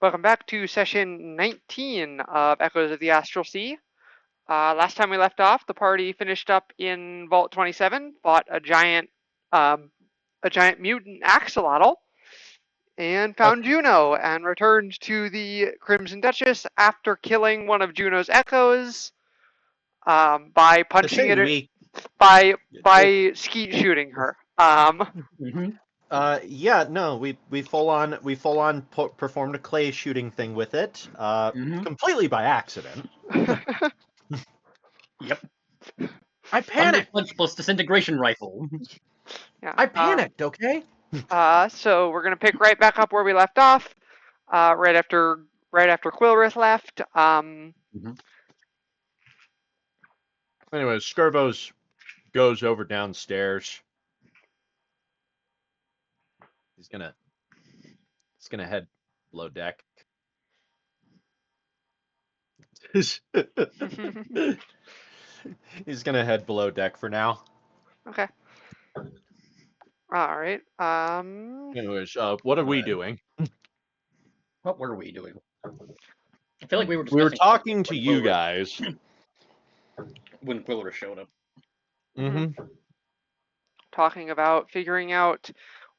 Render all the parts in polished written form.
Welcome back to session 19 of Echoes of the Astral Sea. Last time we left off, the party finished up in Vault 27, fought um, a giant mutant axolotl, and found Juneau, and returned to the Crimson Duchess after killing one of Juneau's echoes by punching it we by skeet shooting her. yeah, no, we full on performed a clay shooting thing with it, completely by accident. Yep. I panicked. Punch plus disintegration rifle. Yeah. I panicked. Okay. So we're gonna pick right back up where we left off, right after Quilrith left. Anyway, Skirvos goes over downstairs. He's gonna head below deck. He's gonna head below deck for now. Okay. All right. Anyways, what are we doing? What were we doing? I feel like we were talking to you guys when Quiller showed up. Talking about figuring out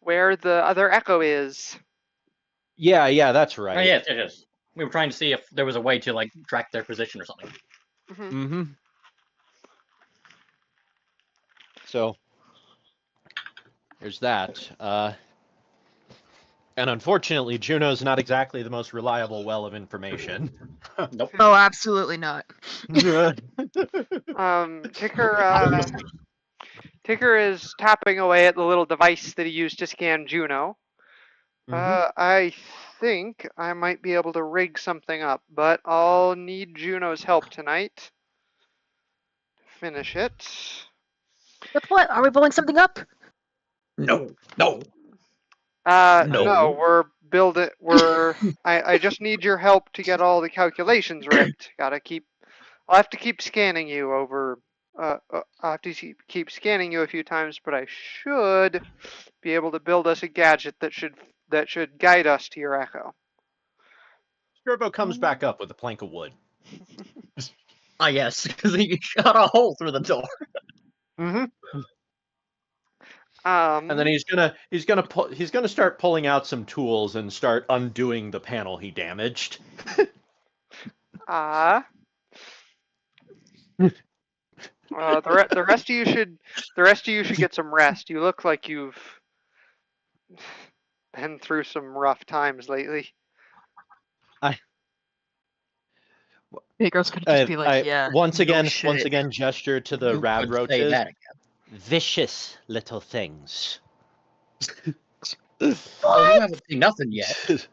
where the other echo is. Yeah, that's right. Oh, yes. We were trying to see if there was a way to like track their position or something. So there's that. And unfortunately, Juneau's not exactly the most reliable well of information. Nope. Oh, absolutely not. Ticker is tapping away at the little device that he used to scan Juneau. I think I might be able to rig something up, but I'll need Juneau's help tonight to finish it. With what? Are we blowing something up? No. No, we're building. I just need your help to get all the calculations rigged. I'll have to keep scanning you over. I'll have to keep scanning you a few times, but I should be able to build us a gadget that should guide us to your echo. Skirvo comes back up with a plank of wood. Ah, yes, because he shot a hole through the door. And then he's gonna start pulling out some tools and start undoing the panel he damaged. The rest of you should get some rest. You look like you've been through some rough times lately. Pigros could just be like, yeah. Once again, gesture to the rad roaches. Vicious little things. Oh, you haven't seen nothing yet.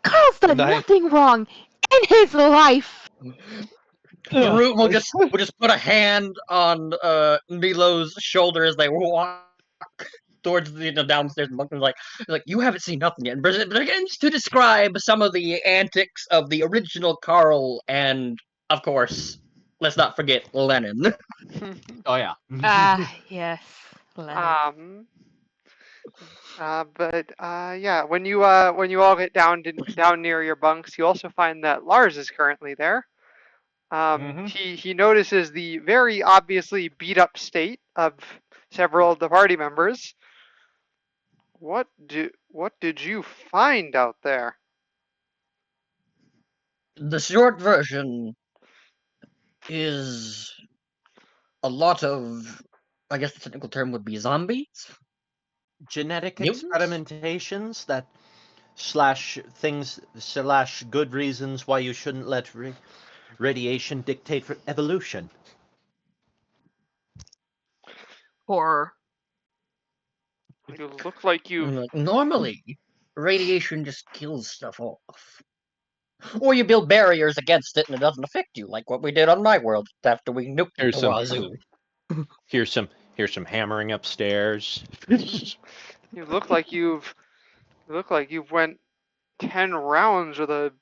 Carl's done nothing wrong in his life. Root will just put a hand on Milo's shoulder as they walk towards the downstairs. And like you haven't seen nothing yet. And begins to describe some of the antics of the original Carl, and of course, let's not forget Lennon. Oh yeah. Yes, Lennon. Yeah, when you all get down near your bunks, you also find that Lars is currently there. He notices the very obviously beat up state of several of the party members. What did you find out there? The short version is a lot of, I guess the technical term would be zombies? Genetic experimentations that / good reasons why you shouldn't let radiation dictate for evolution. Or you look like you. Normally, radiation just kills stuff off. Or you build barriers against it and it doesn't affect you, like what we did on my world after we nuked the wazoo. Here's some hammering upstairs. You look like you've went 10 rounds with a.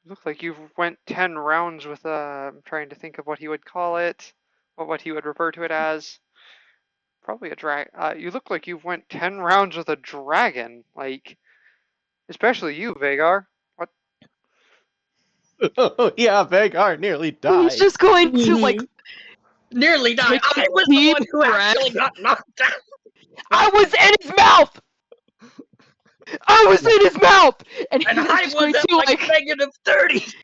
Look like you've went 10 rounds with a. I'm trying to think of what he would call it, or what he would refer to it as. Probably a drag. You look like you've went 10 rounds with a dragon. Like, Especially you, Vagar. What? Yeah, Vagar nearly died. He's just going to like nearly died. take a I was the deep one who breath. actually got knocked out. I was in his mouth. I was in his mouth, and he's And I just was going at to like like. -30.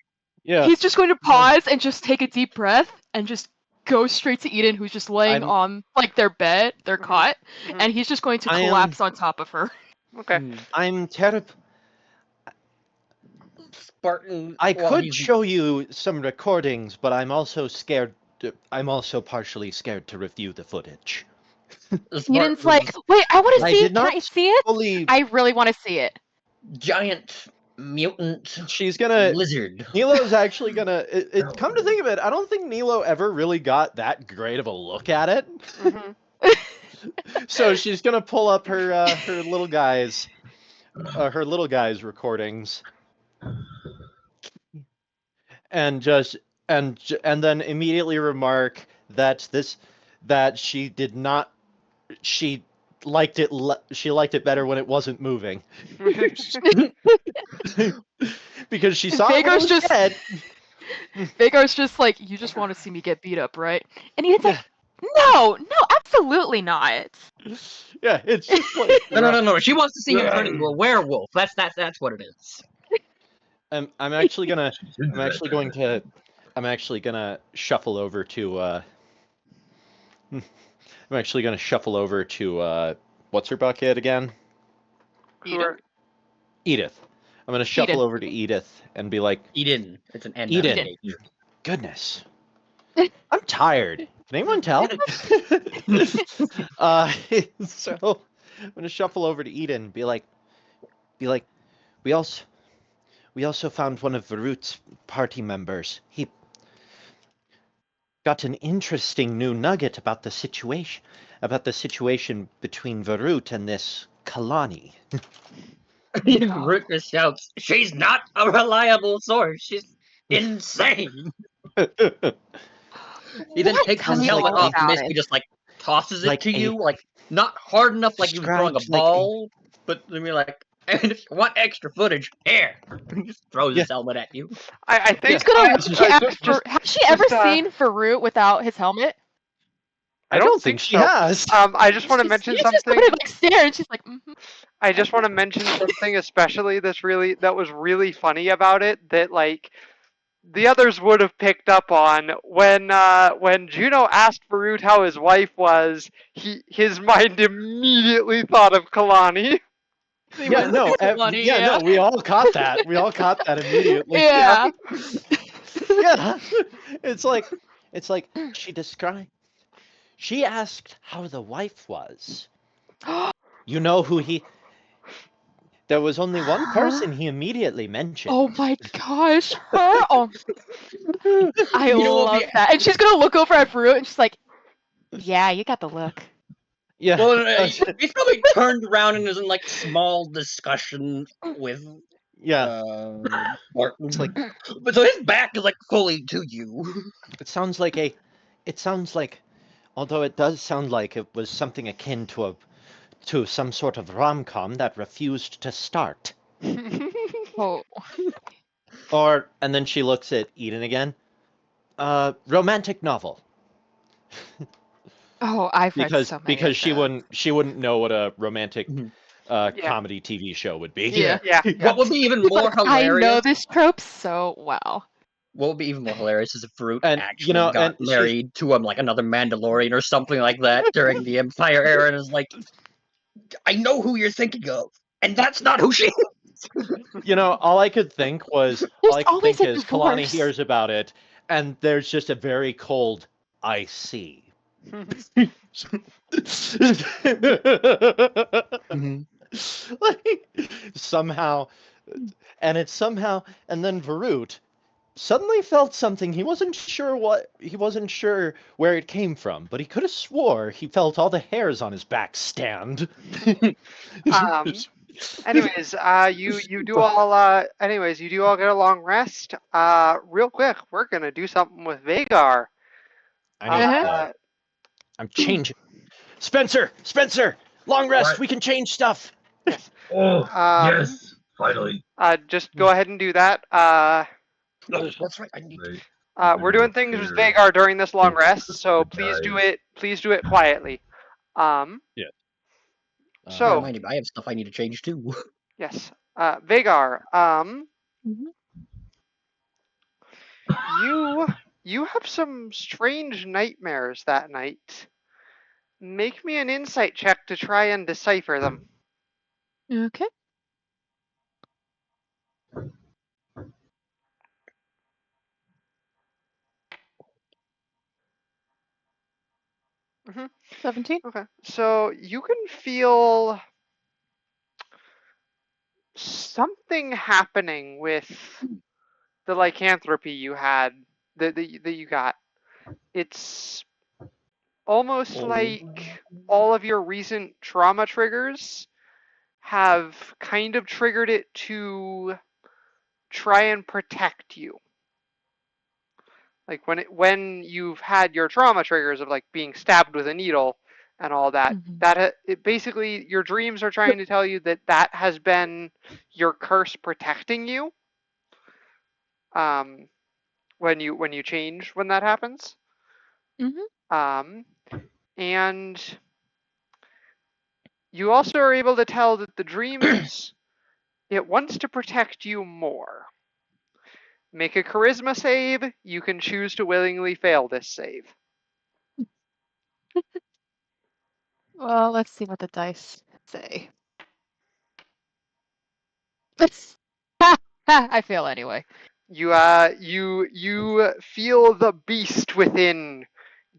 Yeah, He's just going to pause and just take a deep breath and just go straight to Eden, who's just laying I'm- on like their bed, their Mhm. cot, Mhm. and he's just going to I am- collapse on top of her. Okay. I'm terrible. Spartan. I well, could he's- show you some recordings, but I'm also scared. I'm also partially scared to review the footage. Eden's like, wait, I want to I see. did Can not I see it? fully. I really want to see it. giant mutant She's gonna. lizard. Nilo's actually gonna. Come to think of it, I don't think Nilo ever really got that great of a look at it. Mhm. So she's gonna pull up her little guys, recordings, and then immediately remark that she did not. She liked it. She liked it better when it wasn't moving. Because she saw it when it Vagar's was just- dead. Vagar's just like, you just want to see me get beat up, right? And Eden's like, no, absolutely not. Yeah, it's just like No. She wants to see him turn into a werewolf. That's what it is. I'm actually gonna shuffle over to I'm actually gonna shuffle over to what's her bucket again? Who Edith. I'm gonna shuffle Eden. over to Edith and be like, Eden. It's an N. Eden. not an H. goodness, I'm tired. Can anyone tell? So I'm gonna shuffle over to Eden and be like, we also found one of Varut's party members. He got an interesting new nugget about the situation between Varut and this Kalani. Rutger shouts, "She's not a reliable source. She's insane." He then takes Tell his me helmet all off and about basically it. just like tosses it Like to a- you, like not hard enough like you were throwing a Described like a- ball, but I mean like, and if you want extra footage, here, he just throws his helmet at you. I think He's gonna look just- at just- Has she ever just, seen Farouk without his helmet? I don't think she so. has. I just want to mention She's just something. gonna like stare, and she's like, I just want to mention something, especially that was really funny about it. That like the others would have picked up on when Juneau asked Farut how his wife was. His mind immediately thought of Kalani. Yeah, no, funny, no, we all caught that. We all caught that immediately. Yeah. Yeah. It's like she asked how the wife was. You know who there was only one person he immediately mentioned. Oh my gosh, her! Oh, I You know what love we- that. And she's gonna look over at Farouk, and she's like, "Yeah, you got the look." Yeah. Well, he's probably turned around and is in like small discussion with Yeah. Martin. It's like But so his back is like fully to you. it sounds like although it does sound like it was something akin to some sort of rom-com that refused to start. Oh, And then she looks at Eden again. Romantic novel. I've read so many. Because of them. she wouldn't know what a romantic Yeah. comedy TV show would be. Yeah. Yeah. What would be even more I hilarious? know this trope so well. What would be even more hilarious is if Farouk And, actually and got she's- married to like another Mandalorian or something like that during the Empire era, and is like, I know who you're thinking of, and that's not who she is. all I could think was There's always a is Kalani divorce. hears about it, and there's just a very cold I see. Like, somehow, and then Varut suddenly felt something. He wasn't sure where it came from, but he could have swore he felt all the hairs on his back stand. Anyways, you do all get a long rest. Real quick, we're gonna do something with Vagar. I'm changing. Spencer, long rest. What? We can change stuff. Oh, yes. Finally. Just go ahead and do that. That's right. I need. We're doing things with Vagar during this long rest, so please do it. Please do it quietly. So Remind me, I have stuff I need to change too. yes, Vagar. Mhm. You have some strange nightmares that night. Make me an insight check to try and decipher them. Okay. Mm-hmm. 17. Okay, so you can feel something happening with the lycanthropy you had that you got. It's almost like all of your recent trauma triggers have kind of triggered it to try and protect you. Like when you've had your trauma triggers of like being stabbed with a needle and all that, it basically your dreams are trying to tell you that that has been your curse protecting you. Um, when you change when that happens. Um, and you also are able to tell that the dreams it wants to protect you more. Make a charisma save. You can choose to willingly fail this save. Well, let's see what the dice say. Let's. Ha! Ha! I fail anyway. You feel the beast within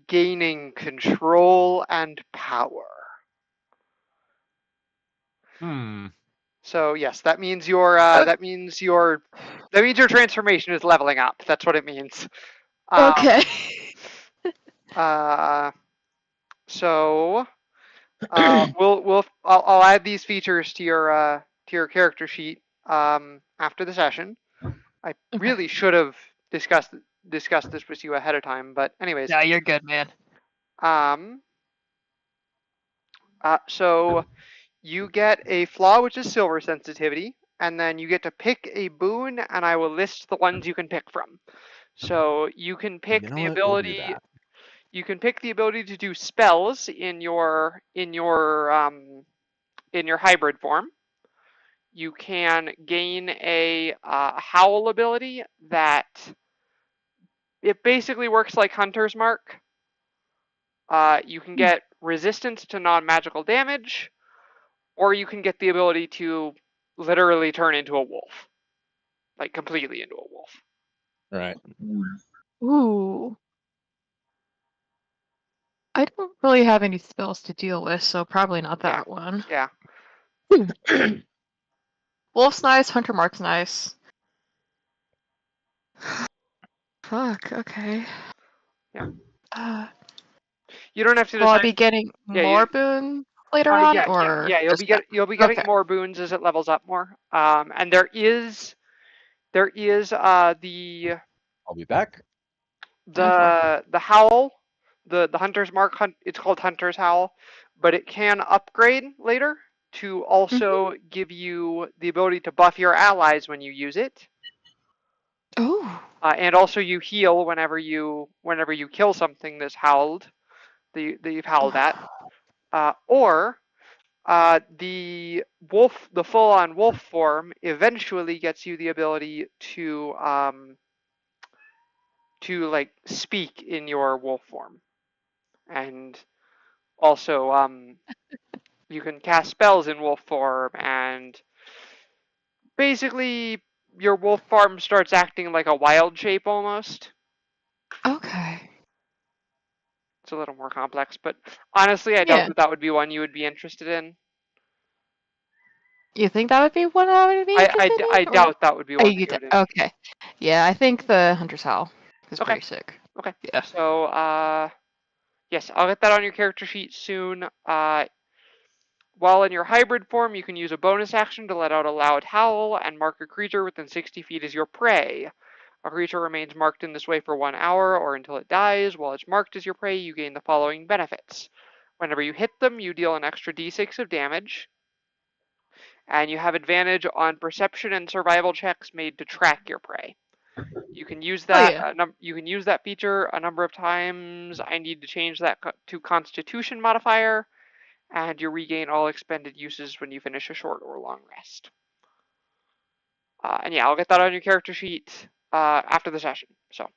gaining control and power. So yes, that means your transformation is leveling up. That's what it means. Okay. So I'll add these features to your character sheet after the session. I really should have discussed this with you ahead of time, but anyways. Yeah, you're good, man. So you get a flaw, which is silver sensitivity, and then you get to pick a boon, and I will list the ones you can pick from. So you can pick the ability. You can pick the ability to do spells in your hybrid form. You can gain a howl ability that it basically works like Hunter's Mark. You can get resistance to non-magical damage, or you can get the ability to literally turn into a wolf, like completely into a wolf. Right. Ooh. I don't really have any spells to deal with, so probably not that one. Yeah. Wolf's nice, Hunter Mark's nice. Fuck, okay. Yeah. You don't have to Will I decide. be getting more boons later on, or you'll be getting more boons as it levels up more. And there is the I'll be back. the howl, the Hunter's Mark. It's called Hunter's Howl, but it can upgrade later to also give you the ability to buff your allies when you use it. Oh. And also you heal whenever you kill something that's howled, that you've howled at. Or the full-on wolf form eventually gets you the ability to like speak in your wolf form, and also you can cast spells in wolf form, and basically your wolf form starts acting like a wild shape almost. Okay. It's a little more complex, but honestly, I doubt that would be one you would be interested in. You think that would be one I would be interested in? I doubt that would be one. Okay. Yeah, I think the Hunter's Howl is pretty sick. Okay. Yeah. So, yes, I'll get that on your character sheet soon. While in your hybrid form, you can use a bonus action to let out a loud howl and mark a creature within 60 feet as your prey. A creature remains marked in this way for 1 hour or until it dies. While it's marked as your prey, you gain the following benefits. Whenever you hit them, you deal an extra d6 of damage. and you have advantage on perception and survival checks made to track your prey. You can use that. You can use that feature a number of times. I need to change that to Constitution modifier, and you regain all expended uses when you finish a short or long rest. And yeah, I'll get that on your character sheet after the session. So.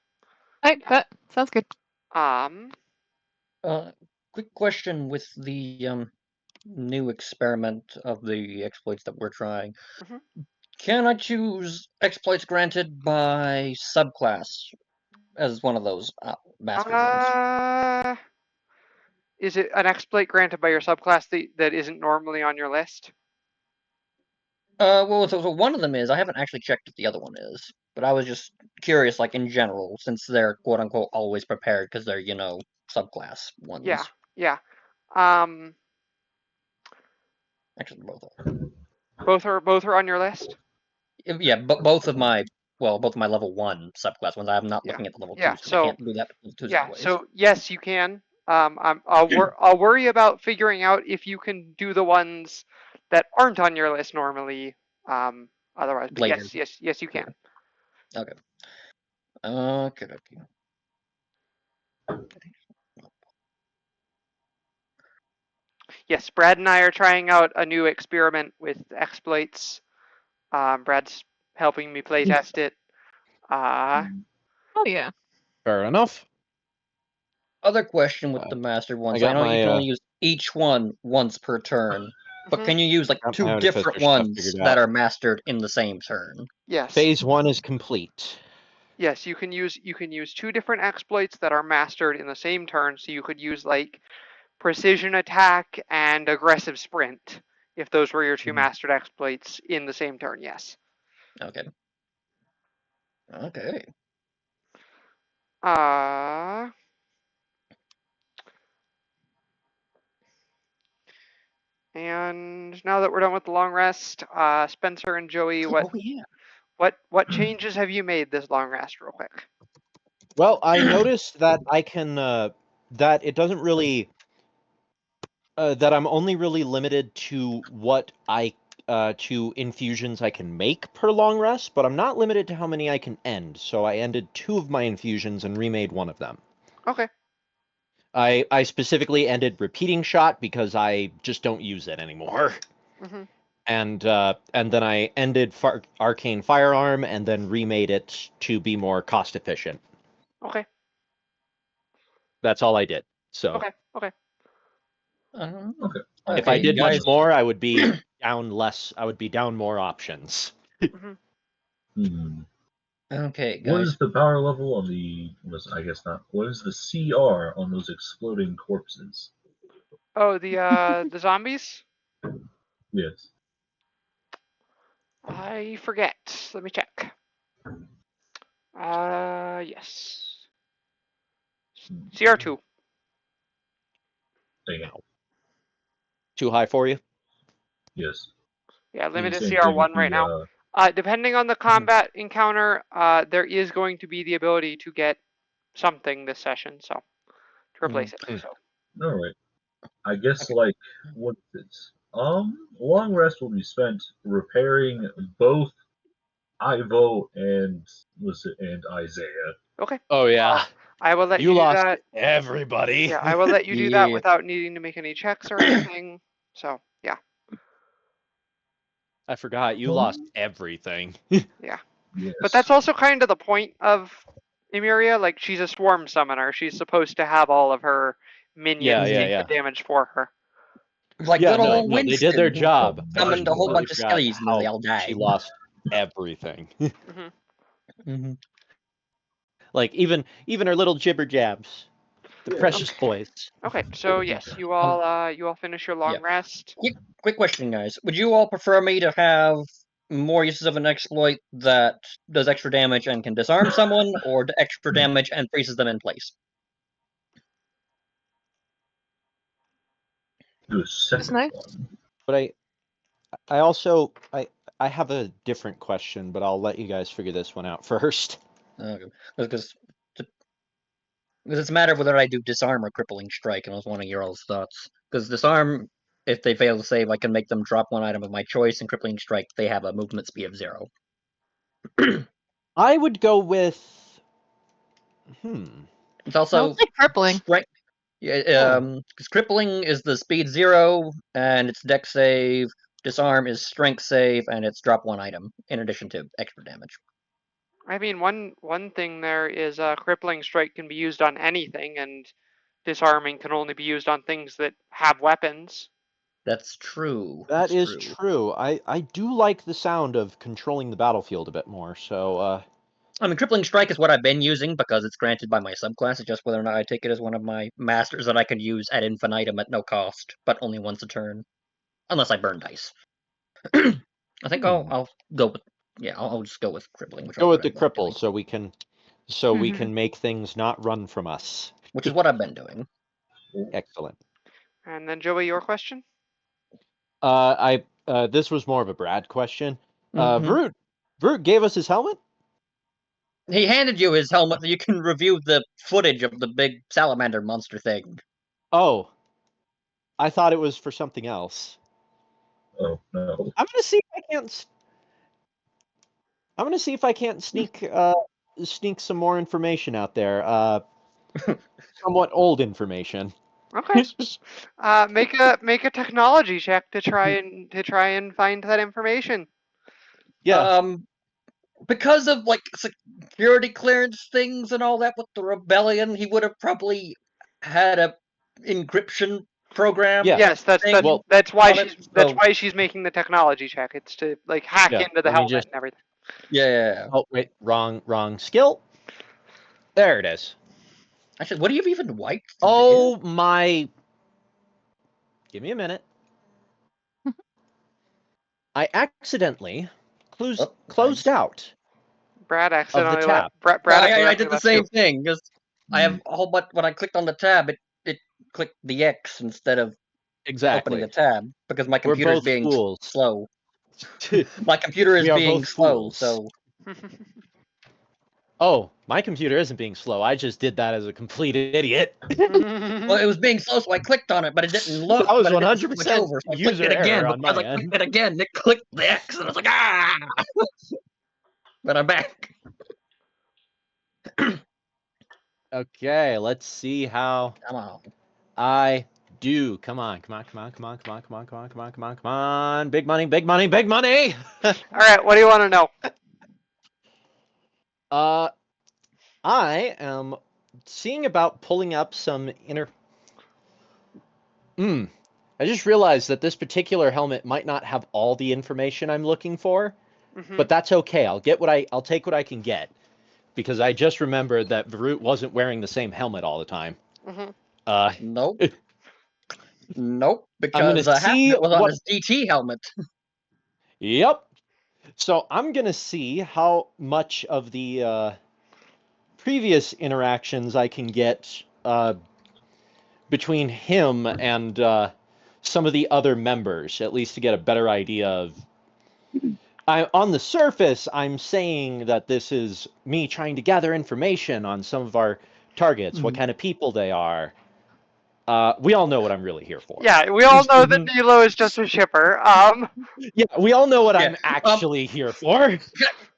Alright, that sounds good. Quick question with the new experiment of the exploits that we're trying. Mhm. Can I choose exploits granted by subclass as one of those mastered ones? Is it an exploit granted by your subclass that isn't normally on your list? Well, so one of them is. I haven't actually checked if the other one is, but I was just curious, like in general, since they're quote unquote always prepared because they're subclass ones. Yeah, yeah. Actually, both Both are on your list. Yeah, but both of my level 1 subclass ones. I'm not Yeah, looking at the level 2s yeah. because I So can't do that with 2s yeah, anyways. so yes, you can. I'll worry about figuring out if you can do the ones that aren't on your list normally. Otherwise, but Later. yes, you can. Okay. Okay. Yes, Brad and I are trying out a new experiment with exploits. Brad's helping me playtest it. Oh yeah. Fair enough. Other question with the mastered ones. I got know you can my, only use each one once per turn, but Mhm. can you use like got my 2 unofficial different stuff ones figured that out. are mastered in the same turn? Yes. Phase 1 is complete. Yes, you can use 2 different exploits that are mastered in the same turn. So you could use like precision attack and aggressive sprint if those were your 2 mastered exploits in the same turn. Yes. Okay. Okay. And now that we're done with the long rest, Spencer and Joey, Oh yeah. what changes have you made this long rest, real quick? Well, I noticed that I can that it doesn't really that I'm only really limited to what I to infusions I can make per long rest, but I'm not limited to how many I can end. So I ended 2 of my infusions and remade one of them. Okay. I specifically ended repeating shot because I just don't use it anymore. Mhm. And then I ended arcane firearm and then remade it to be more cost efficient. Okay. That's all I did. So Okay. Okay. Okay. if I did guys. much more, I would be down less. I would be down more options. Mhm. Okay, What guys. is the power level on I guess not. What is the CR on those exploding corpses? Oh, the zombies? Yes. I forget. Let me check. Yes. CR2. Dang it. Too high for you? Yes. Yeah, limited Same thing with CR1 right now. Depending on the combat encounter, there is going to be the ability to get something this session, so to replace it. So All right. I guess Okay. what is it? Long rest will be spent repairing both Ivo and Isaiah. okay. Oh yeah. I will let You you do lost that. everybody. Yeah, I will let you do that Yeah. without needing to make any checks or anything. So yeah, I forgot. You lost everything. yeah. Yes. But that's also kind of the point of Emeria. Like, she's a swarm summoner. She's supposed to have all of her minions take the damage for her. Like Yeah, good old no, they did their Winston, who job. I just summoned a whole completely bunch of forgot skellies and they how all she died. lost everything. Hmm. Like even her little jibber jabs, the precious boys. Okay, so yes, you all finish your long Yeah. rest. Quick question, guys. Would you all prefer me to have more uses of an exploit that does extra damage and can disarm someone, or extra damage and freezes them in place? Do a second nice. one. But I also I have a different question, but I'll let you guys figure this one out first. Okay. Because it's a matter of whether I do disarm or crippling strike, and I was wondering your all's thoughts. Because disarm if they fail to save, I can make them drop one item of my choice. In crippling strike, they have a movement speed of 0. I would go with. It's also Sounds like crippling. strength. Yeah, because crippling is the speed 0, and its dex save. Disarm is strength save, and it's drop one item in addition to extra damage. I mean, one thing there is crippling strike can be used on anything, and disarming can only be used on things that have weapons. That's true. That That's is true. I do like the sound of controlling the battlefield a bit more. So I mean, crippling strike is what I've been using because it's granted by my subclass. It's just whether or not I take it as one of my masters that I can use ad infinitum at no cost, but only once a turn, unless I burn dice. I think I'll go with I'll just go with crippling. go with the which I'm cripple, doing, so we can make things not run from us. which is what I've been doing. Excellent. And then Joey, your question? This was more of a Brad question. Mhm. Varut gave us his helmet. He handed you his helmet so you can review the footage of the big salamander monster thing. Oh, I thought it was for something else. Oh no. I'm gonna see if I can't sneak some more information out there. Somewhat old information. Okay. Make a technology check to try and find that information. Yeah. Because of like security clearance things and all that with the rebellion, he would have probably had a encryption program. Yeah. Yes, that's thing Well, that's why on it, that's so- why she's making the technology check. It's to like hack Yeah, into the let me helmet just- and everything. Yeah. Oh wait, wrong skill. There it is. Actually, what do you even wiped? Oh my! Give me a minute. I accidentally closed out Brad of the accidentally tab. Brad I accidentally did the left same you. thing because I have a whole bunch. When I clicked on the tab, it clicked the X instead of opening Exactly. the tab because my We're computer's both being fools. slow. My computer is We are being both slow, fools. so Oh, my computer isn't being slow. I just did that as a complete idiot. well, it was being slow, so I clicked on it, but it didn't load. That was But it didn't switch 100% over, so I clicked user it again. error But on as my I clicked end. it again, it clicked the X, and I was like, ah! But I'm back. Okay, let's see how Come on. I do. Come on. Big money, big money, big money. All right, what do you want to know? I am seeing about pulling up some inner. I just realized that this particular helmet might not have all the information I'm looking for, but that's okay. I'll take what I can get, because I just remembered that Varut wasn't wearing the same helmet all the time. Nope. Nope. I'm gonna Because half of see it was on what. his DT helmet. Yep. So I'm gonna see how much of the previous interactions I can get between him and some of the other members, at least to get a better idea of. On the surface, I'm saying that this is me trying to gather information on some of our targets, what kind of people they are. We all know what I'm really here for. Yeah, we all know that Nilo is just a shipper. Yeah, we all know what I'm actually here for.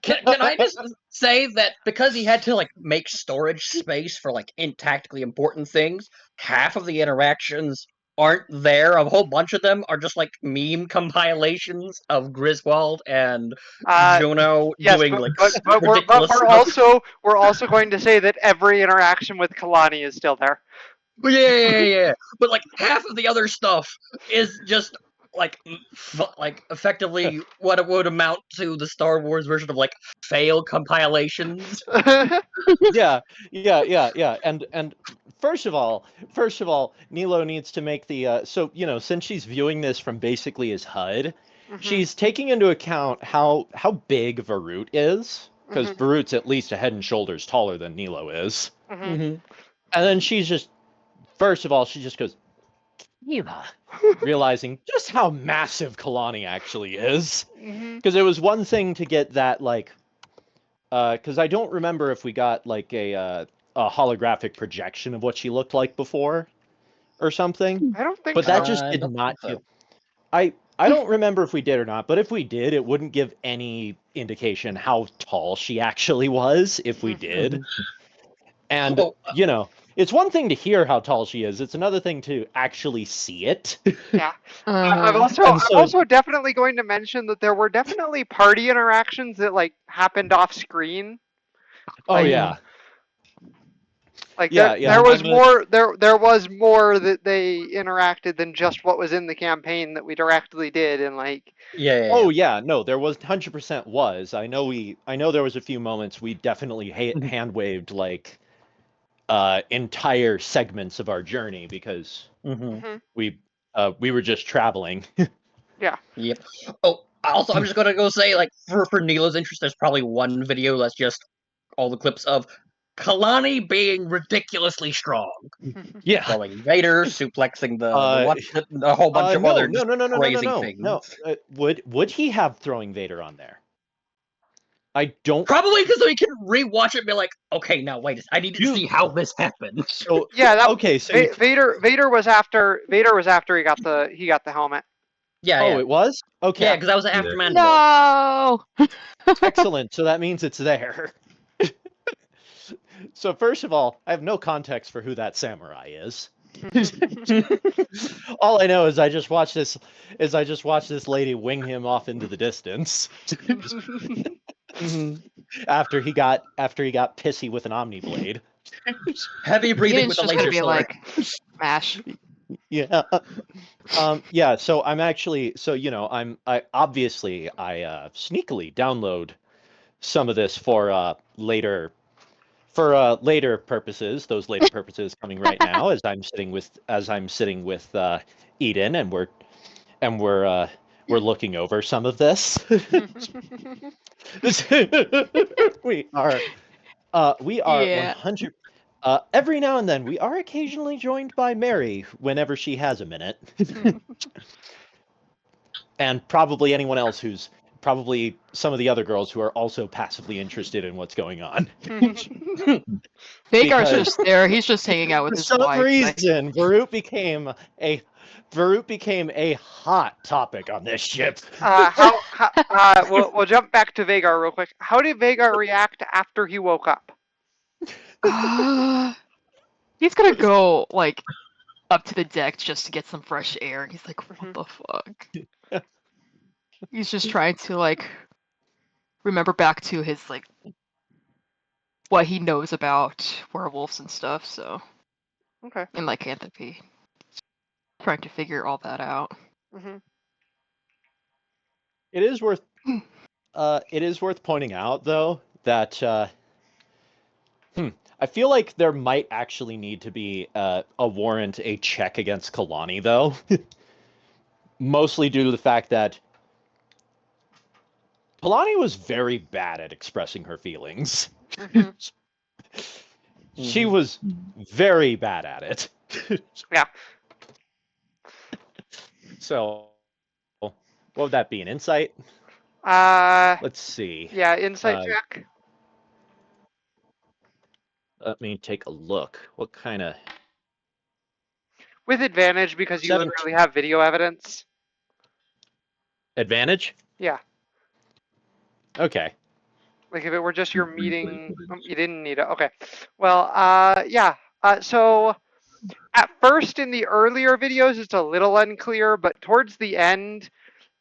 Can I just say that because he had to like make storage space for like tactically important things, half of the interactions aren't there. A whole bunch of them are just like meme compilations of Griswold and Juneau yes, doing like but ridiculous stuff. we're also going to say that every interaction with Kalani is still there. Yeah. But like half of the other stuff is just like effectively what it would amount to the Star Wars version of like fail compilations. Yeah. And first of all, Nilo needs to make the since she's viewing this from basically his HUD, she's taking into account how big Varut is, because Varut's at least a head and shoulders taller than Nilo is. And then first of all, she just goes, Nilo, realizing just how massive Kalani actually is. Because it was one thing to get that, like, because I don't remember if we got like a holographic projection of what she looked like before or something. I don't think But so. that just I did don't not think so. I don't remember if we did or not, but if we did, it wouldn't give any indication how tall she actually was if we did. And, Oh, it's one thing to hear how tall she is, it's another thing to actually see it. Yeah. Uh-huh. I'm so- also definitely going to mention that there were definitely party interactions that like happened off screen. Oh, Like- yeah. Like Yeah, there was I'm gonna- more there was more that they interacted than just what was in the campaign that we directly did, and like yeah. Oh, yeah, no, there was 100% was. I know there was a few moments we definitely hand waved like entire segments of our journey because Mhm. we were just traveling. Yep. Oh, also, I'm just gonna go say, like, for Neela's interest, there's probably one video that's just all the clips of Kalani being ridiculously strong, Yeah. throwing Vader, suplexing Uh, a whole bunch of other just no, crazy things. no. Would he have throwing Vader on there? I don't. Probably because we can rewatch it and be like, okay, now wait, I need to You- see how this happened. So yeah, that okay, so Vader was after he got the helmet. Yeah, oh, yeah. it was okay. Yeah, because that was after Yeah. Mandalore. No. Excellent. So that means it's there. So first of all, I have no context for who that samurai is. All I know is I just watched this lady wing him off into the distance after he got pissy with an omni blade. Heavy breathing It's with a just gonna laser be sword. like smash. Yeah. Yeah, so I'm actually I obviously sneakily download some of this for later purposes, those later purposes coming right now as I'm sitting with Eden and we're looking over some of this. we are Yeah. 100 every now and then we are occasionally joined by Mary whenever she has a minute. And probably anyone else who's probably some of the other girls who are also passively interested in what's going on. Vagar's Because- just there. He's just hanging out with For his some wife. reason, Varut became a hot topic on this ship. We'll jump back to Vagar real quick. How did Vagar react after he woke up? He's gonna go like up to the deck just to get some fresh air. And he's like, "What the fuck?" He's just trying to like remember back to his like what he knows about werewolves and stuff. So Okay. and lycanthropy, trying to figure all that out. Hmm. It is worth pointing out though that I feel like there might actually need to be a check against Kalani though. Mostly due to the fact that Kalani was very bad at expressing her feelings. Mhm. She was very bad at it. Yeah. So, what would that be? An insight? Yeah, Let's see. insight Uh, check. Let me take a look. What kind of... With advantage because you 17. literally have video evidence. Advantage? Yeah. Okay. Like if it were just your Replay meeting, footage. you didn't need it. Okay. Well, yeah. So at first in the earlier videos, it's a little unclear, but towards the end,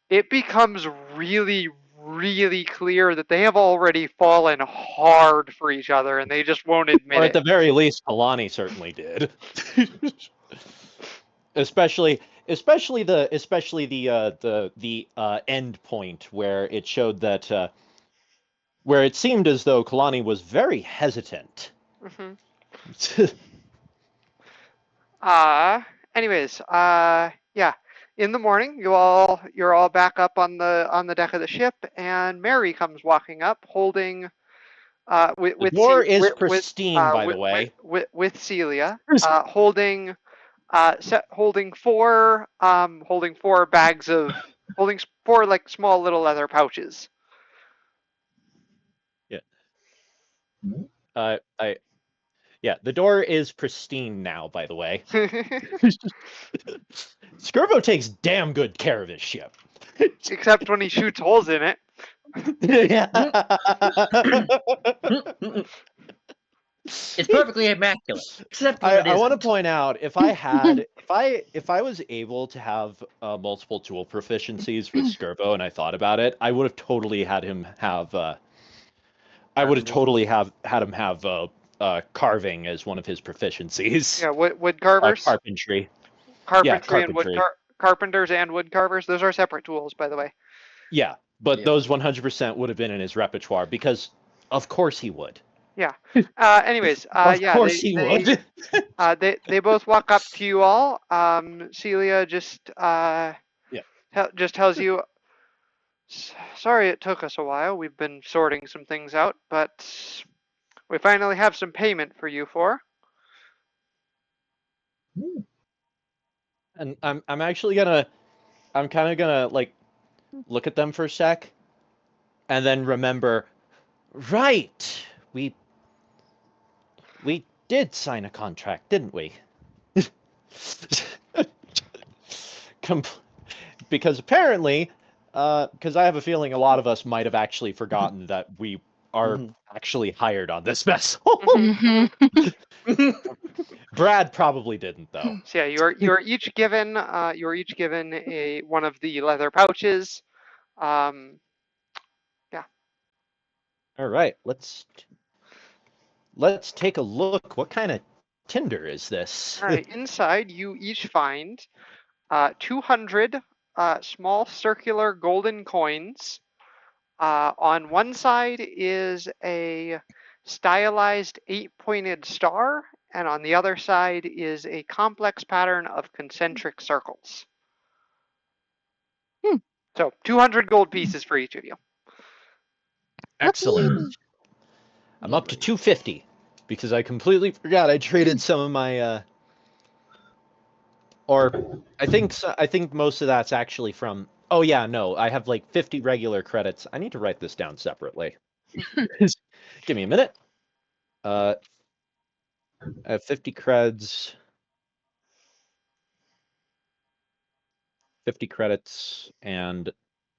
it becomes really, really clear that they have already fallen hard for each other, and they just won't admit Or at it. the very least, Kalani certainly did. especially the end point where it showed that where it seemed as though Kalani was very hesitant. Hmm. Anyways, yeah. In the morning, you're all back up on the deck of the ship, and Mary comes walking up, holding The door is pristine, by the way. with Celia, holding four bags of holding four like small little leather pouches. I Yeah, the door is pristine now, by the way. Skirbo takes damn good care of his ship. Except when he shoots holes in it. Yeah. It's perfectly immaculate, except when it I want to isn't. point out if I was able to have multiple tool proficiencies with Skirbo and I thought about it, I would have totally had him have carving as one of his proficiencies. Yeah, wood carvers. Carpentry. Yeah, Carpentry and carpentry. carpenters and wood carvers. Those are separate tools, by the way. Yeah, but Yeah. those 100% would have been in his repertoire because of course he would. Yeah. Anyways, Of yeah, course he would. they both walk up to you all. Celia just just tells you, sorry it took us a while. We've been sorting some things out, but we finally have some payment for you for. And I'm kind of gonna like look at them for a sec, and then remember, right? We did sign a contract, didn't we? Because apparently, because I have a feeling a lot of us might have actually forgotten that we are actually hired on this vessel. Brad probably didn't though. So yeah, you're each given a one of the leather pouches. All right, let's take a look. What kind of tinder is this? All right, inside you each find 200 small circular golden coins. On one side is a stylized 8-pointed star, and on the other side is a complex pattern of concentric circles. So 200 gold pieces for each of you. Excellent. I'm up to 250 because I completely forgot I traded some of my or I think most of that's actually from oh yeah, no, I have like 50 regular credits. I need to write this down separately. Give me a minute. I have 50 creds. 50 credits and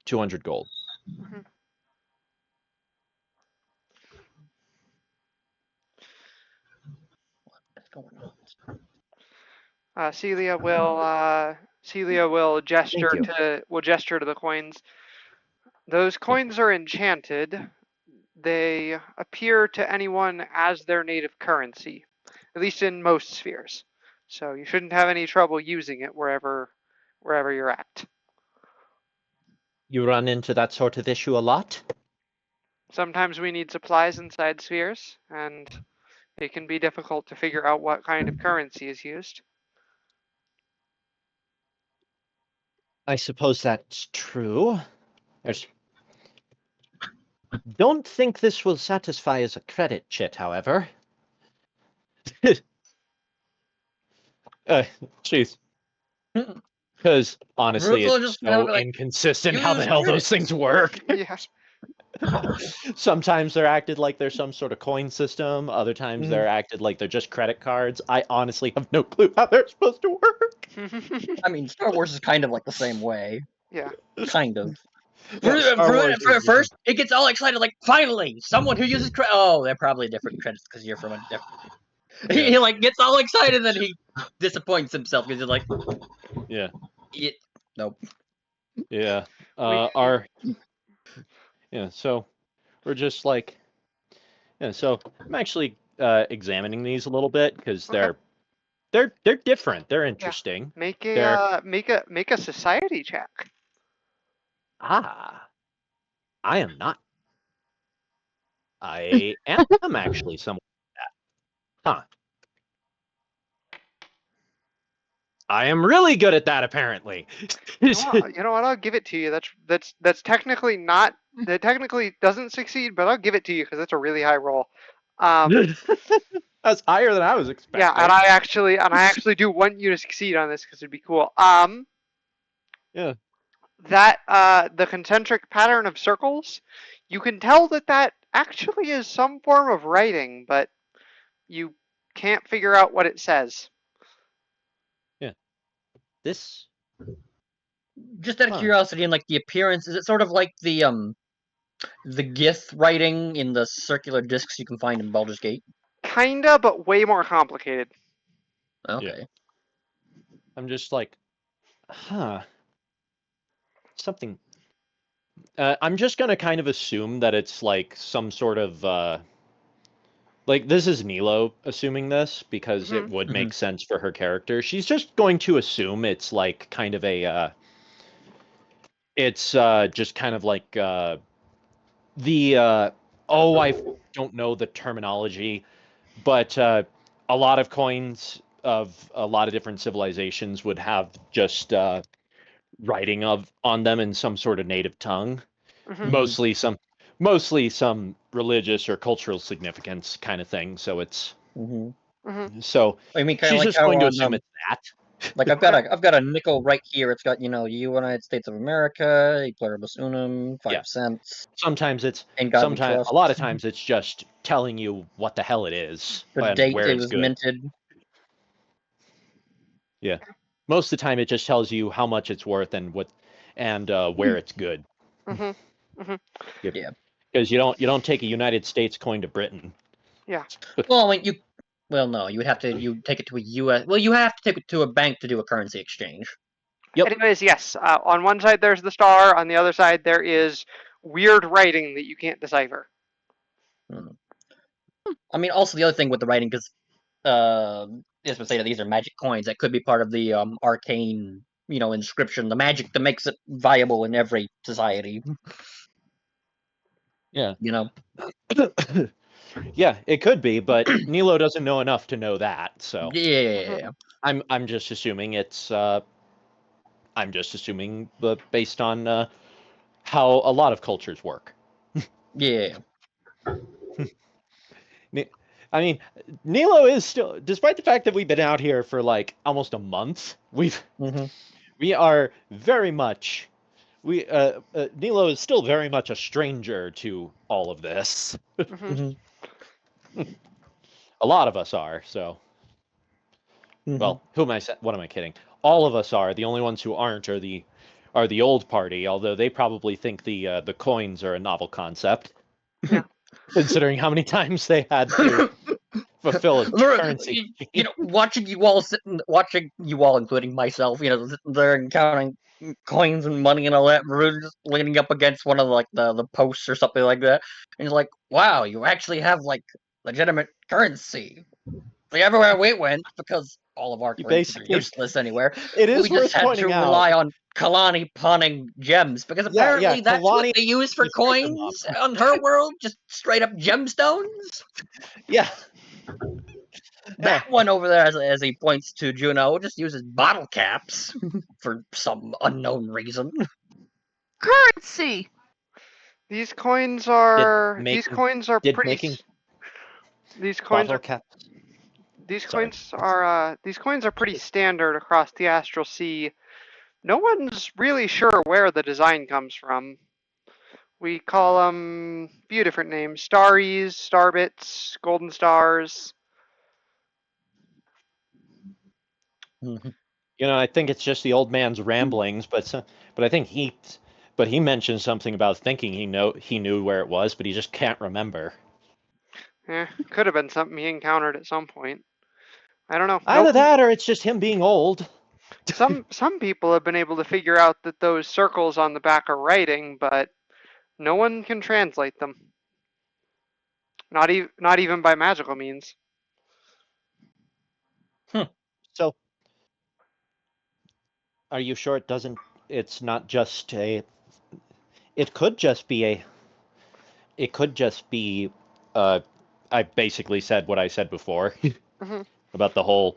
200 gold. Celia will gesture you. to the coins. Those coins are enchanted. They appear to anyone as their native currency, at least in most spheres. So you shouldn't have any trouble using it wherever you're at. You run into that sort of issue a lot? Sometimes we need supplies inside spheres, and it can be difficult to figure out what kind of currency is used. I suppose that's true. Don't think this will satisfy as a credit chit, however. Jeez. Because honestly, Ruth will it's just so be like, inconsistent how the "Use hell those credits." things work. Yeah. Sometimes they're acted like there's some sort of coin system. Other times they're acted like they're just credit cards. I honestly have no clue how they're supposed to work. I mean, Star Wars is kind of like the same way. Yeah. Kind of. Yeah, Star Wars For is- first, it gets all excited, like, finally, someone who uses credit. Oh, they're probably different credits because you're from a different. Yeah. He like gets all excited, then he disappoints himself because he's like, Yeah. Nope. Yeah. So we're just like, yeah. So I'm actually examining these a little bit because Okay. they're different. They're interesting. Make a society check. I am not. I am actually somewhat like that. Huh. I am really good at that, apparently. You know what? I'll give it to you. That's technically not. That technically doesn't succeed, but I'll give it to you because it's a really high roll. That's higher than I was expecting. Yeah, and I actually do want you to succeed on this because it'd be cool. Yeah. That the concentric pattern of circles, you can tell that actually is some form of writing, but you can't figure out what it says. This. Just out of Huh. curiosity, and like the appearance, is it sort of like the Gith writing in the circular discs you can find in Baldur's Gate? Kinda, but way more complicated. Okay. I'm just like, huh. Something. I'm just gonna kind of assume that it's like some sort of like this is Nilo assuming this because it would make sense for her character. She's just going to assume it's like kind of a it's just kind of like the oh, I don't know the terminology, but a lot of coins of a lot of different civilizations would have just writing of on them in some sort of native tongue, mostly some religious or cultural significance kind of thing. So it's so I mean, kind of she's like just how going to on assume it's that. like I've got a nickel right here. It's got United States of America, e pluribus unum, Yeah. 5 cents. Sometimes it's In God we sometimes trust. a lot of times it's just telling you what the hell it is The and date where it it's was good. minted. Yeah. Most of the time it just tells you how much it's worth and what and where it's good. Yeah. Because you don't take a United States coin to Britain. Yeah. Well, I mean, no, you would have to take it to a U.S. Well, you have to take it to a bank to do a currency exchange. Yep. Anyways, yes. On one side there's the star. On the other side there is weird writing that you can't decipher. I mean, also the other thing with the writing, because as we say that these are magic coins, that could be part of the arcane, inscription, the magic that makes it viable in every society. Yeah. You know. Yeah, it could be, but Nilo doesn't know enough to know that. So Yeah. I'm just assuming it's I'm just assuming based on how a lot of cultures work. Yeah. I mean, Nilo is still, despite the fact that we've been out here for like almost a month, we are very much Nilo is still very much a stranger to all of this. A lot of us are, so. Well, what am I kidding? All of us are. The only ones who aren't are the old party, although they probably think the coins are a novel concept. Yeah. Considering how many times they had to fulfill a currency. Watching you all including myself, sitting there and counting coins and money and all that, we're just leaning up against one of like the posts or something like that, and you're like, wow, you actually have like legitimate currency. Like everywhere we went, because all of our currencies are useless anywhere, It is we just worth had to pointing out. rely on Kalani pawning gems, because apparently that's what Kalani they use for coins on her world, just straight up gemstones. Yeah. That one over there, as he points to Juneau, just uses bottle caps for some unknown reason. Currency. These coins are pretty. These coins are pretty standard across the Astral Sea. No one's really sure where the design comes from. We call them a few different names: Starries, Starbits, Golden Stars. I think it's just the old man's ramblings, but I think he mentioned something about thinking he knew where it was, but he just can't remember. Could have been something he encountered at some point. I don't know. Either that or it's just him being old. Some people have been able to figure out that those circles on the back are writing, but no one can translate them. Not even by magical means. So, are you sure it doesn't? It's not just a. It could just be a. It could just be. I basically said what I said before about the whole.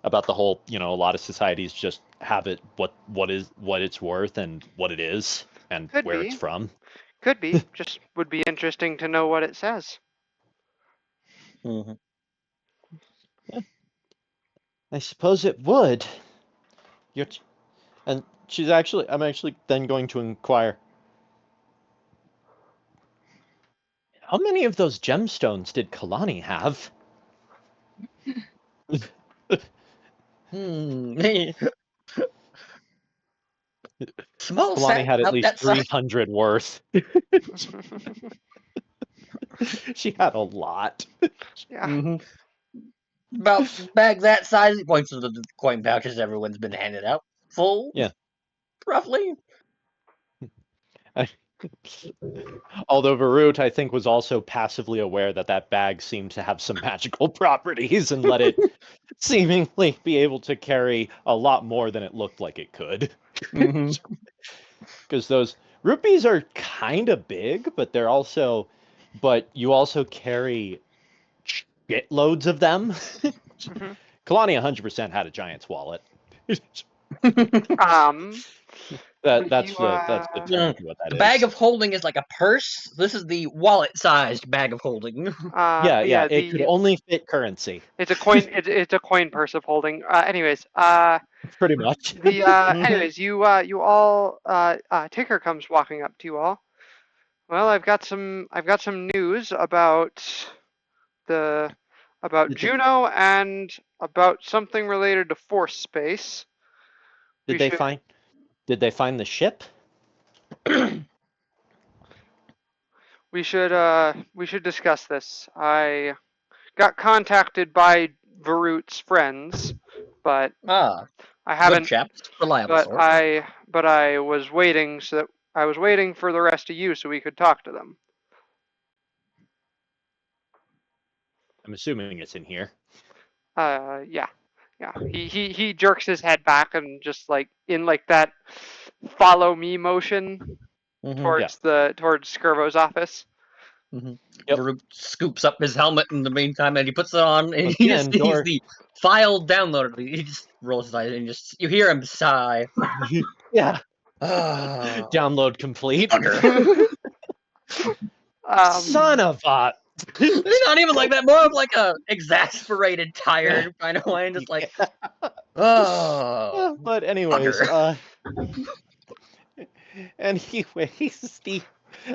About the whole. A lot of societies just have it what it's worth and what it is and where it's from. Could be. Just would be interesting to know what it says. Yeah. I suppose it would. And I'm actually then going to inquire. How many of those gemstones did Kalani have? Small Kalani set had at about least that size. 300 worth. She had a lot. Yeah. Mhm. About bag that size. He points to the coin pouches everyone's been handed out. Full. Yeah. Roughly. Although Varut, I think, was also passively aware that that bag seemed to have some magical properties and let it seemingly be able to carry a lot more than it looked like it could. Mhm. Because those rupees are kind of big, but they're also, but you also carry shitloads of them. hmm Kalani 100% had a giant's wallet. Um, That would you that's the Yeah, term for what that the bag is. of holding is like a purse. This is the wallet-sized bag of holding. Yeah, yeah, yeah, it could only fit currency, it's a coin. It's a coin purse of holding. Anyways, pretty much. Mhm. you all Ticker comes walking up to you all. Well, I've got some news about the about Did they, Juneau and about something related to force space. did We they should find did they find the ship? we should discuss this. I got contacted by Varut's friends, but Ah, I good haven't. chaps, reliable But sort. I was waiting so that I was waiting for the rest of you so we could talk to them. I'm assuming it's in here. Yeah, yeah. He jerks his head back and just like in like that follow me motion Mhm. Yeah. towards Skirbo's office. Mhm. Yep. Varuk scoops up his helmet in the meantime, and he puts it on, and Once he again, just sees Dor. the file downloaded. He just rolls his eyes, and you hear him sigh. Yeah. Ah, Download complete. bugger. Son um, of a. He's not even like that. More of like a exasperated, tired kind of way, and just like, oh, But anyways, bugger. anyways,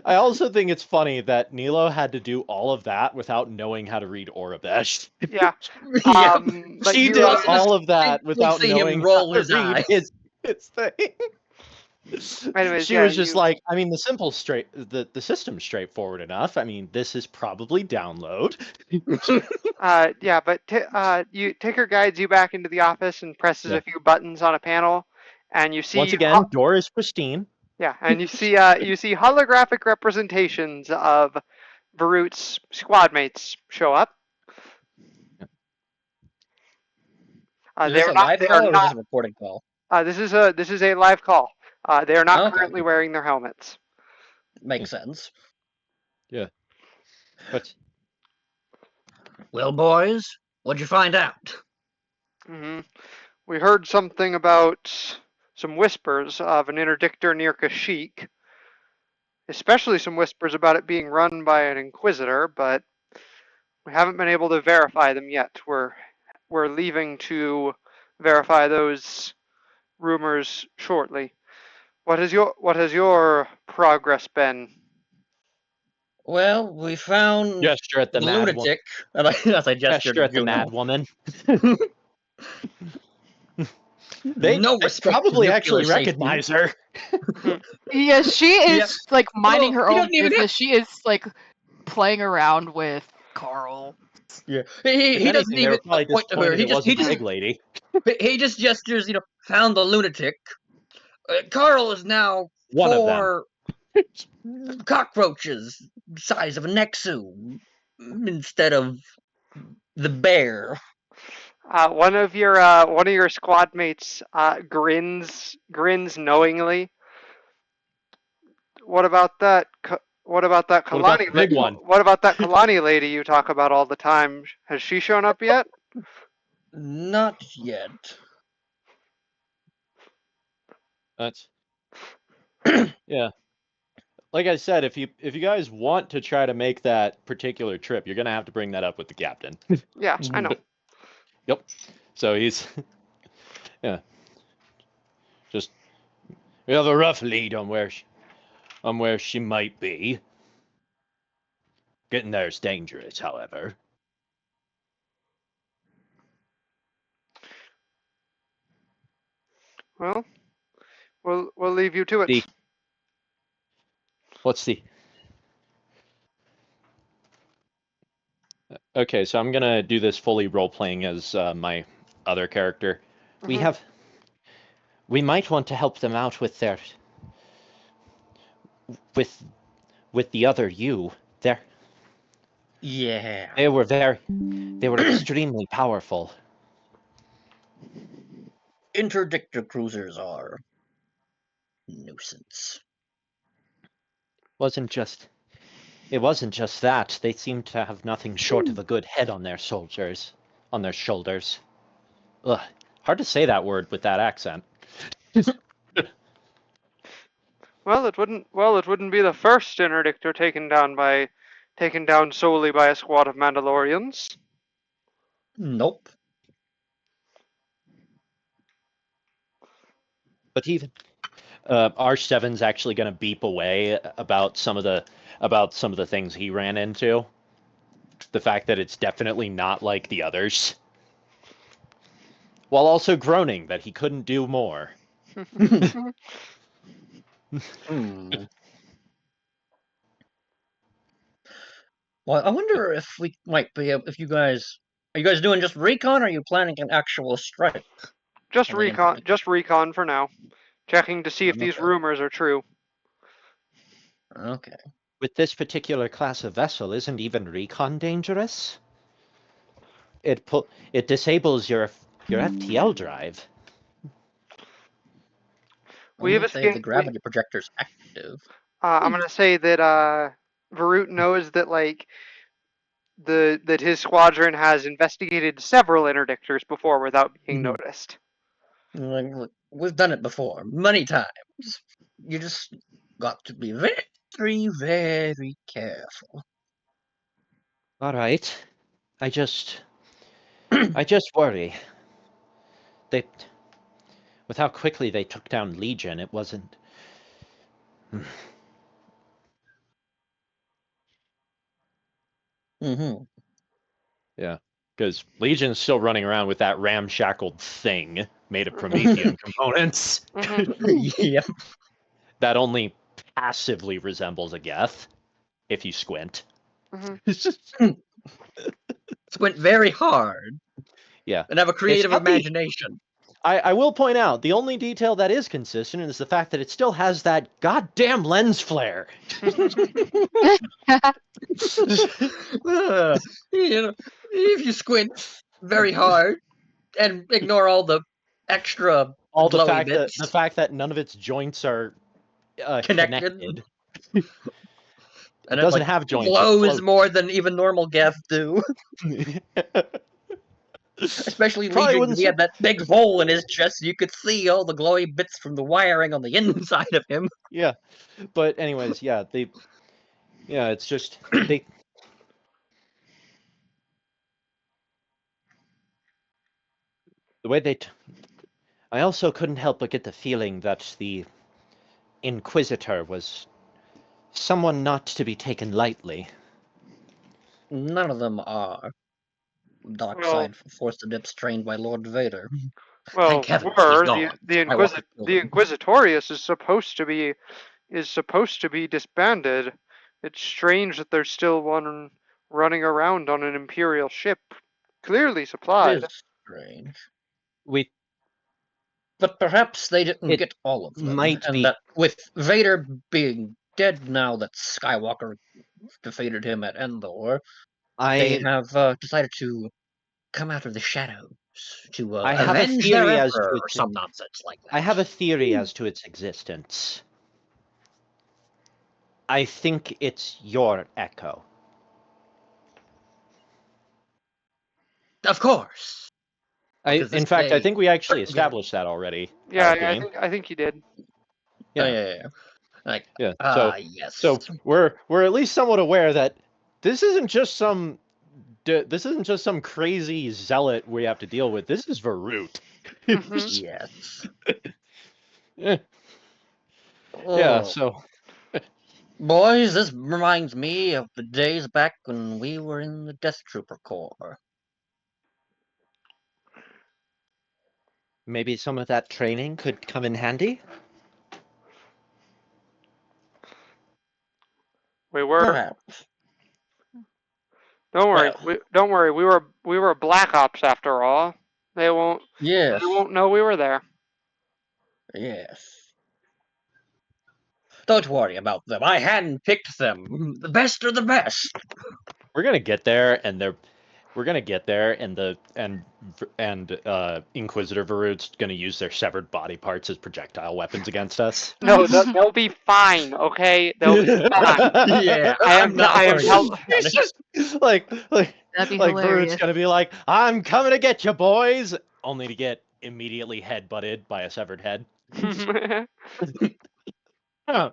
I also think it's funny that Nilo had to do all of that without knowing how to read Orabesh. yeah. Yep. But She you did Also, just all of that you'll without see him knowing how roll to his read eye. his thing. anyways, She yeah, was just you like, I mean, the system's straightforward enough. I mean, this is probably download. yeah, but you Ticker guides you back into the office and presses Yeah. a few buttons on a panel, and you Once see again, door is pristine. yeah, and you see holographic representations of Varut's squad mates show up. Is this a live They are call or is this not. a recording call? This is a live call. They are not Oh, okay, currently wearing their helmets. makes sense. Yeah. But Well, boys, what'd you find out? hmm We heard something about some whispers of an interdictor near Kashyyyk, especially some whispers about it being run by an inquisitor, but we haven't been able to verify them yet. We're leaving to verify those rumors shortly. What has your progress been? Well, we found gesture at the the mad woman. lunatic, and as I gestured Gesture to at the mad Juneau. woman. They No respect for probably nuclear actually safety. recognize her. Yeah, she Yeah. is like minding Although her he own doesn't even have. business. She is like playing around with Carl. Yeah. If He doesn't anything, they were even probably point to her. disappointed it He wasn't the just big lady. he just gestures. Found the lunatic. Carl is now One of them. 4 cockroaches size of a Nexu instead of the bear. One of your squad mates grins knowingly. What about that? What about that What about the Kalani? big one? What about that Kalani lady you talk about all the time? Has she shown up yet? Not yet. That's yeah. Like I said, if you guys want to try to make that particular trip, you're gonna have to bring that up with the captain. Yeah, I know. Yep. So he's yeah. Just we have a rough lead on where she might be. Getting there is dangerous, however. Well, we'll leave you to it. Let's see. Okay, so I'm gonna do this fully role-playing as my other character. Mhm. We might want to help them out with their with the other you. Yeah. They were extremely powerful. Interdictor cruisers are nuisance. It wasn't just that. They seemed to have nothing short of a good head on their shoulders. Ugh, hard to say that word with that accent. Well, it wouldn't be the first interdictor taken down solely by a squad of Mandalorians. Nope. But even R7's actually going to beep away about some of the things he ran into. The fact that it's definitely not like the others. While also groaning that he couldn't do more. Hmm. Well, I wonder if we might be able, if you guys are you guys doing just recon, or are you planning an actual strike? Just on the recon, interdictor? just recon for now. Checking to see if these Okay. rumors are true. Okay. With this particular class of vessel, isn't even recon dangerous? It disables your FTL drive. We Only have if they have the escaped. gravity projectors active. I'm gonna say that Varut knows that that his squadron has investigated several interdictors before without being Mhm. noticed. Like, look, we've done it before, many times. You just got to be very, very careful. All right. I just worry. They With how quickly they took down Legion, it wasn't. Mm-hmm. Yeah, because Legion's still running around with that ramshackled thing made of Promethean components Yep. that only passively resembles a Geth, if you squint. It's just, Squint very hard yeah. and have a It's creative got the. imagination. I will point out the only detail that is consistent is the fact that it still has that goddamn lens flare. You know, if you squint very hard and ignore all the extra All glowy the bits fact that none of its joints are connected, connected. and It it doesn't like have joints. It glows floats. more than even normal Geth do. Especially Probably Legion, wouldn't. because he had that big hole in his chest, so you could see all the glowy bits from the wiring on the inside of him. Yeah, but anyways, yeah, it's just they. The way I also couldn't help but get the feeling that the Inquisitor was someone not to be taken lightly. None of them are dark well, side force adepts trained by Lord Vader. well, Thank heavens he's were gone. Skywalker killed the him. Inquisitorius is supposed to be disbanded. It's strange that there's still one running around on an Imperial ship, clearly It supplied. is strange. We But perhaps they didn't It get all of them, might and be. that with Vader being dead now that Skywalker defeated him at Endor, they I have decided to come out of the shadows to I have a avenge their theory as to emperor or its. some nonsense like I that. have a theory as to its existence. I think it's your echo. Of course, because In this fact, I day think we actually certainly. established that already Yeah, game. I think you did. Oh, Yeah, yeah. Like, yeah. yes. So we're at least somewhat aware that this isn't just some crazy zealot we have to deal with. This is Varut. Yes. Yeah. Yeah. Oh, So boys, this reminds me of the days back when we were in the Death Trooper Corps. Maybe some of that training could come in handy. We were. Perhaps. Don't worry. Well, Don't worry. We were black ops after all. They won't. yes, They won't know we were there. yes. Don't worry about them. I handpicked them. The best are the best. We're gonna get there, and Inquisitor Varud's gonna use their severed body parts as projectile weapons against us. No, they'll be fine. Okay, they'll be fine. Yeah, I I'm am. not I am. worried Tell. about He's it. just like That'd be Varud's hilarious. gonna be like, "I'm coming to get you, boys," only to get immediately head-butted by a severed head. Huh.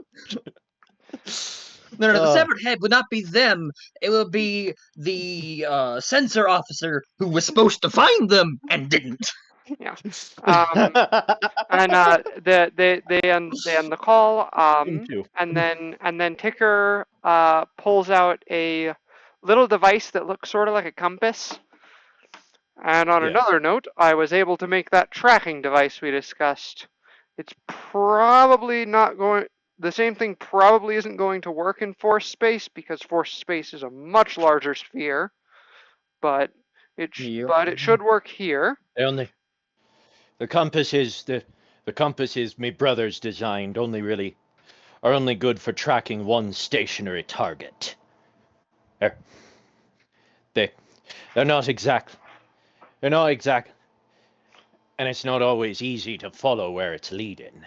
No, the Uh, severed head would not be them. It would be the censor officer who was supposed to find them and didn't. Yeah. And they end the call. Into. And then Ticker pulls out a little device that looks sort of like a compass. And on Yes. another note, I was able to make that tracking device we discussed. It's probably not going. The same thing probably isn't going to work in force space because force space is a much larger sphere. But it should work here. The compass is my brother's designed. Are only good for tracking one stationary target. They're they, they're not exact. They're not exact, and it's not always easy to follow where it's leading.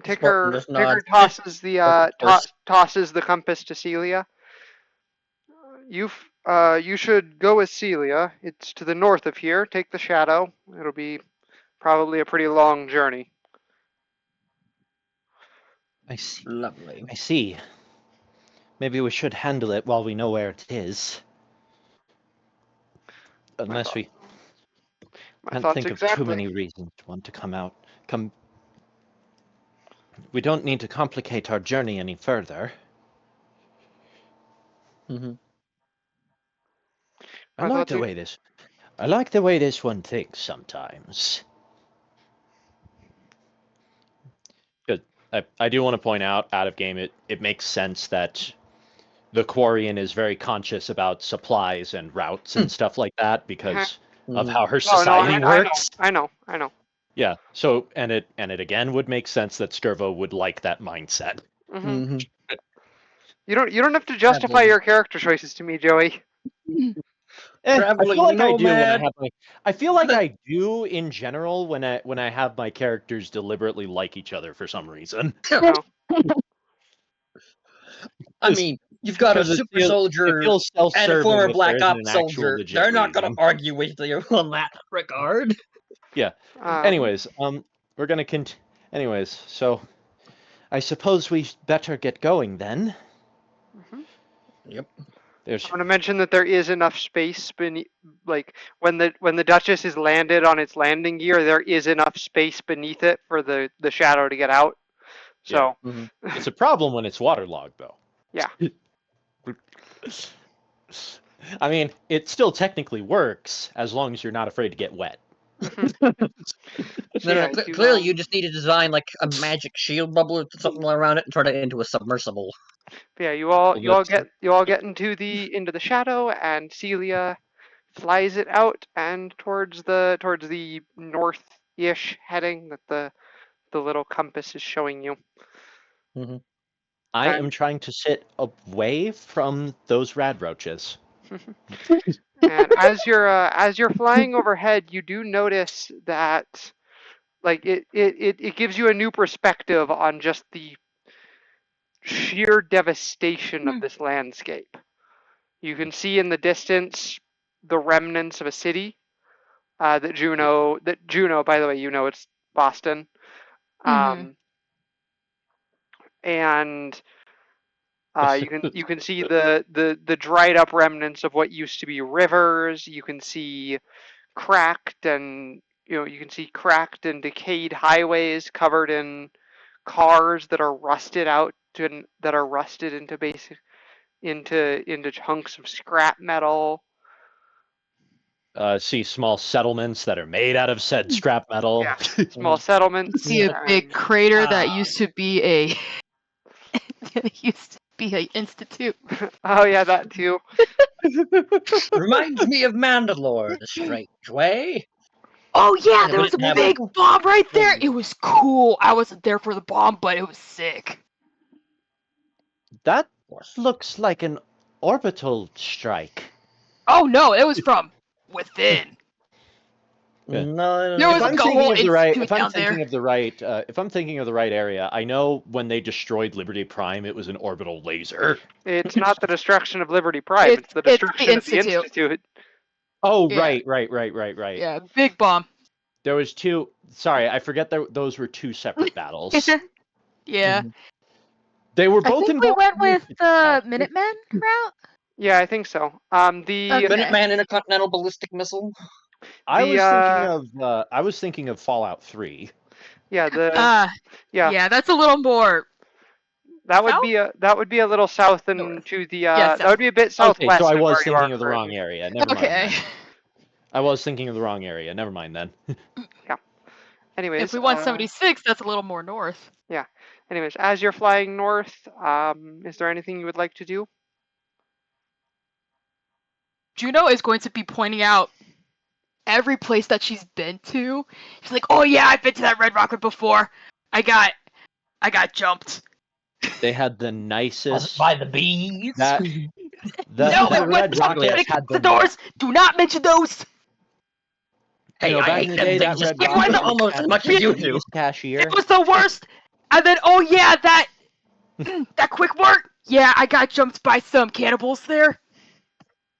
Ticker just nod. tosses the Of course. tosses the compass to Celia. You should go with Celia. It's to the north of here. Take the shadow. It'll be probably a pretty long journey. I see. Lovely. I see. Maybe we should handle it while we know where it is. Unless we My can't thoughts think of exactly. too many reasons to want to come. We don't need to complicate our journey any further. Mm-hmm. I like the way this one thinks sometimes. Good. I do want to point out of game it makes sense that the Quarian is very conscious about supplies and routes and stuff like that because of how her society works. I know. Yeah. So and it again would make sense that Skirvo would like that mindset. Mm-hmm. You don't have to justify your character choices to me, Joey. I Traveling feel like I do when I nomad. have my. I feel like I do in general when I have my characters deliberately like each other for some reason. No. I mean, you've got a Because super soldier it feels and a self-serving former if there Black isn't Ops an actual soldier. legit They're not going to reason. argue with you on that regard. Yeah. Anyways, we're gonna Anyways, so I suppose we better get going then. Mm-hmm. Yep. I'm going to mention that there is enough space beneath, like when the Duchess is landed on its landing gear, there is enough space beneath it for the shadow to get out. So It's a problem when it's waterlogged, though. Yeah. I mean, it still technically works as long as you're not afraid to get wet. Clearly, you just need to design like a magic shield bubble or something around it and turn it into a submersible. Yeah, you all get into the shadow, and Celia flies it out and towards the north-ish heading that the little compass is showing you. Mm-hmm. I am trying to sit away from those rad roaches. And as you're flying overhead, you do notice that like it gives you a new perspective on just the sheer devastation of this landscape. You can see in the distance the remnants of a city that Juneau, by the way, you know it's Boston. And you can see the dried up remnants of what used to be rivers. You can see cracked and decayed highways covered in cars that are rusted out into chunks of scrap metal. see small settlements that are made out of said scrap metal. Yeah, small settlements. See a big and- crater that used to be a institute. Oh yeah, that too. Reminds me of Mandalore, the strange way. Oh yeah, Yeah, there but was a it have- big bomb right there. Mm. It was cool. I wasn't there for the bomb, but it was sick. That Of course. looks like an orbital strike. Oh no, it was from within. Good. No, There was If I'm like a thinking whole of the right, institute if I'm down there. thinking of the right, if I'm thinking of the right area, I know when they destroyed Liberty Prime, it was an orbital laser. It's not the destruction of Liberty Prime. It's the It's the destruction of the Institute. Institute. Oh, Yeah. right. Yeah, big bomb. There was two. Sorry, I forget that those were two separate battles. Yeah. They were I both think we involved. went in with the the Minutemen route. Yeah, I think so. The Okay. Minuteman intercontinental ballistic missile. I the, was thinking of Fallout 3. yeah the Yeah. yeah That's a little more. that would south? be a little south and North. to the Yeah, that would be a bit southwest. Okay, so I of was where you are thinking of the wrong currently. area. Never mind. Okay. Then. I was thinking of the wrong area. Never mind then. Anyways, If we want 76, that's a little more north. anyways, as you're flying north, is there anything you would like to do? Juneau is going to be pointing out every place that she's been to. She's like, "Oh yeah, I've been to that Red Rocket before. I got jumped." They had the nicest. By the bees. That No, that it was Red Rocket fix had the doors. Do not mention those. Hey, You know, I back hate in the them day, things that just Red It was Rocket almost had as much the as you do. biggest cashier. It was the worst. And then, oh yeah, that quick work. Yeah, I got jumped by some cannibals there.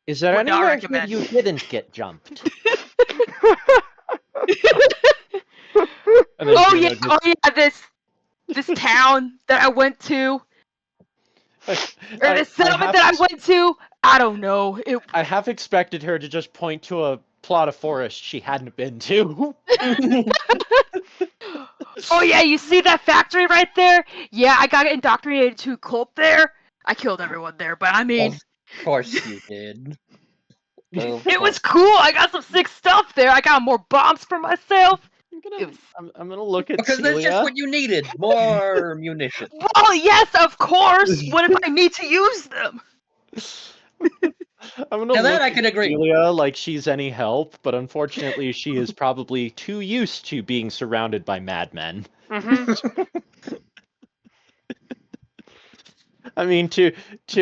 Is there Would not anywhere here recommend. you didn't get jumped? And then Oh Juno yeah, just- oh yeah, this town that I went to, or this settlement that I went to. I don't know. I half expected her to just point to a plot of forest she hadn't been to. Oh yeah, you see that factory right there? Yeah, I got indoctrinated to a cult there. I killed everyone there, but I mean, Of course you did. Of it was course. cool. I got some sick stuff there. I got more bombs for myself. It was... I'm gonna look at Because that's just Celia. what you needed. More munitions. Well, yes, of course. What if I need to use them? I'm gonna Now that look I can at agree. Celia like she's any help, but unfortunately she is probably too used to being surrounded by madmen. Mm-hmm. I mean, to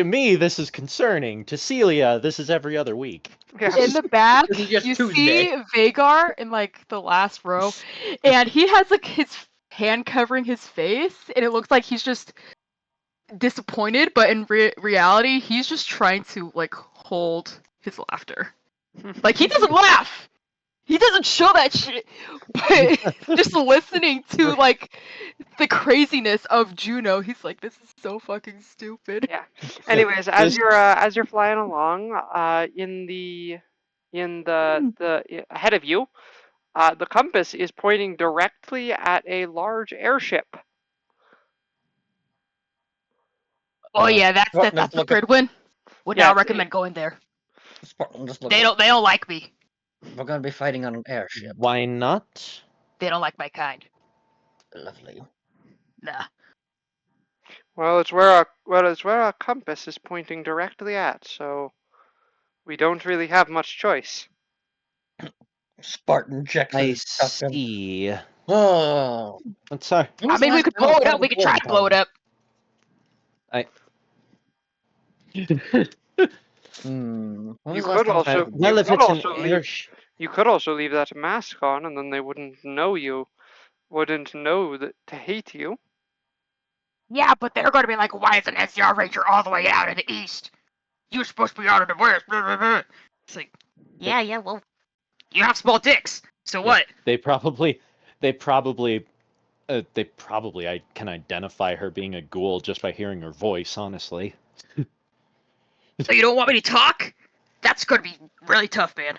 me, this is concerning. To Celia, this is every other week. Yeah. In the back, This is just you Tuesday. see Vagar in like the last row, and he has like his hand covering his face, and it looks like he's just disappointed, but in reality, he's just trying to like hold his laughter. Like he doesn't laugh. He doesn't show that shit, but just listening to like the craziness of Juneau, he's like, "This is so fucking stupid." Yeah. Anyways, as you're flying along, in the ahead of you, the compass is pointing directly at a large airship. Oh yeah, that's Well, that's let's a look at- good one. Would Yeah, not recommend going there. Just look They up. don't like me. We're gonna be fighting on an airship. Why not? They don't like my kind. Lovely. Nah. Well, it's where a compass is pointing directly at, so we don't really have much choice. Spartan checks. I his custom. see. Oh. I'm sorry. I mean, we could blow it up. We could try to blow it up. When You was the last could time- also Well, you if could it's an also leave airship, you could also leave that mask on, and then they wouldn't know that to hate you. Yeah, but they're gonna be like, "Why is an SCR Ranger all the way out in the east? You're supposed to be out in the west." It's like, yeah, well, you have small dicks. So what? they probably, I can identify her being a ghoul just by hearing her voice. Honestly. So you don't want me to talk? That's gonna be really tough, man.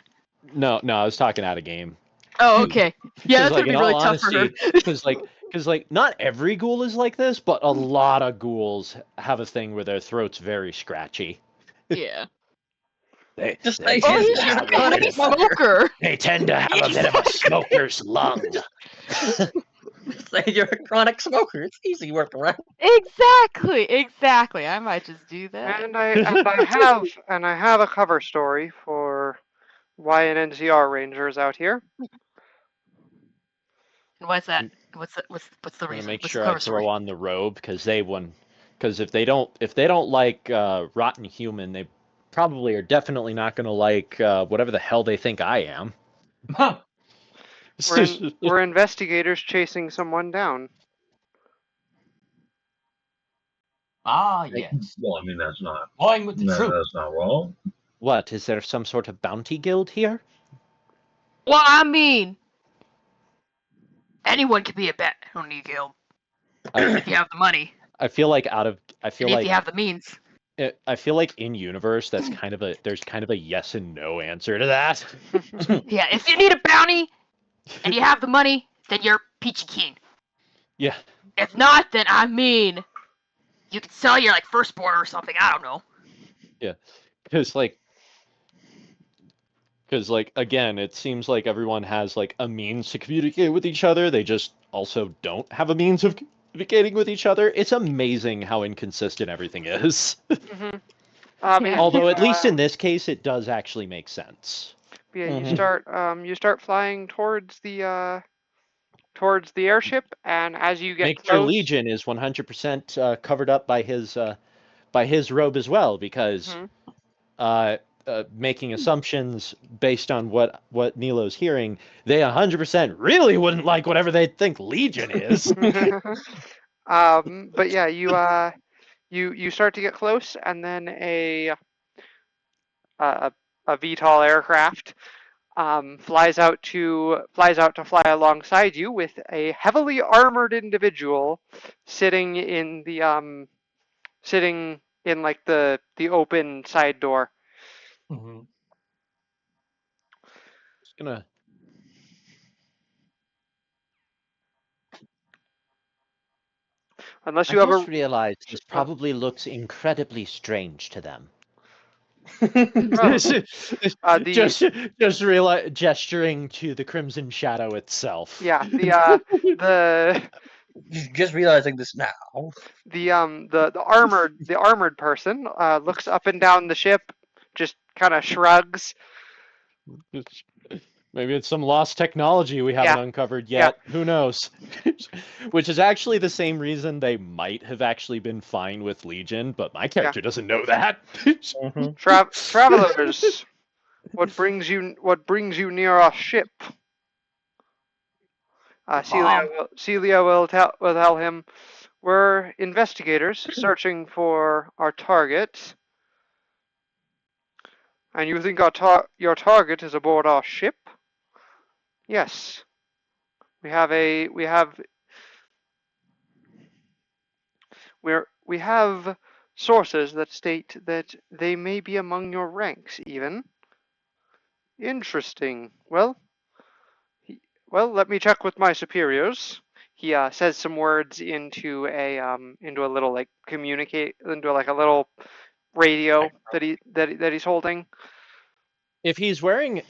No, I was talking out of game. Oh, okay. Yeah, that's Like, gonna be in really all tough for her. honesty, because not every ghoul is like this, but a lot of ghouls have a thing where their throat's very scratchy. Yeah. Just They say Oh, tend he's he's to just have a heavy a smoker. they tend to have a bit of a smoker's lung. Just say you're a chronic smoker. It's easy work around. Exactly. I might just do that. And I have a cover story for why an NCR ranger is out here. And what's that? What's the I'm gonna reason? make What's sure the I cover story? throw on the robe because if they don't like rotten human, they probably are definitely not gonna like whatever the hell they think I am. Huh. We're investigators chasing someone down. Ah, yes. Well, I mean, that's not Going with the truth. that's not wrong. What, is there some sort of bounty guild here? Well, I mean, anyone can be a bat. I don't need guild if you have the money I feel like and if you have the means. I feel like in universe there's kind of a yes and no answer to that. Yeah, if you need a bounty and you have the money, then you're peachy keen. Yeah, If not, then I mean, you could sell your like firstborn or something. I don't know. because again, it seems like everyone has like a means to communicate with each other. They just also don't have a means of communicating with each other. It's amazing how inconsistent everything is. Mm-hmm. Yeah. Although at least in this case, it does actually make sense. Yeah, Mhm. you start flying towards the airship, and as you get Major close, Legion is 100% covered up by his robe as well, because Mhm. making assumptions based on what Nilo's hearing, they 100% really wouldn't like whatever they think Legion is. but yeah, you start to get close, and then a a VTOL aircraft flies out to fly alongside you with a heavily armored individual sitting in like the open side door. Mhm. Just gonna Unless I you have just a realized this probably looks incredibly strange to them. probably the just realize gesturing to the Crimson Shadow itself. yeah the Just realizing this now. the armored person looks up and down the ship, just kind of shrugs. Maybe it's some lost technology we haven't Yeah, uncovered yeah. yet. Who knows? Which is actually the same reason they might have actually been fine with Legion, but my character doesn't know that. Mhm. Travelers, what brings you near our ship? Celia will tell him, we're investigators searching for our target, and you think your target is aboard our ship? Yes, we have we have sources that state that they may be among your ranks even. Interesting. Well, let me check with my superiors. He says some words into a little like communicate into like a little radio that he's holding. If he's wearing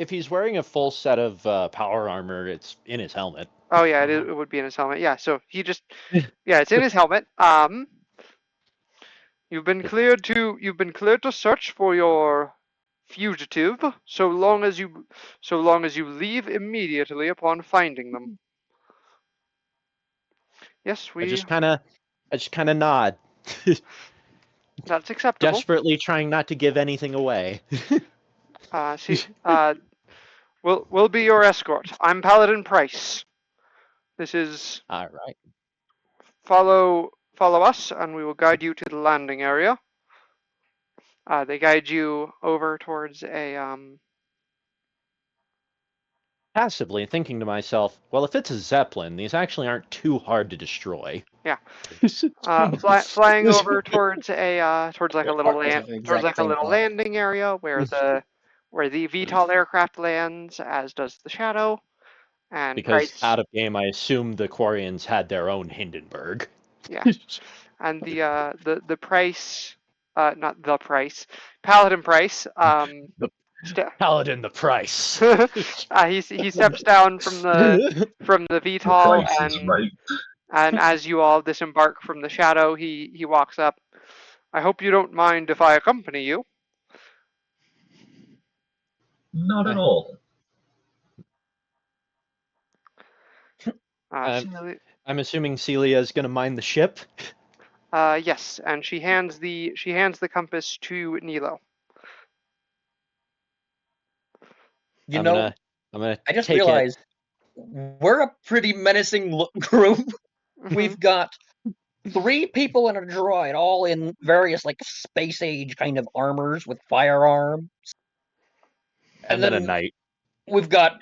a full set of power armor, it's in his helmet. Oh yeah, it would be in his helmet. Yeah, so he just it's in his helmet. You've been cleared to search for your fugitive so long as you leave immediately upon finding them. Yes, I just kind of nod, that's acceptable. desperately trying not to give anything away. See, we'll be your escort. I'm Paladin Price. This is All right. follow us, and we will guide you to the landing area. They guide you over towards a Passively thinking to myself, well, if it's a Zeppelin, these actually aren't too hard to destroy. yeah. Flying over towards towards like a little The towards exact like a same little thought. landing area where the VTOL aircraft lands, as does the Shadow. And Because Price, out of game, I assume the Quarians had their own Hindenburg. yeah, and the Price not the Price, Paladin Price. Paladin the Price. He steps down from the The VTOL, price is right. and as you all disembark from the shadow, he walks up. I hope you don't mind if I accompany you. Not at all. Celia, I'm assuming Celia's gonna mind the ship. yes, and she hands the compass to Nilo. You I'm know, gonna I just take realized we're a pretty menacing group. We've got 3 people and a droid, all in various like space age kind of armors with firearms, and then a knight. we've got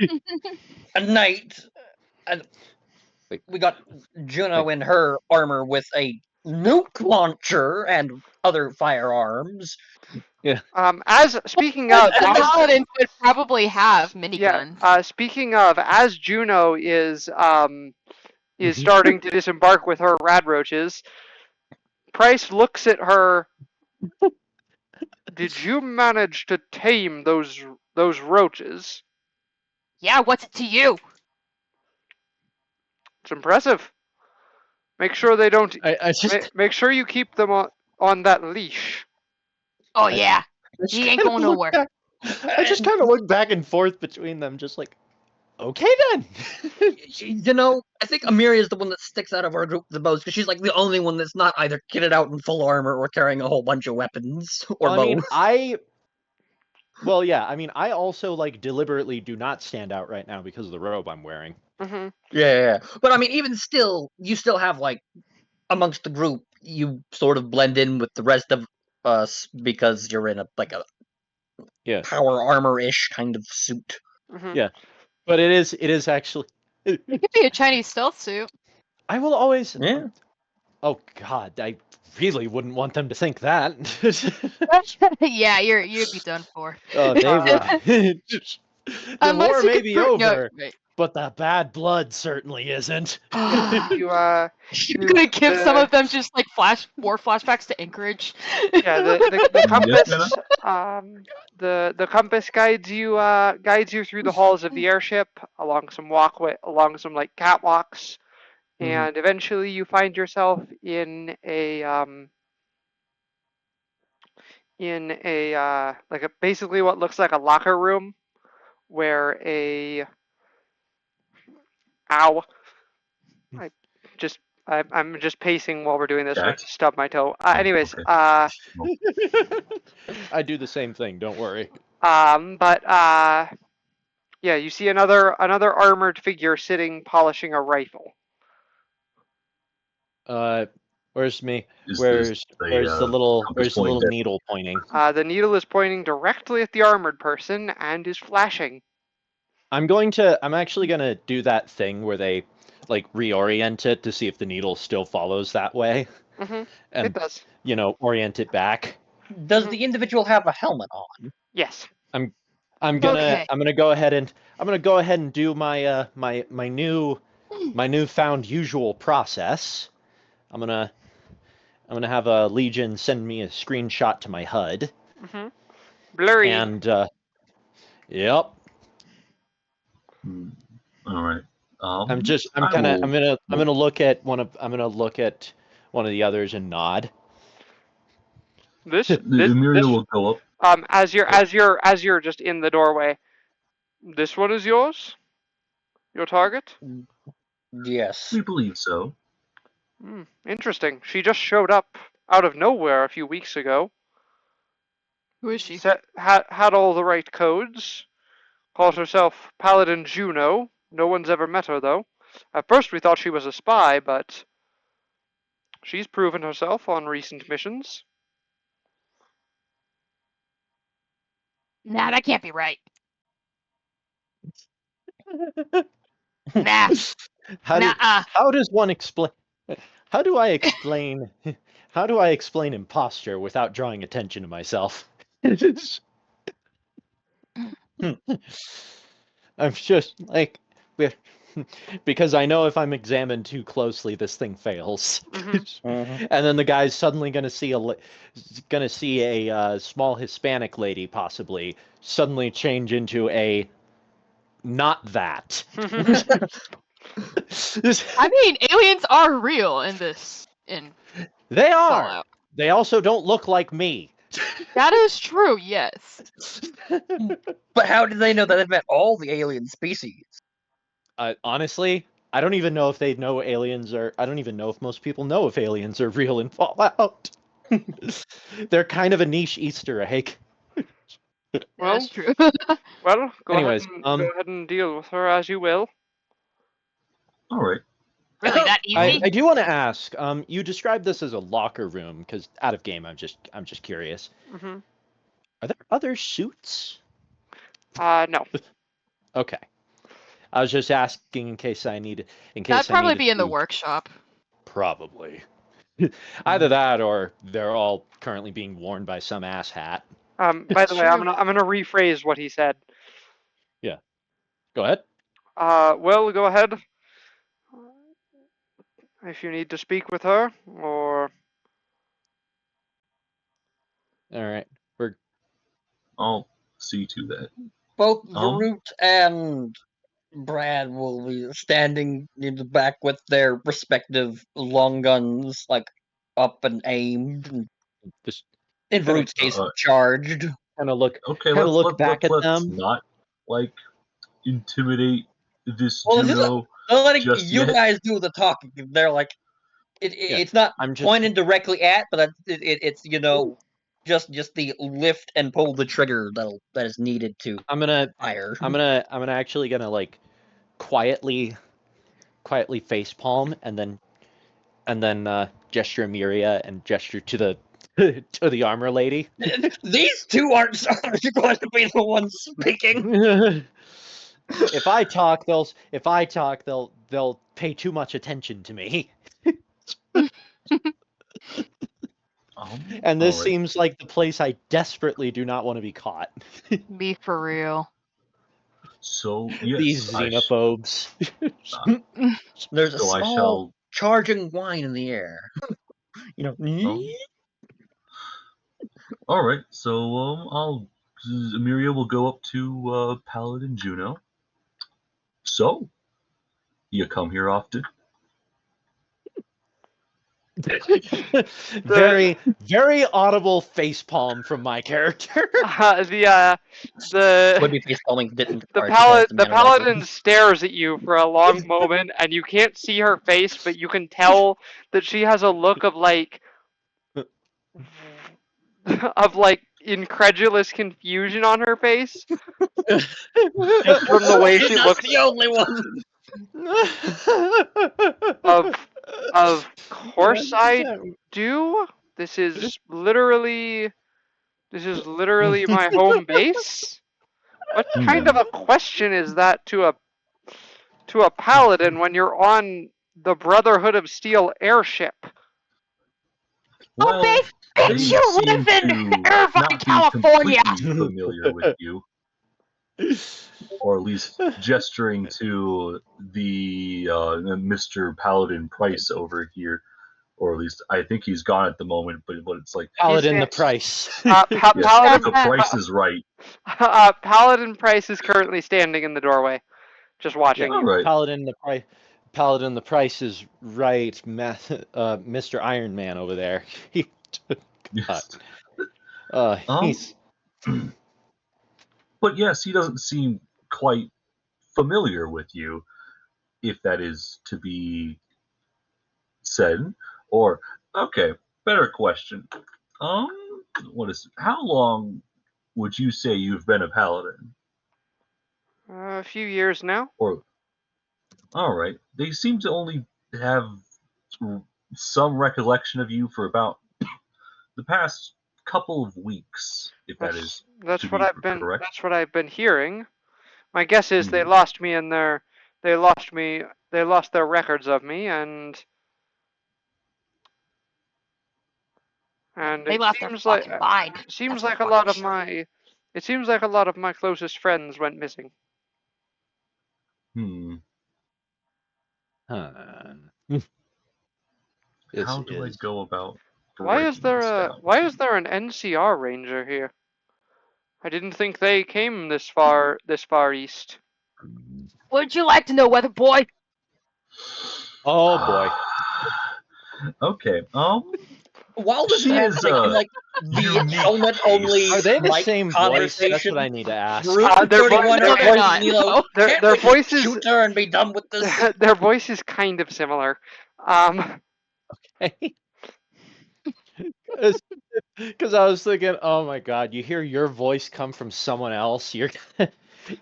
a knight, and Wait, we got Juneau wait. in her armor with a nuke launcher and other firearms. As speaking The of, paladins would probably have yeah, miniguns. speaking of, as Juno is starting to disembark with her rad roaches, Price looks at her. Did you manage to tame those roaches? Yeah, what's it to you? It's impressive. Make sure they don't. I just Make sure you keep them on that leash. Oh I- yeah, just he ain't kinda going look nowhere. back- I just kind of look back and forth between them, just like, okay then. You know, I think Amiri is the one that sticks out of our group the most because she's like the only one that's not either kitted out in full armor or carrying a whole bunch of weapons or Well, I mean, both. well, yeah. I mean, I also like deliberately do not stand out right now because of the robe I'm wearing. Mm-hmm. Yeah, but I mean, even still, you still have like amongst the group, you sort of blend in with the rest of us because you're in a Yeah, power armor-ish kind of suit. Mm-hmm. yeah. But it is actually. It could be a Chinese stealth suit. I will always. Yeah. Oh God, I really wouldn't want them to think that. Yeah, you'd be done for. Oh, they would. The Unless war you may could be prove no, over, right. but the bad blood certainly isn't. You You're gonna give some of them just like war flashbacks to Anchorage. yeah, the Yes, compass Jenna? the compass guides you through the halls of the airship, along some like catwalks, and eventually you find yourself in a like a basically what looks like a locker room where ow I just I'm just pacing while we're doing this and I Jack? stubbed my toe. Oh, Anyways, okay. I do the same thing. Don't worry. but yeah, you see another armored figure sitting polishing a rifle. Where's me? Is Where's this where's the the little compass where's the pointing little down? needle pointing? The needle is pointing directly at the armored person and is flashing. I'm actually gonna do that thing where they like reorient it to see if the needle still follows that way, Mm-hmm. It and does. orient it back. Does the individual have a helmet on? Yes. I'm Okay. gonna go ahead and do my my newfound usual process. I'm gonna have a Legion send me a screenshot to my HUD, Mm-hmm. Blurry. and yep. All right. I'm I will. gonna look at one of the others and nod. This Emiria will go up. as you're just in the doorway. This one is yours? Your target? Yes. We believe so. Interesting. She just showed up out of nowhere a few weeks ago. Who is she? Had all the right codes. Called herself Paladin Juneau. No one's ever met her, though. At first we thought she was a spy, but she's proven herself on recent missions. Nah, that can't be right. Nah. How does one explain? How do I explain? How do I explain imposture without drawing attention to myself? I'm just like because I know if I'm examined too closely, this thing fails. Mhm. And then the guy's suddenly going to see a small Hispanic lady possibly suddenly change into a not that. I mean, aliens are real in They are. Fallout. They also don't look like me. That is true, yes. But how did they know that they met all the alien species? Honestly, I don't even know if they know aliens are. I don't even know if most people know if aliens are real in Fallout. They're kind of a niche Easter egg. Well, That's true. well, Anyways, go ahead and deal with her as you will. All right. Really, that easy? I do want to ask. You described this as a locker room because out of game, I'm just curious. Mm-hmm. Are there other suits? No. Okay. I was just asking in case I needed. That'd probably needed be in the to- workshop. Probably. Either that, or they're all currently being worn by some asshat. By the way, I'm True. gonna rephrase what he said. Yeah. Go ahead. Well, go ahead. If you need to speak with her, or All right. I'll see to that. Both Varut and Brad will be standing in the back with their respective long guns, like up and aimed, and Just in Kinda- Varut's case, charged. kind of look. Okay, Kind of let's look back at let's them. not like intimidate this Well, it's Juneau They're letting just you yet. guys do the talking. They're like, it's not I'm just. pointed directly at, but it's just the lift and pull the trigger that is needed to I'm gonna. fire. I'm actually gonna like quietly face palm and then gesture Miria and gesture to the to the armor lady. These two aren't going to be the ones speaking. If I talk, they'll pay too much attention to me. And this all right. seems like the place I desperately do not want to be caught. Be for real. So yes, These xenophobes. There's a So I small shall. charging whine in the air. You know, All right. So Amelia will go up to Paladin Juneau. So you come here often? Very audible face palm from my character. the would be face palming didn't. the paladin stares at you for a long moment, and you can't see her face, but you can tell that she has a look of like incredulous confusion on her face, just from the way she looks. the only one. Of course I do. This is literally my home base. What kind of a question is that to a paladin when you're on the Brotherhood of Steel airship? Well, bitch, they you seem live in to Irvine, not be California. completely familiar with you, or at least gesturing to the Mr. Paladin Price over here, or at least I think he's gone at the moment. But it's like Paladin the Price. yes, Paladin, the Price is right. Paladin Price is currently standing in the doorway, just watching All you. right. Paladin the Price is right, Mr. Iron Man over there. Yes. He's But yes, he doesn't seem quite familiar with you, if that is to be said. Or okay, better question. How long would you say you've been a paladin? A few years now. Or all right, they seem to only have some recollection of you for about the past couple of weeks, if that is That's to what be I've been. correct. That's what I've been hearing. My guess is they Mhm. lost me in their. They lost me. They lost their records of me, and They it left their seems like fucking mind. seems That's like a fucking lot of shit. my. It seems like a lot of my closest friends went missing. Hmm. How do I go about Why is breaking this down? why is there an NCR ranger here? I didn't think they came this far east. Would you like to know, weather boy? Oh boy. Okay. While this is She is happening, in like the unique helmet-only Are they the mic same voice? That's conversation, what I need to ask. Root and Their 31 No, are they're asking not. Nilo, No. can't their we just voices shoot her and be done with this? their voice is kind of similar. Because I was thinking, oh my god, you hear your voice come from someone else, you're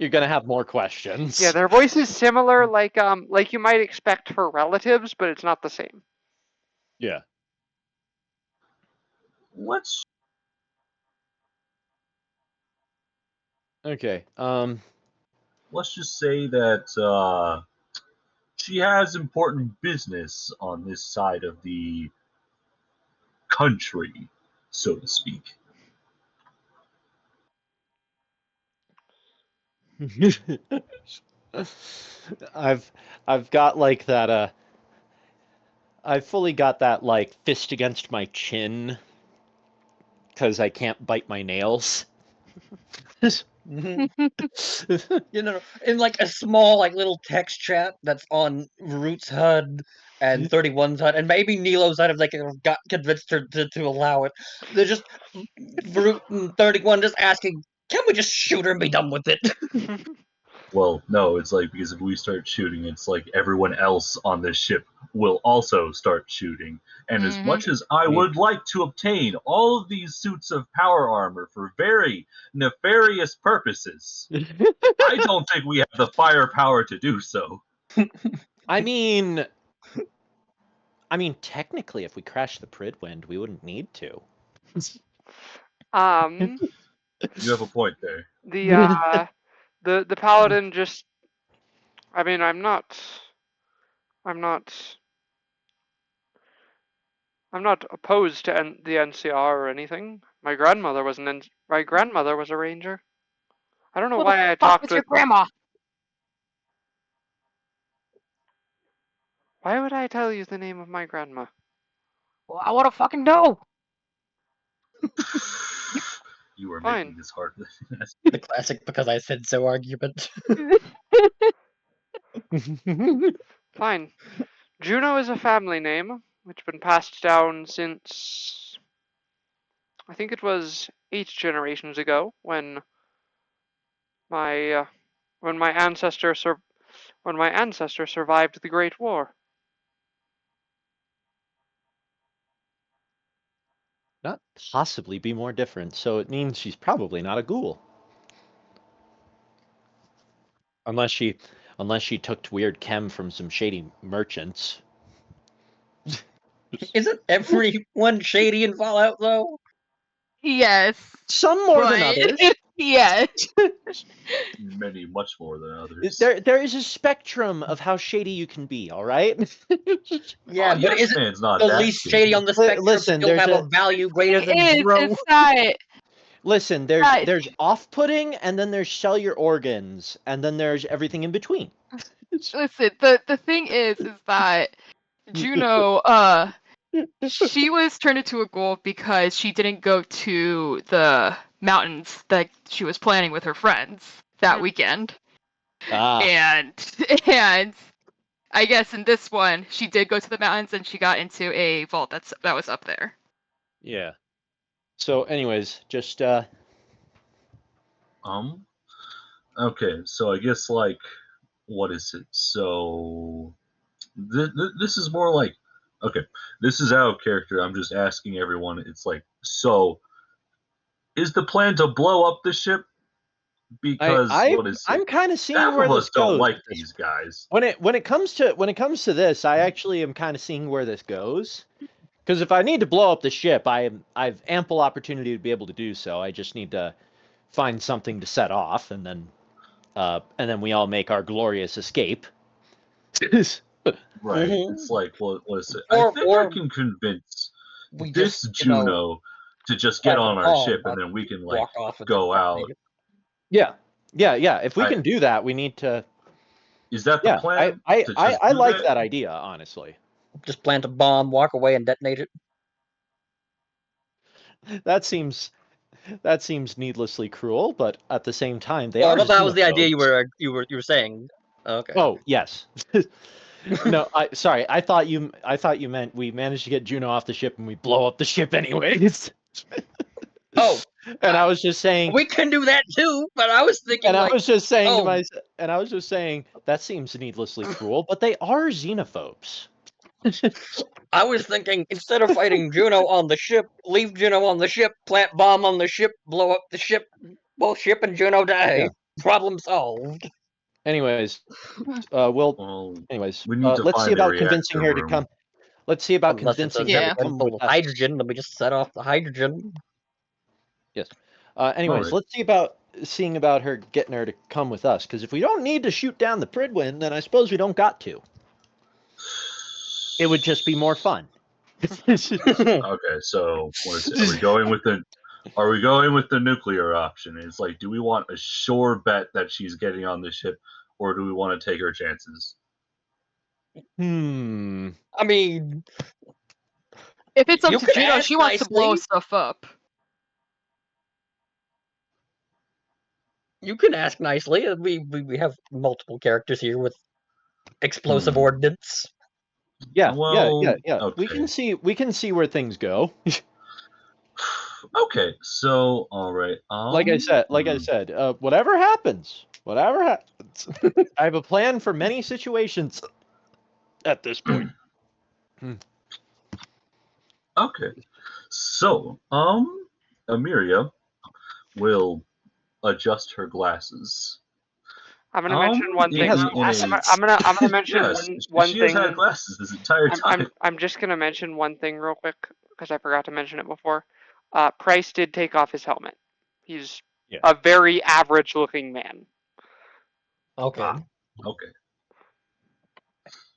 gonna have more questions. Yeah, their voice is similar, like you might expect for relatives, but it's not the same. Yeah. Let's Okay. just say that she has important business on this side of the country, so to speak. I've got like that I've fully got that like fist against my chin because I can't bite my nails. You know, in like a small, like little text chat that's on Root's HUD and 31's HUD, and maybe Nilo's HUD if they got convinced her to allow it. They're just Root and 31 just asking, can we just shoot her and be done with it? Well, no, it's like because if we start shooting, it's like everyone else on this ship will also start shooting. And as much as I would like to obtain all of these suits of power armor for very nefarious purposes, I don't think we have the firepower to do so. I mean, technically, if we crash the Pridwind, we wouldn't need to. You have a point there. The paladin just. I mean, I'm not opposed to the NCR or anything. My grandmother was a ranger. I don't know Who the why I fuck talked is your with. grandma? Why would I tell you the name of my grandma? Well, I want to fucking know. You are Fine. making this hard. The classic because I said so argument. Fine. Juneau is a family name, which has been passed down since I think it was 8 generations ago when my when my ancestor survived the Great War. Not possibly be more different, so it means she's probably not a ghoul. Unless she took weird chem from some shady merchants. Isn't everyone shady in Fallout though? Yes. Some more than But- others. Yes. Many much more than others. There is a spectrum of how shady you can be, all right? Yeah, Oh, but yes, isn't man's not the that least shady on the spectrum Listen, still there's have a a- value greater than It is. 0? It's not. Listen, Right. there's off-putting, and then there's sell your organs, and then there's everything in between. Listen, the thing is that Juneau, she was turned into a ghoul because she didn't go to the mountains that she was planning with her friends that weekend. And I guess in this one, she did go to the mountains and she got into a vault that was up there. Yeah. So, anyways, just Okay, so I guess like, what is it? So this is more like, okay, this is out of character. I'm just asking everyone. It's like, so is the plan to blow up the ship? Because what is it? I'm kind of seeing Half where of this us don't goes like at this these guys. When it comes to this, I actually am kind of seeing where this goes. Because if I need to blow up the ship, I've ample opportunity to be able to do so. I just need to find something to set off, and then we all make our glorious escape. Right. Mhm. It's like, what is it? Or- I think or I can convince We this just, Juneau to just get plant a on our bomb, ship, not and then we can like walk off and go then out. detonate it. Yeah. If we I- can do that, we need to. Is that the Yeah, plan? I To I, just I do like that idea, honestly. Just plant a bomb, walk away, and detonate it. That seems needlessly cruel, but at the same time, they Oh, I are thought that was the idea xenophobes. you were saying. Okay. Oh, yes. No, sorry. I thought you meant we managed to get Juneau off the ship and we blow up the ship anyways. Oh, And I was just saying, we can do that too. But I was thinking and I like, was just saying to oh, myself, and I was just saying that seems needlessly cruel, but they are xenophobes. I was thinking instead of fighting Juno on the ship, leave Juno on the ship, plant bomb on the ship, blow up the ship, both ship and Juno die. Yeah. Problem solved. Anyways, Well, anyways, we need to let's see find a about convincing reactor her to room. come. Let's see about Unless it's a convincing her Yeah. to come full with of us. hydrogen, then we just set off the hydrogen. Yes. Anyways, Alright. let's see about seeing about her getting her to come with us. Because if we don't need to shoot down the Pridwin, then I suppose we don't got to. It would just be more fun. Okay, so are we going with the nuclear option? It's like, do we want a sure bet that she's getting on the ship, or do we want to take our chances? Hmm. I mean, If it's up you to could Juno, ask she wants to blow nicely. stuff up. You can ask nicely. We have multiple characters here with explosive Hmm. ordnance. Yeah. Well, We can see where things go. Okay, so all right. Like I said, whatever happens, I have a plan for many situations at this point. Okay, so Amelia will adjust her glasses. I'm gonna mention one She thing. has Though. glasses. I'm gonna mention Yes, one she has thing. had glasses this entire time. I'm just gonna mention one thing real quick because I forgot to mention it before. Price did take off his helmet. He's Yeah. a very average-looking man. Okay. Ah, okay.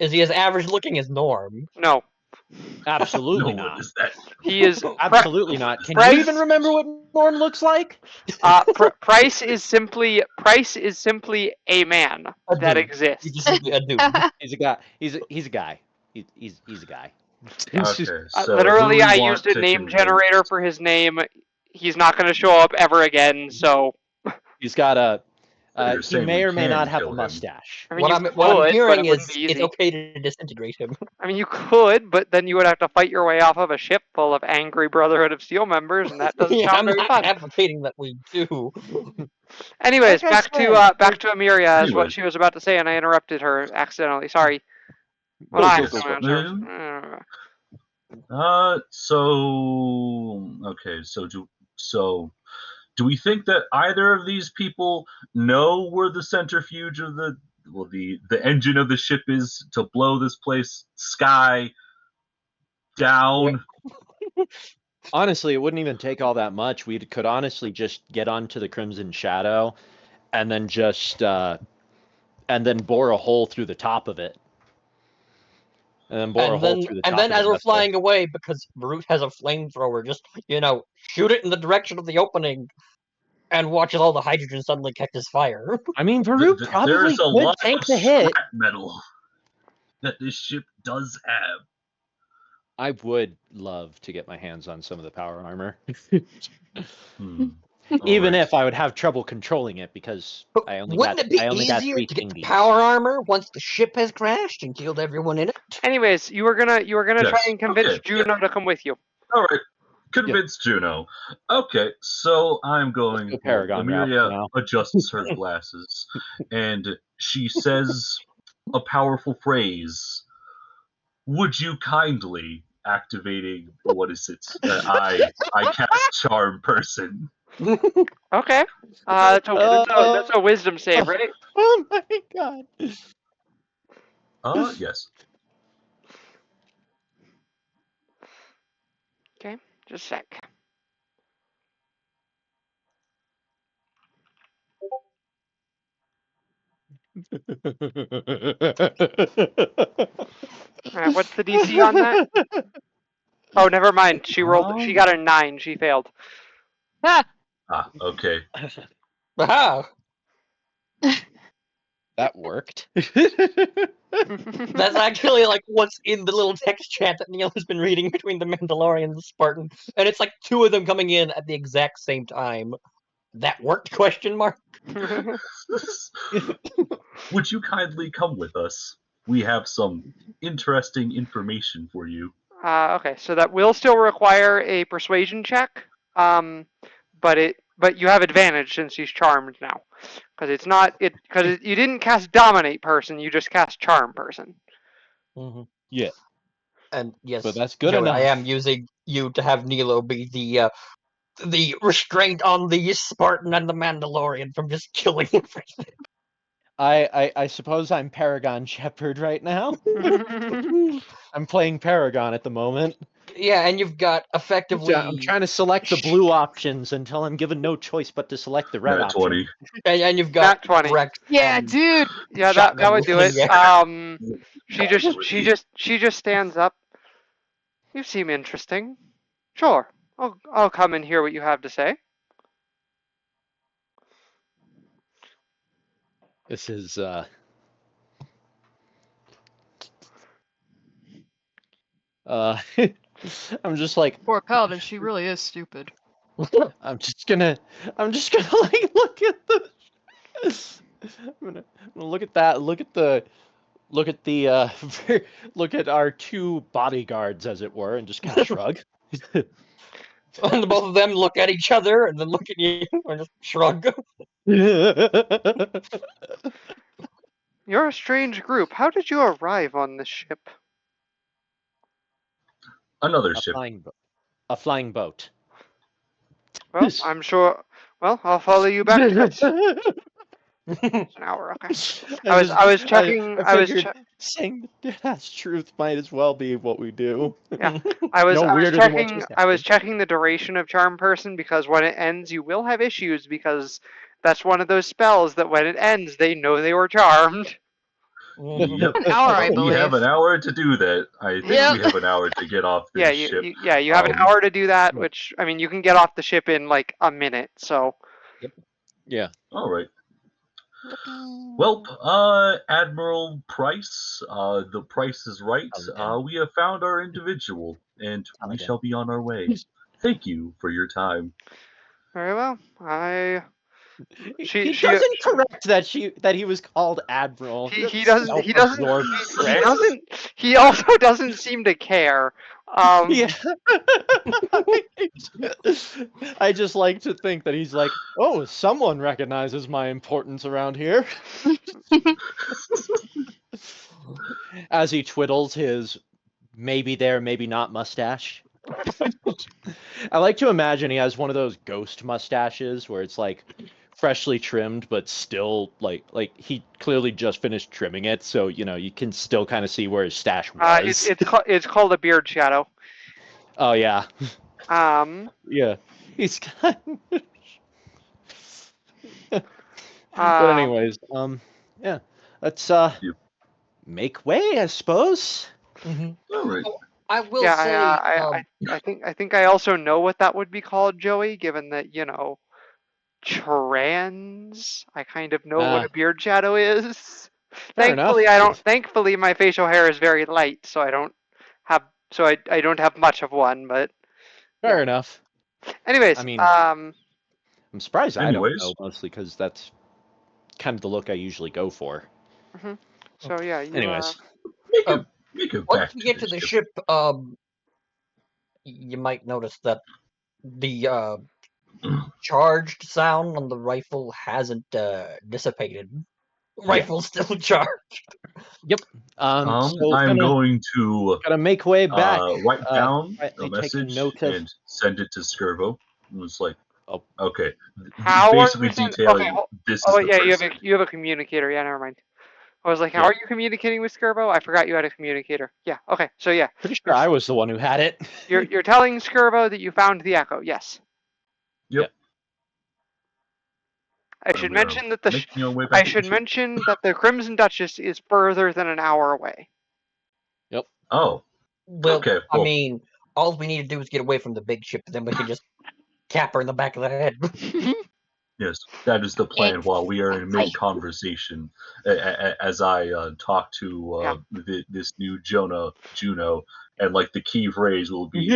Is he as average looking as Norm? No, Absolutely No, not. what is that? he is. Absolutely not. Can Price- you even remember what Norm looks like? Price is simply a man A that dude. exists. He's just a dude. He's a guy. He's a guy. He's a guy. Okay, so Literally, who do I we want used a to name convince? generator for his name. He's not going to show up ever again. So He's got a. You're He saying may we or may can not have a kill him. mustache. I mean, What you I'm could, what I'm but hearing it wouldn't is be it's easy. okay to disintegrate him. I mean, you could, but then you would have to fight your way off of a ship full of angry Brotherhood of Steel members, and that doesn't Yeah, sound I'm very not fun. advocating that we do. Anyways, Like I back to Amiria is what Anyways. she was about to say, and I interrupted her accidentally. Sorry. Well, Go, not go, accidentally. go, I'm go. sorry. So okay, so do we think that either of these people know where the centrifuge of the engine of the ship is to blow this place sky down? Honestly, it wouldn't even take all that much. We could honestly just get onto the Crimson Shadow, and then just and then bore a hole through the top of it, and then bore a hole through the top. And then of the as we're vessel. flying away, because Brute has a flamethrower, just shoot it in the direction of the opening, and watch as all the hydrogen suddenly catches fire. I mean, Varut probably There's a could lot tank of the hit. scrap metal that this ship does have. I would love to get my hands on some of the power armor, even Alright. if I would have trouble controlling it because I only Wouldn't got it be got easier 3 to get the thingies. power armor once the ship has crashed and killed everyone in it? Anyways, you were gonna Yes. try and convince Okay, Juno to come with you. All right, convince Juno. Okay, so I'm going. go Paragon route Amelia now. adjusts her glasses, and she says a powerful phrase. Would you kindly activating what is it? I cast charm person. Okay. That's a wisdom save, right? Oh my god. Yes. Okay, just a sec. All right, what's the DC on that? Oh, never mind. She rolled. She got a 9. She failed. Okay. Aha! That worked. That's actually like what's in the little text chat that Neil has been reading between the Mandalorian and the Spartan, and it's like two of them coming in at the exact same time. That worked? Question mark. Would you kindly come with us? We have some interesting information for you. Okay, so that will still require a persuasion check, but you have advantage since he's charmed now, because it's not you didn't cast dominate person, you just cast charm person. Mm-hmm. Yeah. And yes, But that's good Joey, enough. I am using you to have Nilo be the restraint on the Spartan and the Mandalorian from just killing everything. I suppose I'm Paragon Shepherd right now. I'm playing Paragon at the moment. Yeah, and you've got effectively. I'm trying to select the blue options until I'm given no choice but to select the red Nat option. 20. And you've got Nat 20. Rex. Yeah, dude. Yeah, that Shotgun would do it. wielding She just stands up. You seem interesting. Sure, I'll come and hear what you have to say. This is I'm just like Poor Paladin, she really is stupid. I'm just gonna like look at the I'm gonna look at that, look at the look at our two bodyguards, as it were, and just kind of shrug. And both of them look at each other and then look at you and just shrug. You're a strange group. How did you arrive on this ship? Another A ship. flying boat. Well, I'm sure. Well, I'll follow you back to it. It's an hour, okay. I was checking. I figured saying that's truth might as well be what we do. Yeah, I was weirder than what checking. just I was happened. checking the duration of charm person because when it ends, you will have issues because that's one of those spells that when it ends, they know they were charmed. Yep. An hour, I We believe. have an hour to do that. I think Yep. we have an hour to get off this Yeah, ship. you have an hour to do that. yeah. Which I mean, you can get off the ship in like a minute. So. Yeah. All right. Well, Admiral Price, the price is right. We have found our individual, and we Paladin. shall be on our way. Thank you for your time. Very well. He doesn't correct that he was called Admiral. He doesn't. He also doesn't seem to care. Yeah. I just like to think that he's like, oh, someone recognizes my importance around here. As he twiddles his maybe there, maybe not mustache. I like to imagine he has one of those ghost mustaches where it's like freshly trimmed, but still like he clearly just finished trimming it, so you can still kind of see where his stash was. It's called a beard shadow. Oh yeah. Yeah. He's got. But anyways, yeah, let's make way, I suppose. All right. I will Yeah, say. I think I also know what that would be called, Joey. Given that trans, I kind of know what a beard shadow is. Thankfully, enough. I don't. Thankfully, my facial hair is very light, so I don't have. So I don't have much of one. But fair enough. anyways, I mean, I'm surprised I don't know, mostly because that's kind of the look I usually go for. Mm-hmm. So yeah. Anyways, Once you get to the ship, you might notice that the charged sound on the rifle hasn't dissipated. Rifle's still charged. Yep. So I'm going to gotta make way back. Write down a take message note of... and send it to Skirvo. It was like, oh, okay. How basically detailing this is the person. you have a communicator. Yeah, never mind. I was like, how Yeah. are you communicating with Skirbo? I forgot you had a communicator. Yeah. Okay. So yeah. Pretty sure I was the one who had it. You're telling Skirbo that you found the echo. Yes. Yep. I should mention that the Crimson Duchess is further than an hour away. Yep. Oh. Well, okay. I mean, all we need to do is get away from the big ship, and then we can just cap her in the back of the head. Yes, that is the plan. While we are in Exactly. mid-conversation, as I talk to this new Juneau, and like the key phrase will be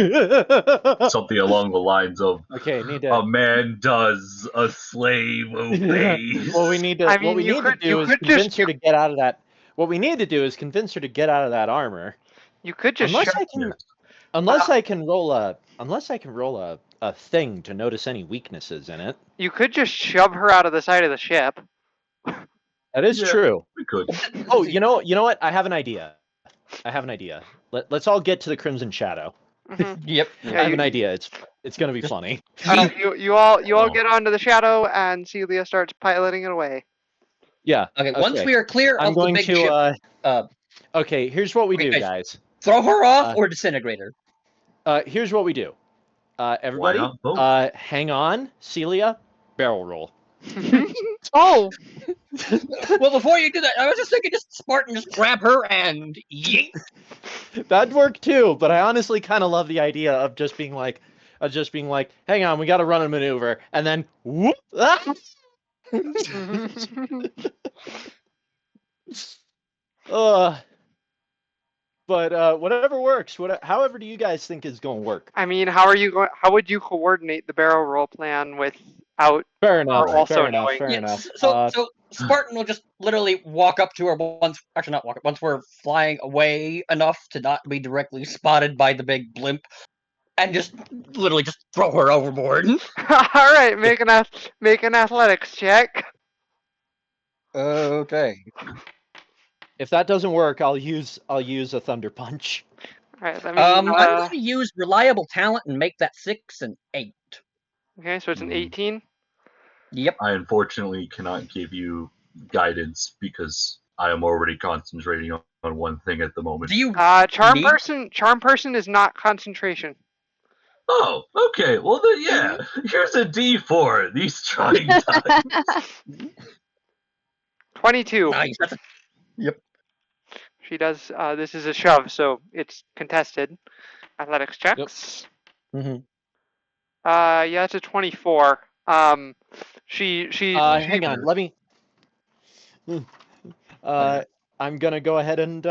something along the lines of Okay, need "A to. man does, a slave obeys." Well, we need to. I What mean, we you need to could do is just convince her to get out of that. What we need to do is convince her to get out of that armor. you could just Unless shove, I can. Yes. Unless I can roll a thing to notice any weaknesses in it. you could just shove her out of the side of the ship. That is Yeah. true. We could. Oh, you know what? I have an idea. Let's all get to the Crimson Shadow. Mhm. Yep. Yeah, I have you- an idea. It's gonna be Just- funny. you all Oh. get onto the shadow, and Celia starts piloting it away. Yeah. Okay, once we are clear I'm of the going big to. ship, Okay, here's what we Okay, do, guys. guys. throw her off uh, or disintegrate her. Here's what we do. Everybody, not both? hang on. Celia, barrel roll. Oh, Well, before you do that, I was just thinking, just Spartan, just grab her and yeet. That'd work too, but I honestly kind of love the idea of just being like, hang on, we got to run a maneuver, and then whoop. Ah! But whatever works. However do you guys think is going to work? I mean, how would you coordinate the barrel roll plan without Fair enough. also Fair enough. knowing- Fair Yeah, enough. so Spartan will just literally walk up to her once we're flying away enough to not be directly spotted by the big blimp, and just literally just throw her overboard. All right, make an athletics check. Okay. If that doesn't work, I'll use a thunder punch. All right, that I'm means, going to use reliable talent and make that 6 and 8. okay, so it's an Hmm. 18. Yep. I unfortunately cannot give you guidance because I am already concentrating on one thing at the moment. Do you? Charm Need- person is not concentration. Oh, okay. Well, then, yeah. Here's a D4. These trying times. 22. Nice. She does. This is a shove, so it's contested. Athletics checks. Mm-hmm. Yeah, it's a 24. She. Hang on. Let me. I'm gonna go ahead and.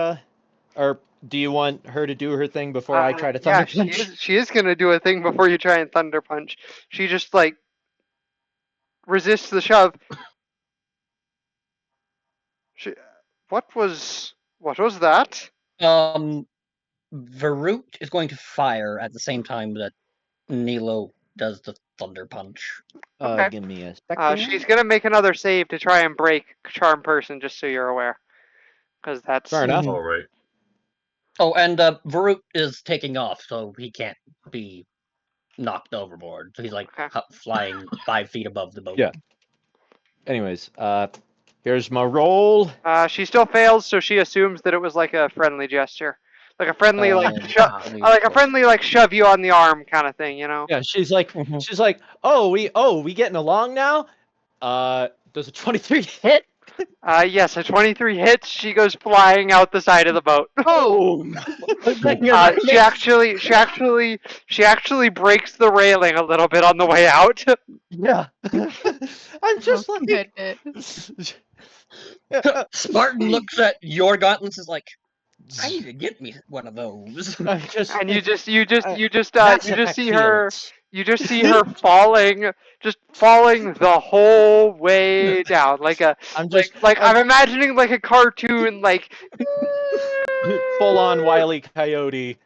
Or do you want her to do her thing before I try to thunder punch? She is gonna do a thing before you try and thunder punch. She just like resists the shove. What was that? Varut is going to fire at the same time that Nilo does the thunder punch. Okay. Give me a second. She's gonna make another save to try and break charm person, just so you're aware, because that's Fair enough. All right. Oh, and Varut is taking off, so he can't be knocked overboard. So he's like Okay. flying 5 feet above the boat. Yeah. Anyways, here's my roll. She still fails, so she assumes that it was like a friendly gesture, like a friendly shove you on the arm kind of thing, you know. Yeah, she's like, oh, we getting along now? Does a 23 hit? Yes, a 23 hits. She goes flying out the side of the boat. Oh. She actually breaks the railing a little bit on the way out. Yeah. I'm just no like. good bit. Spartan looks at your gauntlets and is like, I need to get me one of those. And you just see her falling the whole way down, I'm imagining like a cartoon, like full on Wile E. Coyote.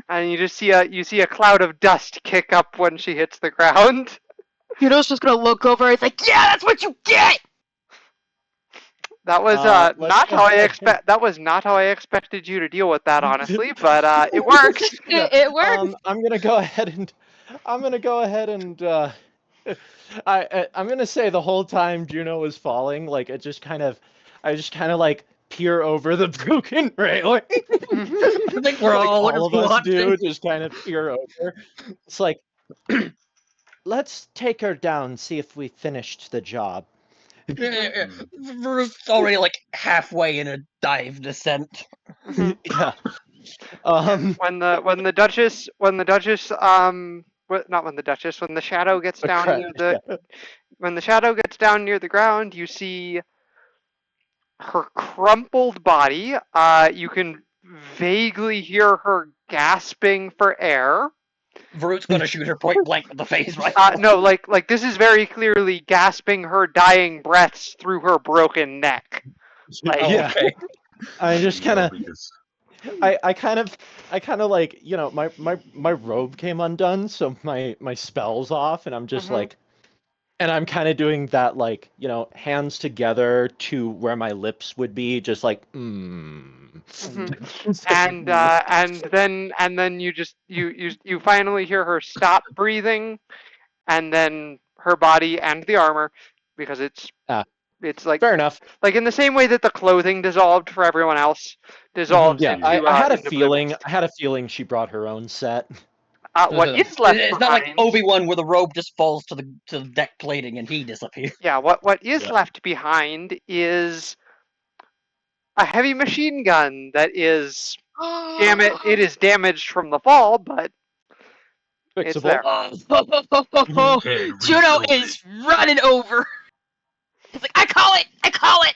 and you see a cloud of dust kick up when she hits the ground. Juno's just gonna look over. It's like, yeah, that's what you get. That was not how I expected you to deal with that, honestly, but it works. It works. I'm gonna go ahead and I'm gonna say the whole time Juno was falling, like I just kind of like peer over the broken railing. I think we're Like all of us watching. do, just kind of peer over. It's like, let's take her down, see if we finished the job. Varut's already like halfway in a dive descent. Yeah. When the Duchess when the shadow gets down near when the shadow gets down near the ground, you see her crumpled body. You can vaguely hear her gasping for air. Varut's gonna shoot her point blank with the phase rifle. No, like this is very clearly gasping her dying breaths through her broken neck. Like, Yeah. Okay. I just kind of, because I kind of like, my robe came undone, so my spell's off, and I'm just Mhm. like, and I'm kind of doing that, like, hands together to where my lips would be, just like, and then you finally hear her stop breathing, and then her body and the armor, because it's like fair enough. in the same way that the clothing dissolved for everyone else, dissolves Yeah, into I had a into blue feeling. mist. I had a feeling she brought her own set. What is left It's behind? not like Obi-Wan where the robe just falls to the deck plating and he disappears. Yeah, what is left behind is a heavy machine gun that is it is damaged from the fall, but it's Fixable. there. can Juneau rebuild is running over. He's like, I call it! I call it!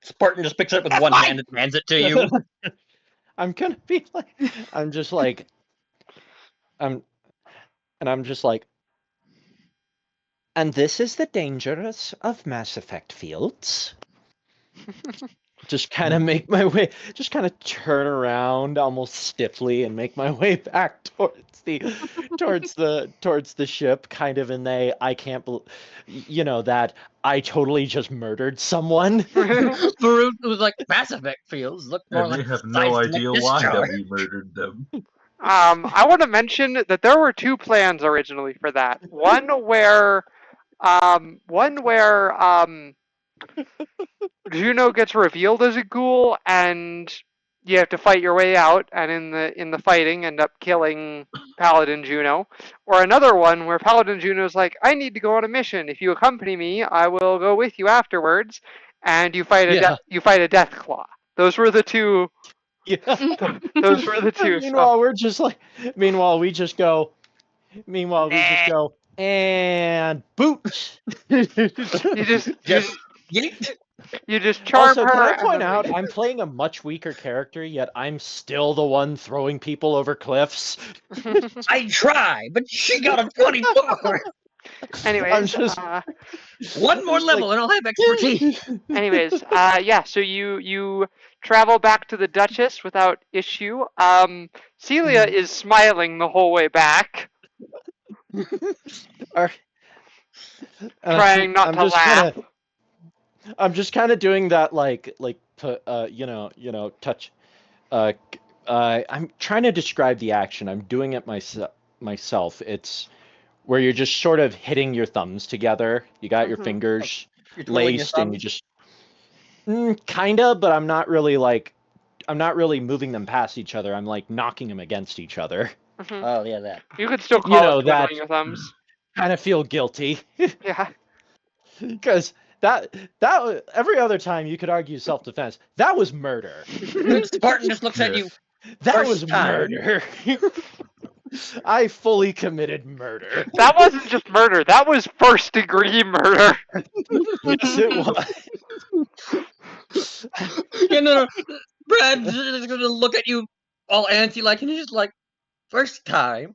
Spartan just picks it up with one hand and hands it to you. I'm gonna be like, I'm just like, I'm just like, and this is the dangers of Mass Effect fields. Just kind of make my way, just kind of turn around almost stiffly and make my way back towards the ship, kind of in the I can't believe, that I totally just murdered someone. Varut was like, Mass Effect feels look more and they like have no seismic idea why that discharge. we murdered them. I want to mention that there were two plans originally for that. One where Juno gets revealed as a ghoul, and you have to fight your way out, and in the fighting end up killing Paladin Juno. Or another one where Paladin Juno's like, I need to go on a mission. If you accompany me, I will go with you afterwards, and you fight a death claw. Those were the two. Yeah. Those were the two. Meanwhile, we're just like, we just go, and boot. You just charm Also, her. can I and point then out leave. I'm playing a much weaker character, yet I'm still the one throwing people over cliffs. I try, but she got a 24. Anyways, I'm just One more just level and I'll have expertise. yeah. So you travel back to the Duchess without issue. Celia is smiling the whole way back, trying not to laugh. I'm just kind of doing that, touch. I'm trying to describe the action. I'm doing it myself. It's where you're just sort of hitting your thumbs together. You got your fingers You're twiddling your laced, and you thumbs? just kinda, but I'm not really moving them past each other. I'm like knocking them against each other. Oh yeah, that. You could still call it that twiddling your thumbs. kind of feel guilty Yeah. because that every other time you could argue self-defense. That was murder. Spartan just looks at you. That First was time. murder. I fully committed murder. That wasn't just murder. That was first degree murder. Yes, it was. No. Brad's just gonna look at you all antsy-like, and he's just like, first time.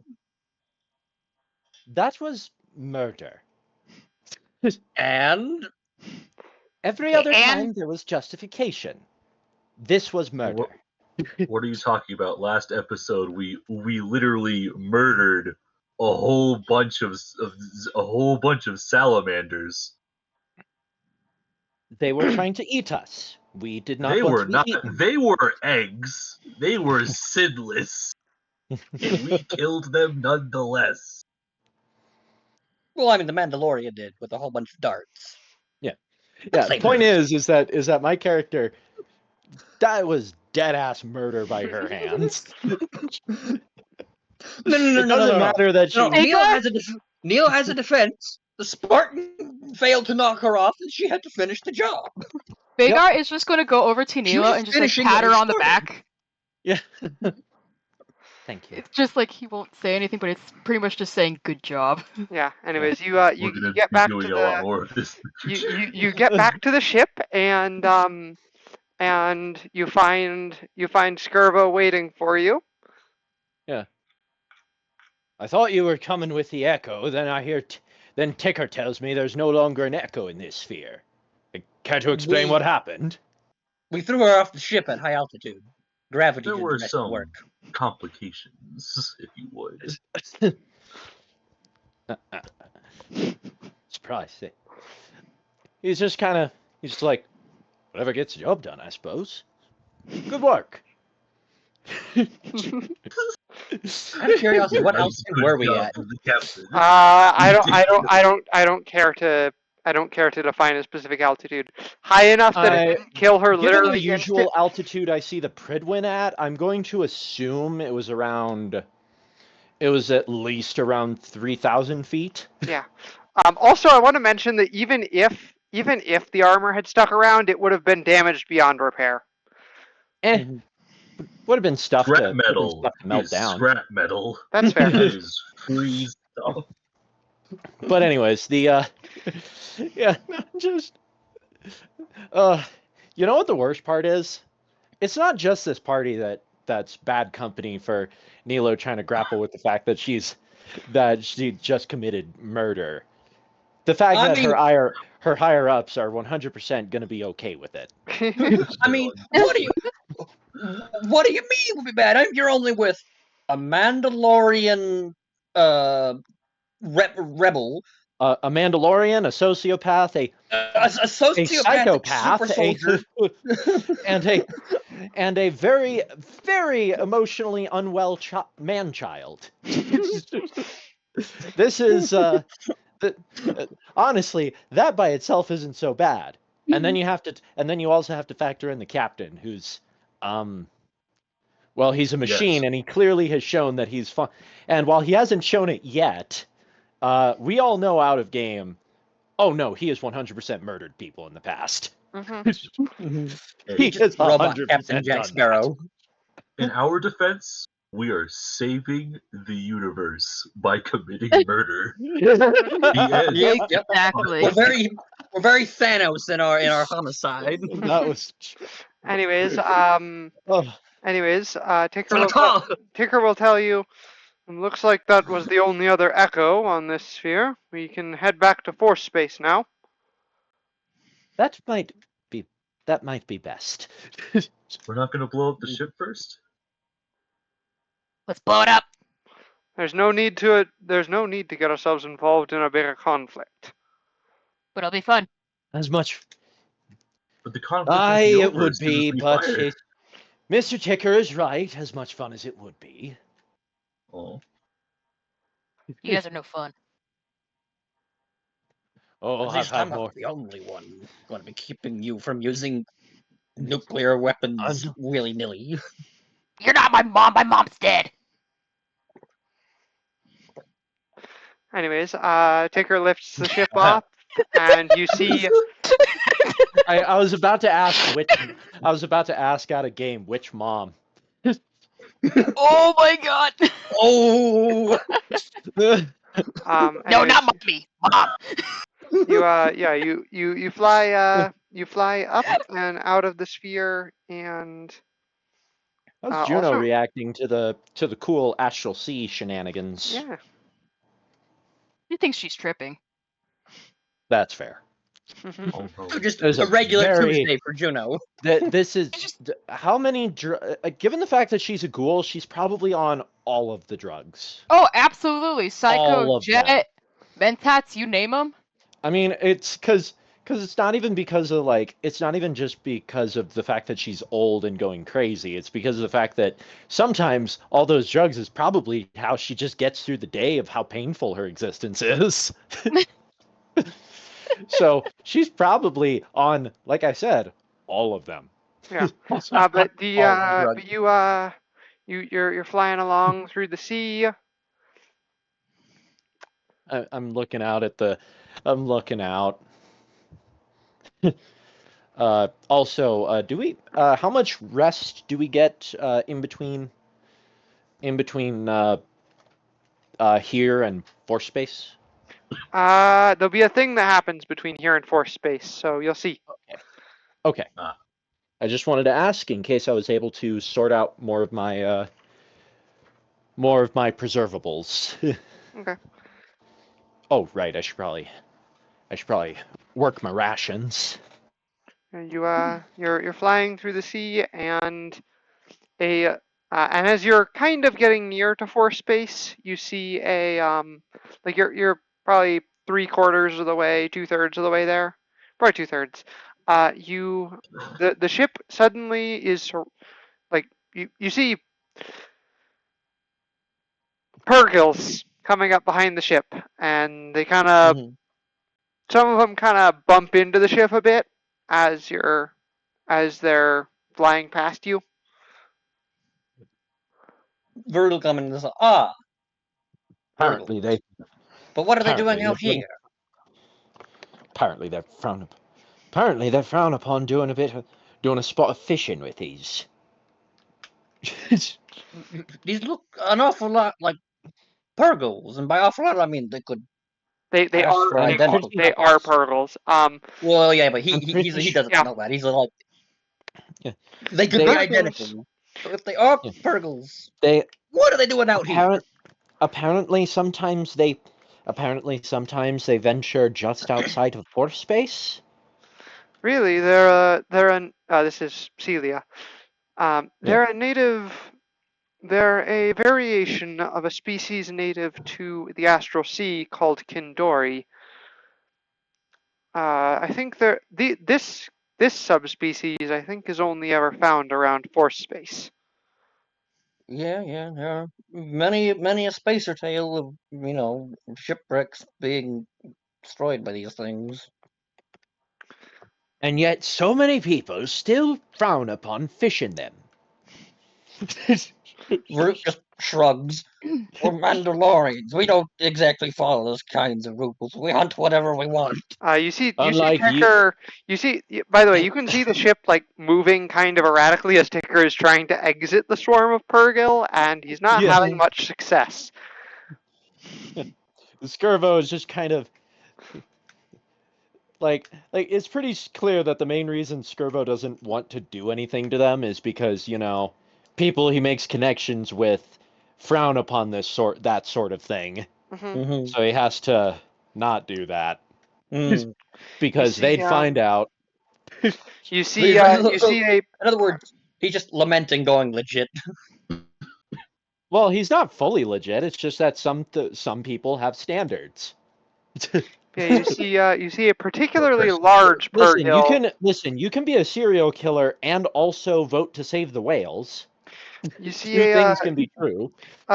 That was murder. And Every other time there was justification. This was murder. What are you talking about? Last episode, we literally murdered a whole bunch of salamanders. They were trying to eat us. We did not They want were to be not. eaten. They were eggs. They were sinless, and we killed them nonetheless. well, I mean, the Mandalorian did with a whole bunch of darts. Yeah. The point is that my character, that was dead ass murder by her hands. No. It doesn't matter that she. Neil has a defense. The Spartan failed to knock her off, and she had to finish the job. Vagar is just going to go over to Neela and just like pat her on the back. Yeah. Thank you. It's just like he won't say anything, but it's pretty much just saying good job. Yeah. Anyways, you We're you gonna get be back to doing a lot the more of this in the you future. you get back to the ship and you find Skirbo waiting for you. Yeah. I thought you were coming with the echo. Then I hear, then Ticker tells me there's no longer an echo in this sphere. Care to explain what happened? We threw her off the ship at high altitude. Gravity There did were the rest of the some work. complications, if you would. Surprise. He's just kind of, he's just like, whatever gets the job done, I suppose. Good work. Out of curiosity, what Nice, altitude good were we job at? from the captain. I don't care to define a specific altitude. High enough that it didn't kill her Given the literally usual altitude I see the Pridwin at, I'm going to assume it was at least around 3,000 feet. Yeah. Also, I want to mention that even if the armor had stuck around, it would have been damaged beyond repair. Would have been stuff Scrap to metal melt is down. scrap metal. That's fair. That is free stuff. But anyways, the yeah, just you know what the worst part is? It's not just this party that's bad company for Nilo trying to grapple with the fact that she just committed murder. The fact that her higher ups are 100% going to be okay with it. I mean, what do you mean would be bad? You're only with a Mandalorian rebel, A Mandalorian, a sociopath, a sociopathic super soldier, and a very, very emotionally unwell man-child. This is honestly, that by itself isn't so bad. And then you also have to factor in the captain, who's well, he's a machine, Yes. and he clearly has shown that he's fun. And while he hasn't shown it yet, we all know out of game. Oh no, he has 100% murdered people in the past. He has robot 100% Captain Jack done Sparrow. In our defense, we are saving the universe by committing murder. The end. Yep. Exactly. We're very Thanos in our homicide. That was. Anyways, Oh, Ticker will tell you. Looks like that was the only other echo on this sphere. We can head back to force space now. that might be best. We're not going to blow up the ship first? Let's blow it up. There's no need to get ourselves involved in a bigger conflict. But it'll be fun. As much. But the conflict won't be It over would as soon as be, we but fire. Mr. Ticker is right. As much fun as it would be. Oh. You guys are no fun. Oh, At least I'm not the only one going to be keeping you from using nuclear weapons willy-nilly. You're not my mom. My mom's dead. Anyways, Ticker lifts the ship off, and you see. I was about to ask out of game which mom. Oh my god. Oh! No, Anyways, not mommy. Mom. You fly up and out of the sphere, and How's Juneau also, reacting to the cool Astral Sea shenanigans? yeah. He thinks she's tripping. That's fair. Oh, Just There's a a regular very- Tuesday for Juneau. This is how many? Given the fact that she's a ghoul, she's probably on all of the drugs. Oh, absolutely. All Psycho, of them. Jet, Mentats, you name them. I mean, it's because it's not even because of it's not even just because of the fact that she's old and going crazy. It's because of the fact that sometimes all those drugs is probably how she just gets through the day of how painful her existence is. So she's probably on, like I said, all of them. Yeah. But you're flying along through the sea. I'm looking out. Also, do we? How much rest do we get in between here and force space? There'll be a thing that happens between here and force space, so you'll see. Okay. Ah. I just wanted to ask in case I was able to sort out more of my preservables. Okay. Oh, right. I should probably work my rations. And you're flying through the sea, and and as you're kind of getting near to force space, you see like you're probably 3/4 of the way, 2/3 of the way there, probably 2/3. The ship suddenly is like you see Purgils coming up behind the ship, and they kind of Mhm. some of them kind of bump into the ship a bit as they're flying past you. Vert will come in and say, "Ah, Apparently Purgles. they But what are they apparently doing out they're here?" apparently they're frowned upon doing a spot of fishing with these. These look an awful lot like Purgles, and by awful lot I mean they could They pass are for I'm identical pretty they are types. Purgles. Well, yeah, but I'm pretty he doesn't Yeah. know that. He's like, yeah, they could be they Purgles. identical. So if they are yeah, Purgles, they what are they doing out here? apparent apparently sometimes they venture just outside of force space. Really, they're an this is Celia. Yeah. They're a native. They're a variation of a species native to the Astral Sea called Kindori. I think this subspecies I think is only ever found around force space. Yeah, yeah, there are many a spacer tale of shipwrecks being destroyed by these things. And yet so many people still frown upon fishing them. Root just shrugs. We're Mandalorians. We don't exactly follow those kinds of rules. We hunt whatever we want. You see Unlike you. Ticker. By the way, you can see the ship like moving kind of erratically as Ticker is trying to exit the swarm of Purgil, and he's not Yeah. having much success. Skirvo is just kind of like it's pretty clear that the main reason Skirvo doesn't want to do anything to them is because, people he makes connections with frown upon that sort of thing. Hmm. Mm-hmm. So he has to not do that Mm. You because see, they'd find out. you So, see, you so, see a. in other words, he's just lamenting going legit. Well, he's not fully legit. It's just that some people have standards. Yeah, you see a particularly person. large Listen. You can be a serial killer and also vote to save the whales. You see Two a things can be true.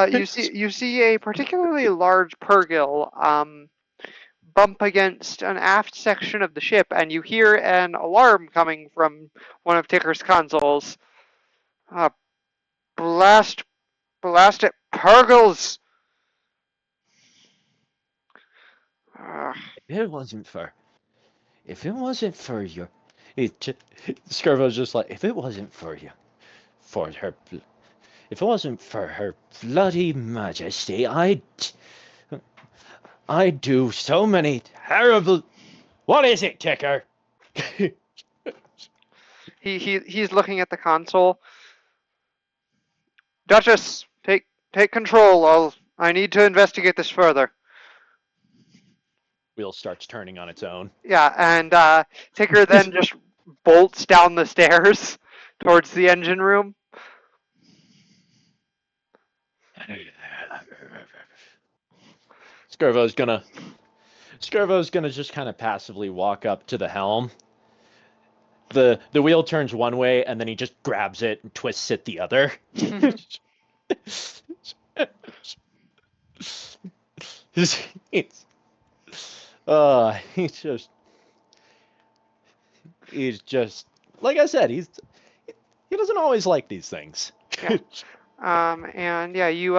you see a particularly large Purgil bump against an aft section of the ship, and you hear an alarm coming from one of Ticker's consoles. Uh, blast it, Purgils! Uh, If it wasn't for, if it wasn't for your, Skirbo's just like, if it wasn't for you, for her, if it wasn't for her bloody majesty, I'd do so many terrible. What is it, Ticker? he's looking at the console. Duchess, take control. I need to investigate this further. Wheel starts turning on its own. Yeah, and Ticker then just bolts down the stairs towards the engine room. Skirbo's gonna just kind of passively walk up to the helm. The wheel turns one way, and then he just grabs it and twists it the other. he's, he's just like I said. He doesn't always like these things. Yeah. And yeah, you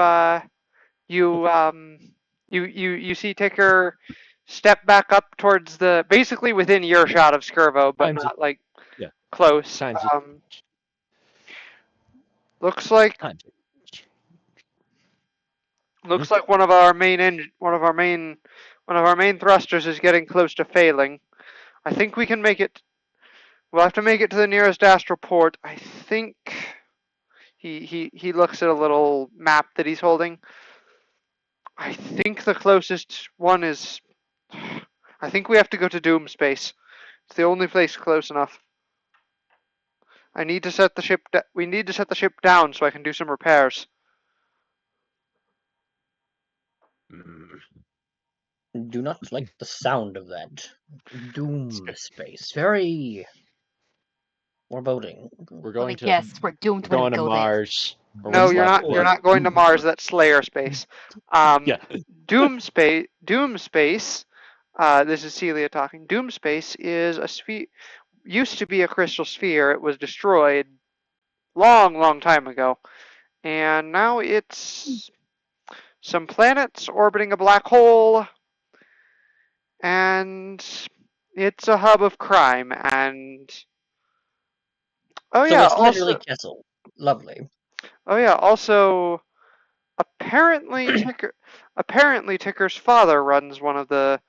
see Ticker step back up towards basically within earshot of Skirvo, but not like. close. Times it. Looks like Times it. looks like one of our main thrusters is getting close to failing. I think we can make it. We'll have to make it to the nearest astral port. I think he looks at a little map that he's holding. I think the closest one is. I think we have to go to Doom Space. It's the only place close enough. I need to set the ship. We need to set the ship down so I can do some repairs. Do not like the sound of that. Doom space. Very foreboding. We're Let going me to guess. We're doomed when we going to go there. Mars. Or No, what's you're left not. of You're it. not going to Mars. That's Slayer space. Yeah. Doom space. Doom space. This is Celia talking. Doom space is a sphere. Used to be a crystal sphere. It was destroyed long time ago, and now it's some planets orbiting a black hole, and it's a hub of crime. And oh So yeah, it's literally also Kessel. Lovely. also apparently Ticker's father runs one of the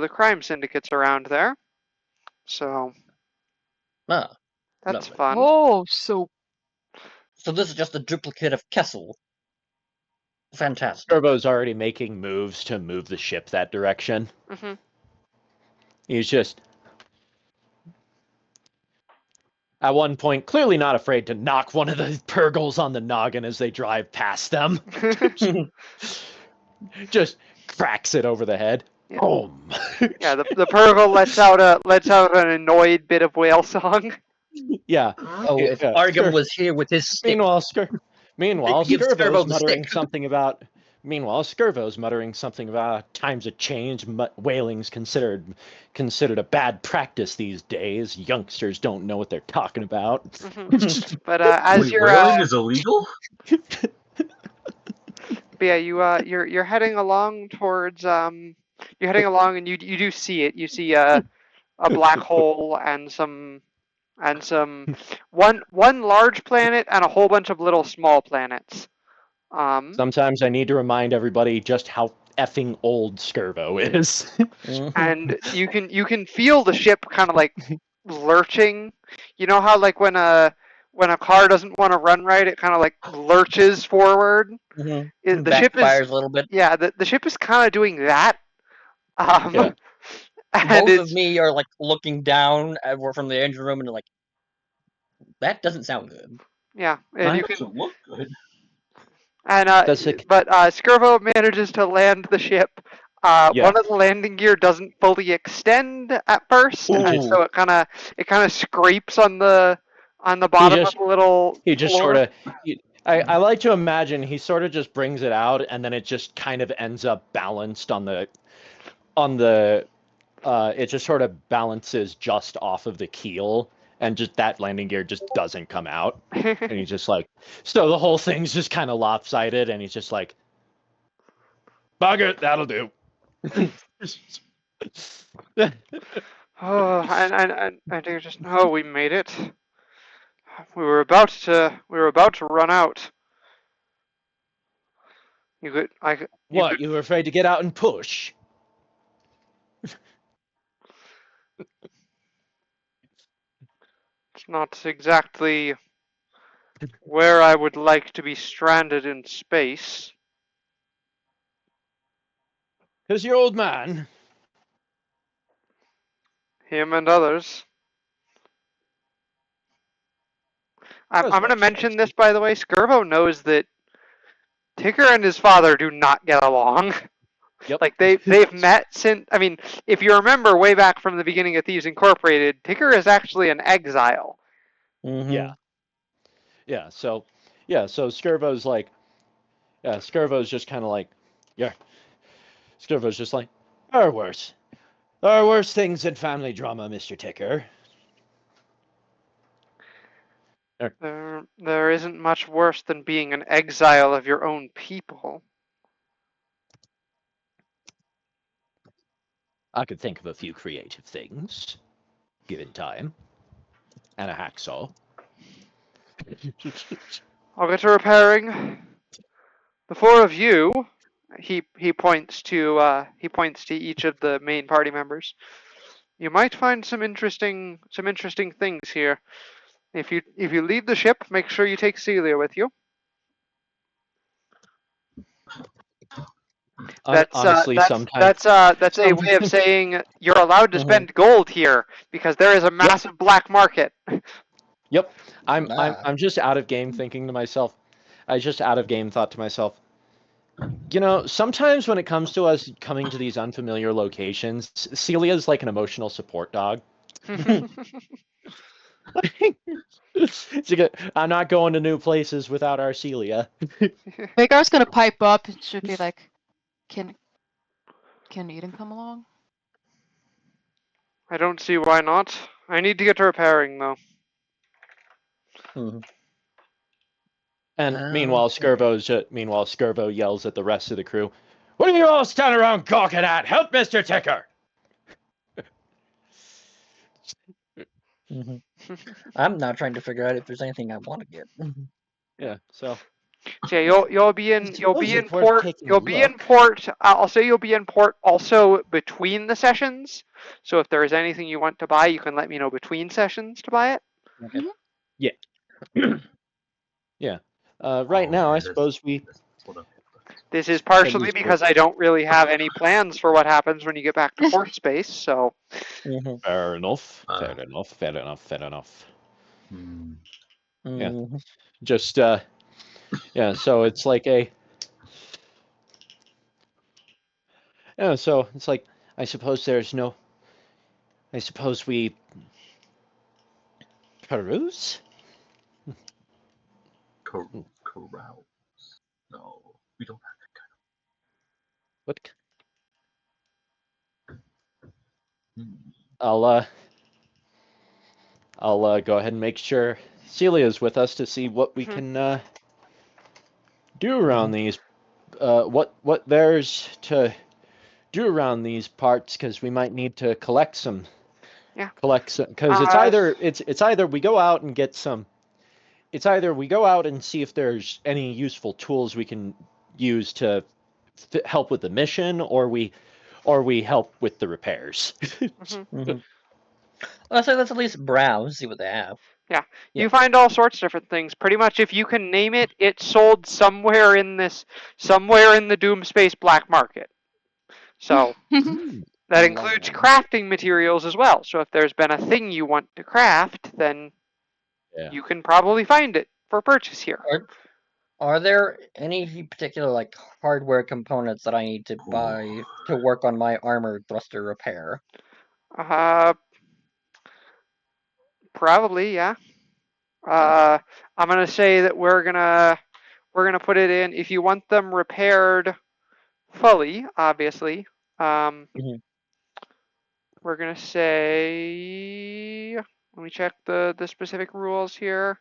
crime syndicates around there. So Ah, that's lovely. fun. Oh, so So this is just a duplicate of Kessel. Fantastic. Turbo's already making moves to move the ship that direction. Hmm. He's just, at one point, clearly not afraid to knock one of the Purgles on the noggin as they drive past them. Just cracks it over the head. Yeah. Boom. Yeah, the Purgle lets out an annoyed bit of whale song. Yeah. Oh, if Yeah, Argam sure. was here with his stick, Meanwhile, give Skirbo Skirbo's the muttering stick. something about. Meanwhile, Skirbo's muttering something about times have changed. Whaling's considered a bad practice these days. Youngsters don't know what they're talking about. But as Wait, you're whaling is illegal? but yeah, you're heading along towards you're heading along and you do see it. You see a black hole and some one large planet and a whole bunch of little small planets. Sometimes I need to remind everybody just how effing old Skirbo is. And you can feel the ship kind of like lurching. You know how like when a car doesn't want to run right, it kind of like lurches forward. The ship is Backfires a little bit. yeah, the ship is kind of doing that. Yeah. And Both of it's me are like looking down from the engine room and like, that doesn't sound good. yeah, and Mine you can Doesn't look good. and That's like, but Skirbo manages to land the ship. Yeah. One of the landing gear doesn't fully extend at first, and Ooh. so it kind of scrapes on the bottom just- of the little he just floor. sort of. I like to imagine he sort of just brings it out, and then it just kind of ends up balanced on the. It just sort of balances just off of the keel, and just that landing gear just doesn't come out. And he's just like, so the whole thing's just kind of lopsided, and he's just like, bugger it, that'll do. Oh, and you're just no, we made it. We were about to run out. You could What, you were afraid to get out and push? It's not exactly where I would like to be stranded in space. Because you're old man. Him and others. I'm going to mention this, by the way. Skirbo knows that Ticker and his father do not get along. Yep. Like they've met since. I mean, if you remember way back from the beginning of Thieves Incorporated, Ticker is actually an exile. Yeah. Yeah. So Skirbo's like, yeah, Skirbo's just kind of like, yeah. Skirbo's just like, there are worse things than family drama, Mr. Ticker. There isn't much worse than being an exile of your own people. I could think of a few creative things, given time. and a hacksaw. I'll get to repairing. The four of you, he points to each of the main party members. You might find some interesting things here. If you leave the ship, make sure you take Celia with you. Honestly, sometimes That's a way of saying you're allowed to spend gold here because there is a massive black market. Yep. I'm just out of game thinking to myself. I just out of game thought to myself, you know, sometimes when it comes to us coming to these unfamiliar locations, Celia's like an emotional support dog. I'm not going to new places without our Celia. Vagar's gonna pipe up and should be like, can Eden come along? I don't see why not. I need to get to repairing though. And meanwhile, Skirbo yells at the rest of the crew, "What are you all standing around gawking at? Help Mr. Ticker!" I'm now trying to figure out if there's anything I want to get. Yeah, so You'll be in port. You'll be in port. I'll say you'll be in port also between the sessions. So if there is anything you want to buy, you can let me know between sessions to buy it. Okay. Yeah. Yeah. Right now, I suppose we. This is partially because I don't really have any plans for what happens when you get back to port space. So. Fair enough. Fair enough. Yeah. Just yeah. So it's like a. Yeah. So it's like I suppose there's no. I suppose we. Peruse. Carouse. No, we don't have that kind What? of. I'll go ahead and make sure Celia's with us to see what we can do around these. What there's to do around these parts, because we might need to collect some. Yeah. Because it's either we go out and get some. It's either we go out and see if there's any useful tools we can use to help with the mission, or we help with the repairs. Let's at least browse, see what they have. Yeah, you find all sorts of different things. Pretty much, if you can name it, it's sold somewhere in the Doom Space black market. So that includes crafting materials as well. So if there's been a thing you want to craft, then you can probably find it for purchase here. Are there any particular like hardware components that I need to buy to work on my armor thruster repair? Probably, yeah. I'm gonna say that we're gonna put it in. If you want them repaired fully, obviously, we're gonna say. Let me check the specific rules here.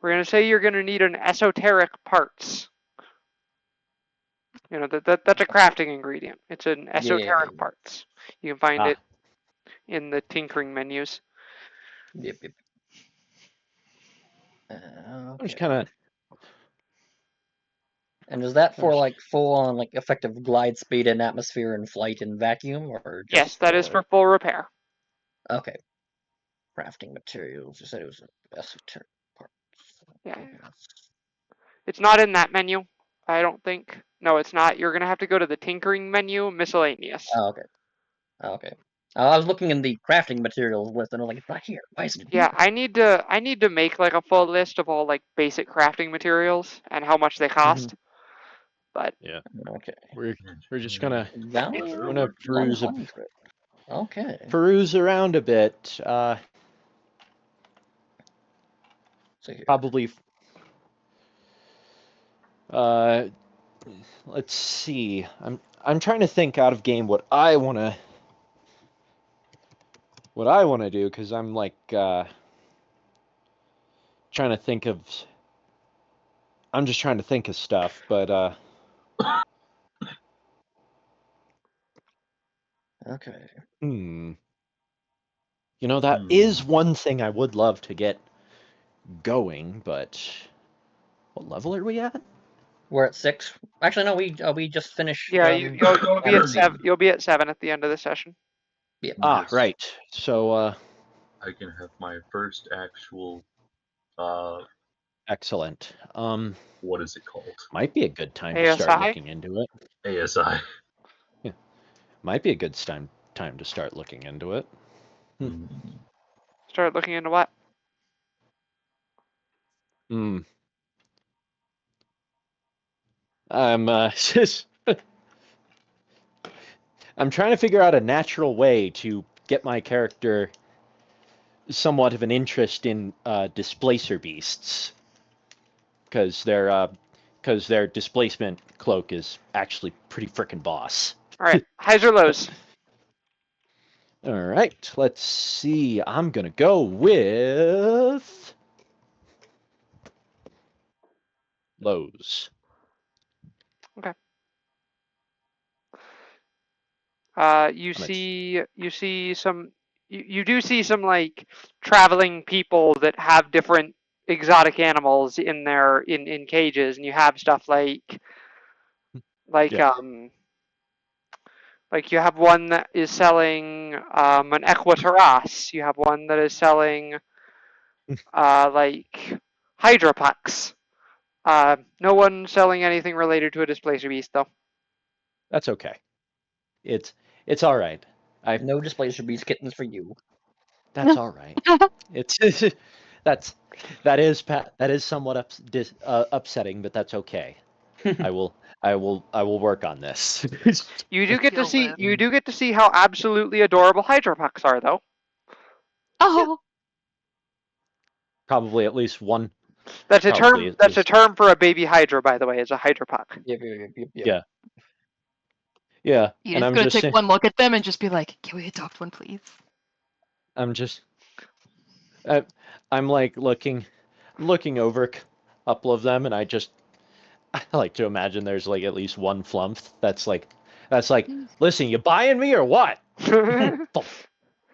We're gonna say you're gonna need an esoteric parts. You know that's a crafting ingredient. It's an esoteric parts. You can find it in the tinkering menus. Yep. I'm just kind of. And is that for like full on like effective glide speed in atmosphere and flight and vacuum, or just yes, that is for full repair. Okay. Crafting materials. You said it was esoteric parts. Yeah. It's not in that menu, I don't think. No, it's not. You're gonna have to go to the tinkering menu, miscellaneous. Oh, okay. Okay. I was looking in the crafting materials list, and I was like, it's not here. Why is it here? Yeah, I need to make like a full list of all like basic crafting materials and how much they cost. But yeah, okay, we're just gonna peruse peruse around a bit. Probably. Let's see. I'm trying to think out of game what I wanna do, because I'm like trying to think of. I'm just trying to think of stuff, but okay. You know, that is one thing I would love to get going, but what level are we at? We're at 6. Actually, no, we just finished. Yeah, you'll be at 7. You'll be at 7 at the end of the session. Yeah. Ah, right. So, I can have my first actual. excellent. What is it called? Might be a good time to start ASI? looking into it. ASI. Might be a good time to start looking into it. Start looking into what? Hmm. I'm just I'm trying to figure out a natural way to get my character somewhat of an interest in displacer beasts, because their displacement cloak is actually pretty frickin' boss. All right, highs or lows? All right, let's see. I'm gonna go with lows. Okay. You see some. You do see some like traveling people that have different exotic animals in their in cages, and you have stuff like Yeah. like you have one that is selling an equiterras. You have one that is selling like hydropucks. No one selling anything related to a displacer beast though. That's okay. It's all right. No displacer beast kittens for you. That's all right. It's that is somewhat upsetting, but that's okay. I will work on this. You do get to Kill see them. you do get to see how absolutely adorable hydropucks are though. Oh, Probably at least one. That's a Probably term. at That's a least- term for a baby hydra, by the way. Is a hydropuck. Yep. Yeah. Yeah. you're And just I'm gonna just take saying, one look at them and just be like, "Can we adopt one, please?" I'm just I'm like looking over a couple of them, and I like to imagine there's like at least one flump that's like, listen, you buying me or what?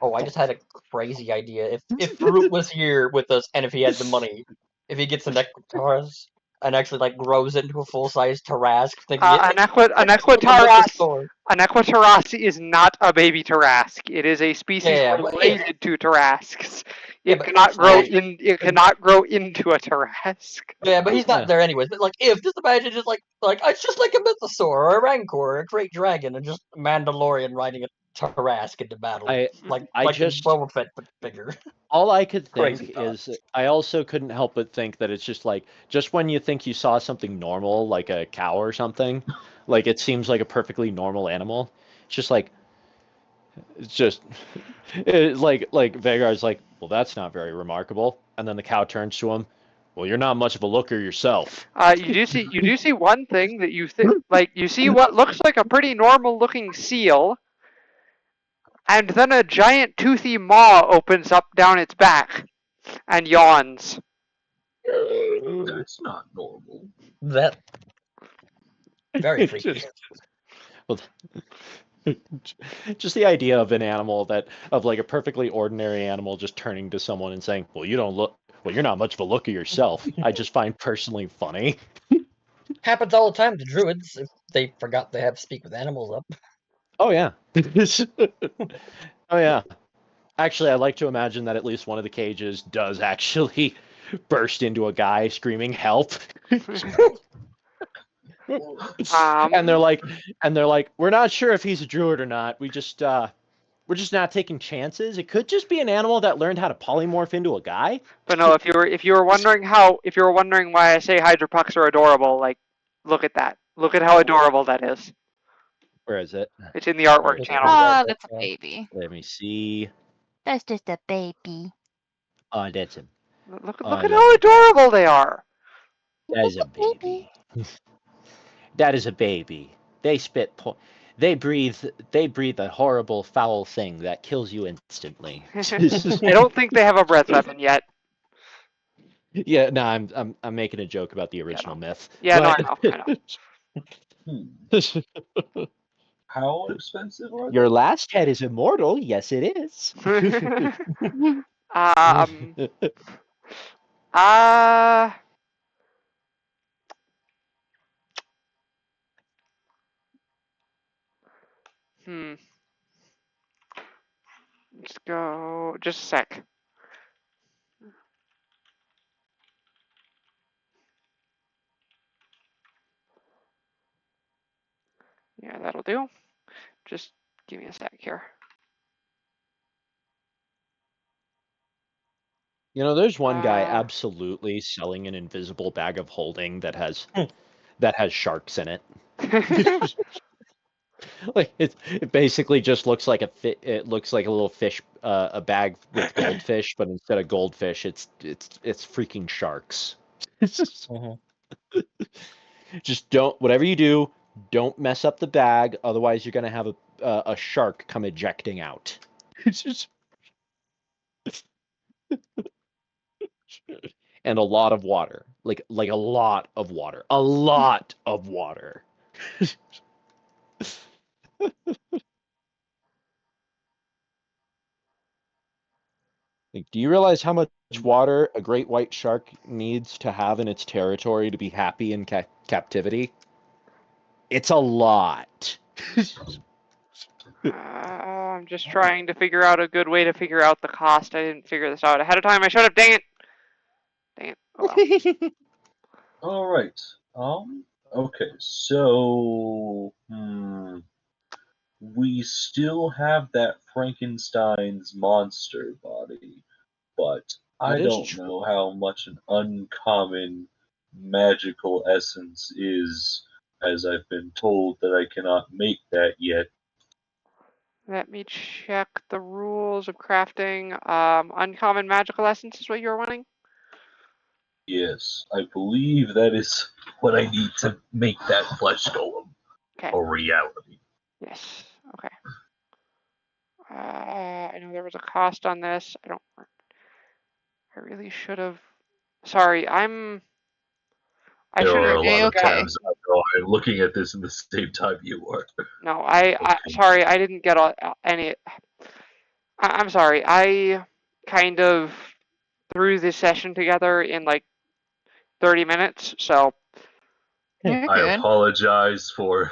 Oh, I just had a crazy idea. If Farouk was here with us, and if he had the money, if he gets an Equitaris and actually like grows into a full-size Tarask, then an equitaras. An equitaras is not a baby Tarask. It is a species Yeah, but related to Tarasks. Yeah, It but cannot grow still- in. It cannot grow into a Tarask. Yeah, but he's not Yeah. there anyways. But like, if just imagine just like it's just like a Mythosaur or a Rancor or a Great Dragon, and just Mandalorian riding a Tarask into battle, I like just the Boba Fett but bigger. all I could Crazy think thought. is I also couldn't help but think that it's just like, just when you think you saw something normal, like a cow or something, like it seems like a perfectly normal animal. It's just like, like Vagar's like, well, that's not very remarkable. And then the cow turns to him, well, you're not much of a looker yourself. You do see one thing that you think like you see what looks like a pretty normal looking seal, and then a giant toothy maw opens up down its back and yawns. That's not normal. That very freaky. Well, just the idea of an animal of like a perfectly ordinary animal just turning to someone and saying, well, you're not much of a looker yourself. I just find personally funny. Happens all the time to druids if they forgot they have to speak with animals up. Oh yeah. Oh yeah. Actually, I like to imagine that at least one of the cages does actually burst into a guy screaming help. And they're like, we're not sure if he's a druid or not. We're just not taking chances. It could just be an animal that learned how to polymorph into a guy. But no, if you were wondering why I say hydropucks are adorable, like look at that. Look at how adorable that is. Where is it? It's in the artwork Where is it? channel. Ah, that's a baby. Let me see. That's just a baby. Oh, that's a Look Oh, at yeah. how adorable they are. that is a baby. That is a baby. They they breathe a horrible foul thing that kills you instantly. I don't think they have a breath weapon yet. Yeah, no, I'm making a joke about the original myth. Yeah, no, but- I know. Hmm. How expensive are Your they? last head is immortal. Yes, it is. um. Uh. Hmm. Let's go. Just a sec. Yeah, that'll do. Just give me a sec here. There's one guy absolutely selling an invisible bag of holding that has sharks in it. Like it basically just looks like it looks like a little fish, a bag with goldfish, but instead of goldfish, it's freaking sharks. Just don't, whatever you do, don't mess up the bag, otherwise you're gonna have a shark come ejecting out. And a lot of water, like a lot of water, a lot of water. Like, do you realize how much water a great white shark needs to have in its territory to be happy in captivity? It's a lot. I'm just trying to figure out a good way to figure out the cost. I didn't figure this out ahead of time. I should have. Dang it. Dang it. Oh well. All right. Okay. So, we still have that Frankenstein's monster body, but I That is don't true. know how much an uncommon magical essence is, as I've been told that I cannot make that yet. Let me check the rules of crafting. Uncommon magical essence is what you're wanting? Yes, I believe that is what I need to make that flesh golem Okay. a reality. Yes. Okay. I know there was a cost on this. I really should have. Sorry, I There should are have a lot of okay. tabs. I know I'm looking at this in the same time you are. No, Okay. sorry, I didn't get any. I'm sorry. I kind of threw this session together in like 30 minutes, so You're I good. apologize for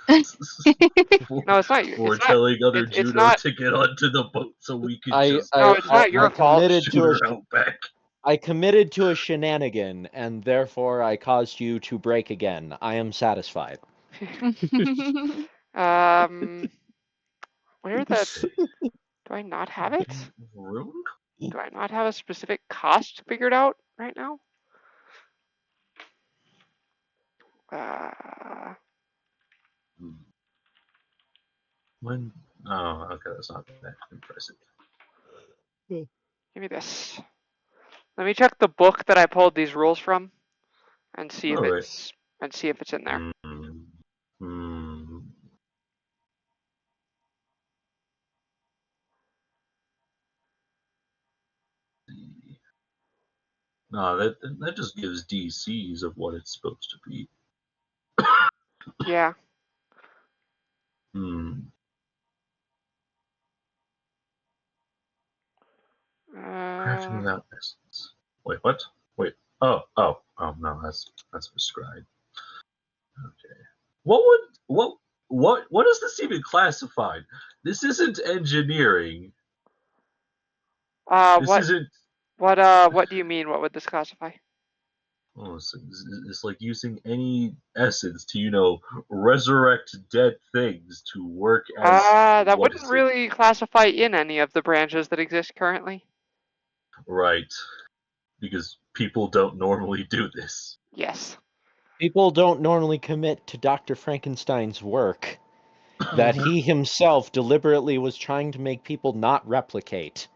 no, it's not. for telling other It's Juneau not. to get onto the boat so we could I just No, I it's I, not I your fault. committed shoot to a her out back. I committed to a shenanigan, and therefore I caused you to break again. I am satisfied. um, where the Okay. do I not have it? Rude? Do I not have a specific cost figured out right now? Uh, When? Oh, okay, that's not that impressive. give me this. Let me check the book that I pulled these rules from and see if All right. it's in there. Hmm. Hmm. No, that just gives DCs of what it's supposed to be. Yeah. Hmm. Crafting Uh, without essence. Wait, what? Wait. Oh no, that's prescribed. Okay. What is this even classified? This isn't engineering. This what isn't. what do you mean? What would this classify? Oh, it's like using any essence to, resurrect dead things to work as That what wouldn't is it? really classify in any of the branches that exist currently. Right. Because people don't normally do this. Yes. People don't normally commit to Dr. Frankenstein's work that Mhm. he himself deliberately was trying to make people not replicate.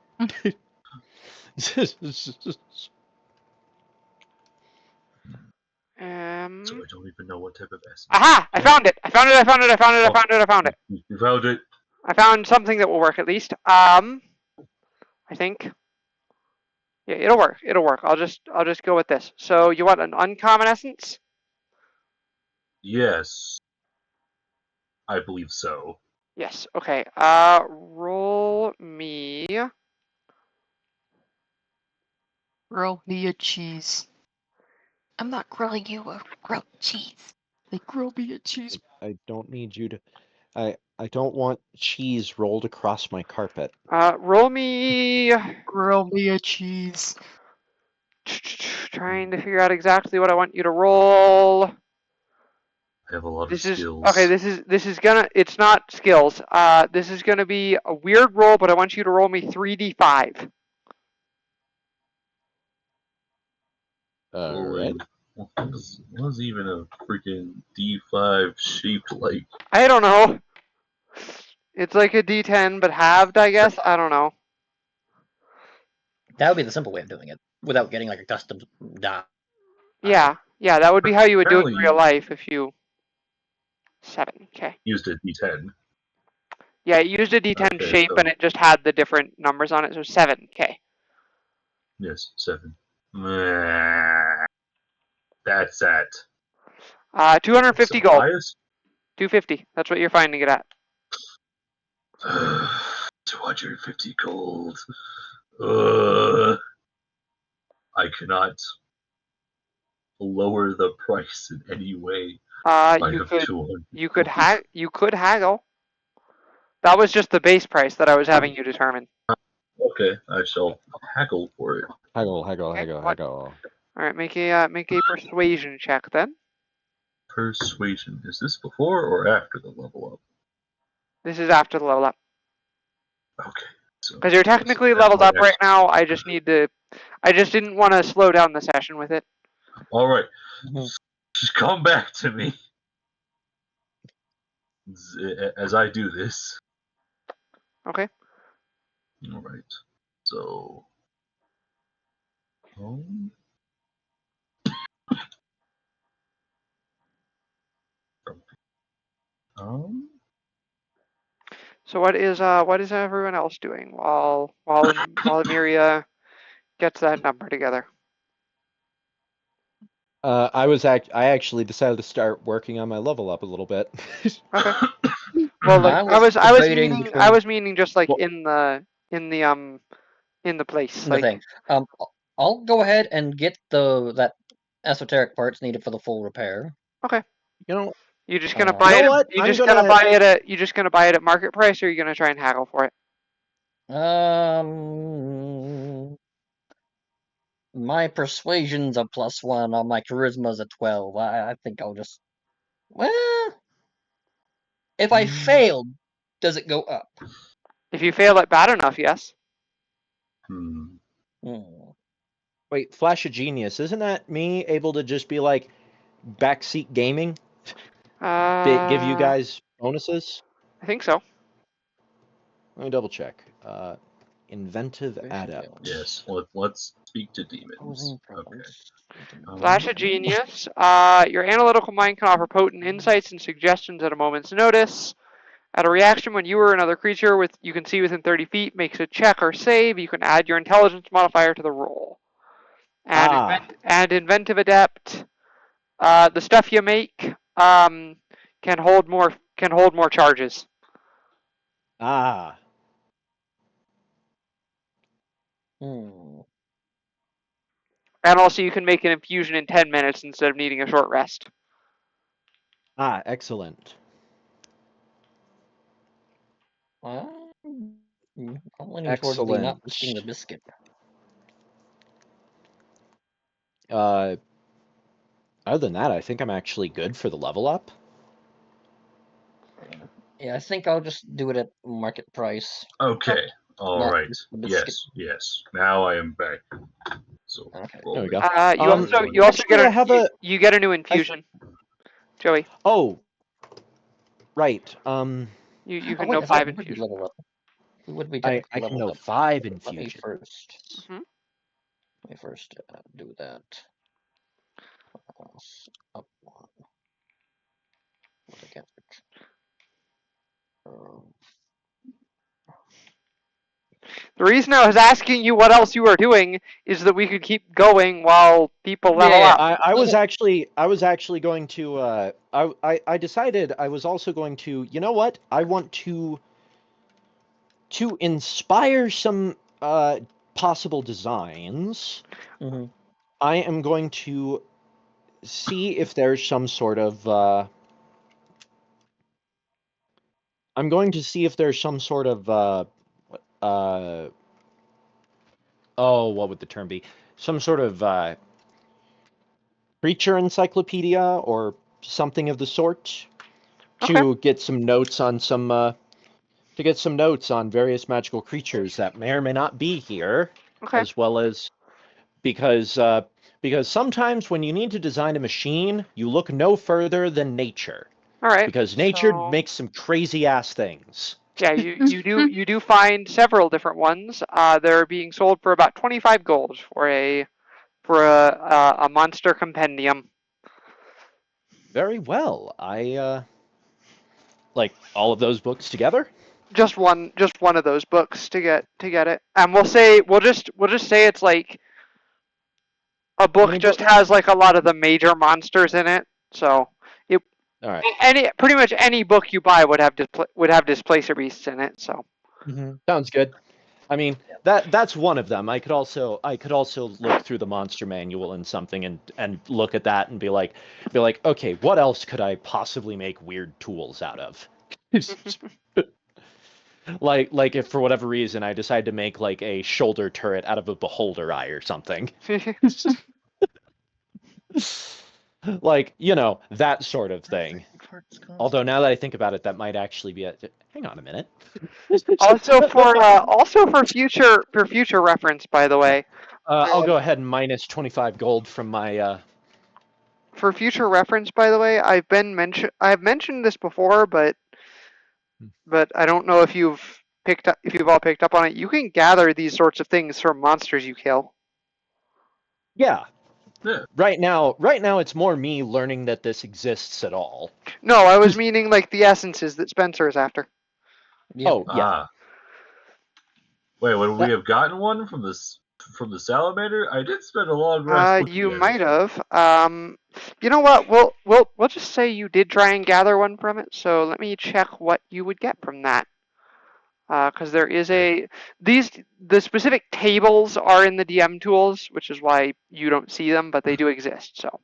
So I don't even know what type of essence. Aha! I found it! I found it! I found it! I found it! I found it! I found it! You found it? I found something that will work at least. I think. Yeah, it'll work. It'll work. I'll just go with this. So you want an uncommon essence? Yes. I believe so. Yes. Okay. Roll me. Roll me a cheese. I'm not grilling you with grilled cheese. Like, grill me a cheese. I don't need you to. I don't want cheese rolled across my carpet. Roll me. Grill me a cheese. Trying to figure out exactly what I want you to roll. I have a lot of This is skills. okay. This is gonna. It's not skills. This is gonna be a weird roll, but I want you to roll me 3d5. All Holy, right. what is even a freaking D5 shaped like? I don't know. It's like a d10, but halved, I guess. I don't know. That would be the simple way of doing it, without getting like a custom die. Yeah, that would be how you would do it in Apparently, real life if you. 7. Okay. used a D10. Yeah, it used a d10 Okay, shape so and it just had the different numbers on it. So 7. Okay. yes, 7. That's at 250 the gold. highest. 250. That's what you're finding it at. 250 gold. Uh, I cannot lower the price in any way. I You have could 200 you could gold. you could haggle. That was just the base price that I was having you determine. Okay, I shall haggle for it. Haggle, Okay. What? haggle. All right. Make a persuasion check then. Persuasion. Is this before or after the level up? This is after the level up Okay. So because you're yes, technically that's leveled my up right next. now. I just need to. I just didn't want to slow down the session with it. All right, Mhm. just come back to me as I do this. Okay. All right. So. Um, um, So what is everyone else doing while Emiria gets that number together? I actually decided to start working on my level up a little bit. Okay. Well, like I was debating I between was meaning just like Well- in the place. the Like thing. I'll go ahead and get that esoteric parts needed for the full repair. okay, you know, you just gonna you buy know it. what? You just gonna buy it at market price, or you gonna try and haggle for it? My persuasion's a +1 on my charisma's a 12. I think I'll just. Well, if I failed, does it go up? If you fail it bad enough, yes. hmm. Hmm. Wait, Flash of Genius, isn't that me able to just be like backseat gaming? Give you I guys bonuses? think so. Let me double check. Inventive adept. Yes. Let's speak to demons. Opposing Okay. presence. Flash of Genius. Your analytical mind can offer potent insights and suggestions at a moment's notice. At a reaction when you or another creature you can see within 30 feet makes a check or save, you can add your intelligence modifier to the roll. Ah, And inventive adept. The stuff you make can hold more charges. ah, Hmm. And also you can make an infusion in 10 minutes instead of needing a short rest. excellent. Well, I'm leaning towards the not Excellent. risking the biscuit. Uh, Other than that, I think I'm actually good for the level up. Yeah, I think I'll just do it at market price. Okay. All Not right. risk the biscuit. Yes. Now I am back. So Okay. roll There we me. go. You also Actually, I have you get a new infusion, Joey. Oh, right. You Oh can wait, know I thought 5 we would be infusion. level up. We would be I technically can leveled know up. 5 Let me infusion. first. Hmm Let me first do that. Up one. What I get? The reason I was asking you what else you were doing is that we could keep going while people level Yeah. up. I was actually going to I decided I was also going to, you know what? I want to inspire some possible designs. Mhm. I am going to see if there's some sort of I'm going to see if there's some sort of uh oh, what would the term be? Some sort of creature encyclopedia or something of the sort Okay. to get some notes on various magical creatures that may or may not be here, Okay. as well as because sometimes when you need to design a machine, you look no further than nature, All right. because nature So makes some crazy ass things. yeah, you do find several different ones. They're being sold for about 25 gold for a monster compendium. Very well. I like all of those books together. Just one of those books to get it. And we'll just say it's like a How book many just books? has like a lot of the major monsters in it. So All right. pretty much any book you buy would have displacer beasts in it. So Sounds good. I mean, that's one of them. I could also look through the monster manual and something and look at that and be like, okay, what else could I possibly make weird tools out of? like if for whatever reason I decide to make like a shoulder turret out of a beholder eye or something. Like, that sort of thing. Although now that I think about it, that might actually be a hang on a minute. also for future reference, by the way. I'll go ahead and minus 25 gold from my For future reference, by the way, I've mentioned this before, but I don't know if you've all picked up on it. You can gather these sorts of things from monsters you kill. Yeah. Yeah. Right now it's more me learning that this exists at all. No, I was meaning like the essences that Spencer is after. Yeah. Oh, yeah. Ah. Wait, would we That- have gotten one from the salamander? I did spend a long rest looking You at might it. have. You know what? We'll just say you did try and gather one from it. So let me check what you would get from that. Because there is the specific tables are in the DM tools, which is why you don't see them, but they do exist. So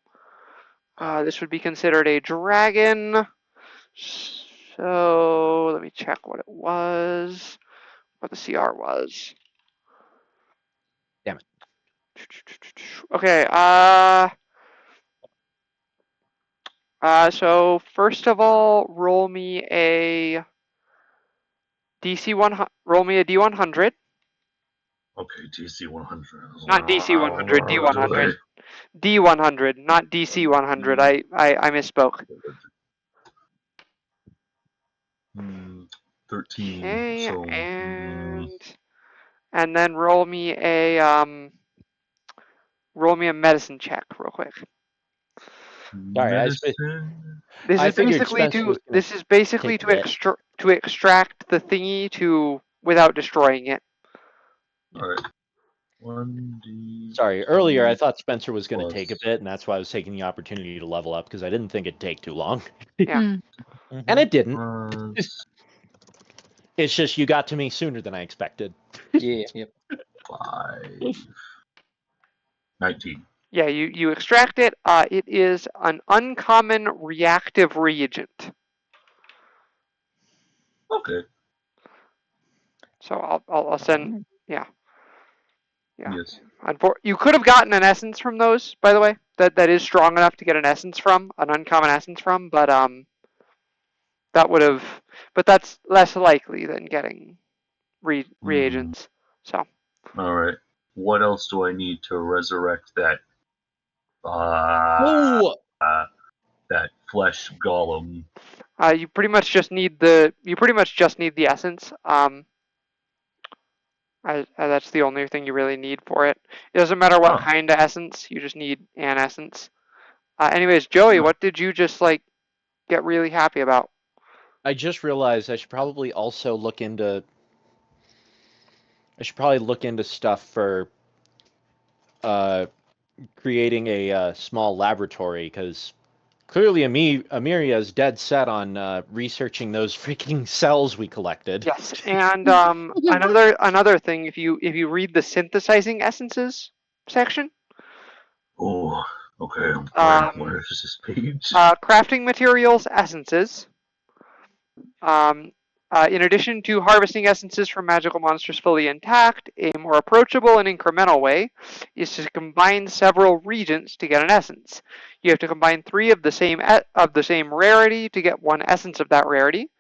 this would be considered a dragon. So let me check what it was, what the CR was. Damn it. Okay. So first of all, roll me a DC 100. Roll me a D100. Okay, DC 100. Not DC 100. D100. D100, not DC 100. I misspoke. 13. Okay, So and then roll me a medicine check real quick. Sorry, medicine. I figured Spencer was gonna This is basically take a to extract the thingy without destroying it. All right. 1d. Sorry, earlier I thought Spencer was going to Plus. take a bit, and that's why I was taking the opportunity to level up, because I didn't think it'd take too long. Yeah. And it didn't. Plus It's just you got to me sooner than I expected. Yeah. Yep. 5. 19. Yeah, you extract it. It is an uncommon reactive reagent. Okay. So I'll send. Yeah. Yes. You could have gotten an essence from those, by the way. That is strong enough to get an essence from, an uncommon essence from, but that would have, but that's less likely than getting reagents. So. All right. What else do I need to resurrect that? Ooh! That flesh golem. You pretty much just need the essence. That's the only thing you really need for it. It doesn't matter what kind of essence. You just need an essence. Anyways, Joey, what did you just like get really happy about? I just realized I should probably also look into I should probably look into stuff for creating a small laboratory, because clearly Amiria is dead set on researching those freaking cells we collected. Yes, and another thing, if you read the synthesizing essences section, Oh, okay. Where is this page? crafting materials essences. In addition to harvesting essences from magical monsters fully intact, a more approachable and incremental way is to combine several regents to get an essence. You have to combine 3 of the same rarity to get 1 essence of that rarity.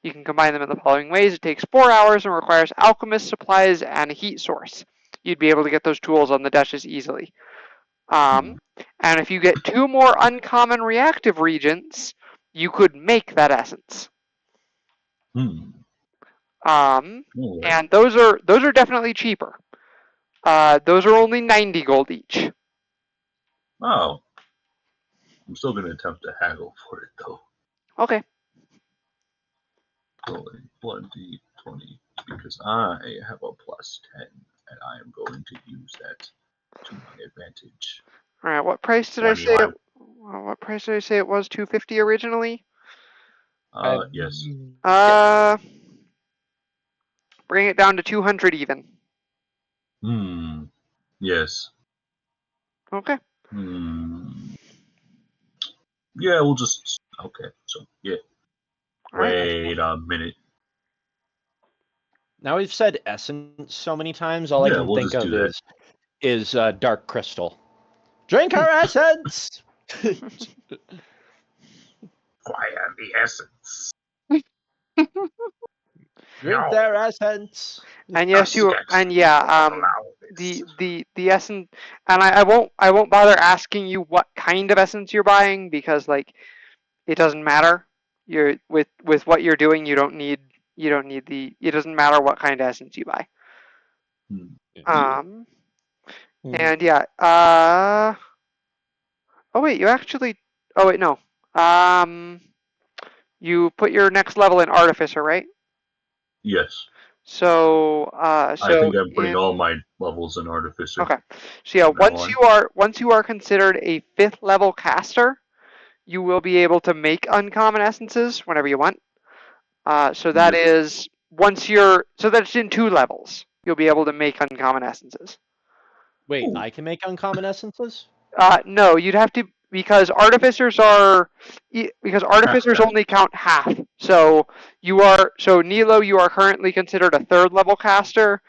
You can combine them in the following ways. It takes 4 hours and requires alchemist supplies and a heat source. You'd be able to get those tools on the Duchess easily. And if you get 2 more uncommon reactive regents, you could make that essence. And those are definitely cheaper. Those are only 90 gold each. Oh. I'm still going to attempt to haggle for it, though. Okay. Rolling 20, because I have a plus 10, and I am going to use that to my advantage. All right. What price did I say? What price did I say it was? 250 originally. Yes. Bring it down to 200 even. Yes. Okay. Yeah, we'll just. Okay, so, yeah. Wait Right. a minute. Now we've said essence so many times, all I can we'll think just of do is dark crystal. Drink our essence! Fire the essence. Drink their essence! And yes, the essence, and I won't bother asking you what kind of essence you're buying, because like it doesn't matter. You're with what you're doing, it doesn't matter what kind of essence you buy. And yeah, oh wait, no. You put your next level in Artificer, right? Yes. So I think I'm putting all my levels in Artificer. Okay. So yeah, once you are considered a 5th level caster, you will be able to make uncommon essences whenever you want. So that is that's in 2 levels. You'll be able to make uncommon essences. Wait, I can make uncommon essences? No, you'd have to, because artificers only count half. So Nilo, you are currently considered a 3rd level caster.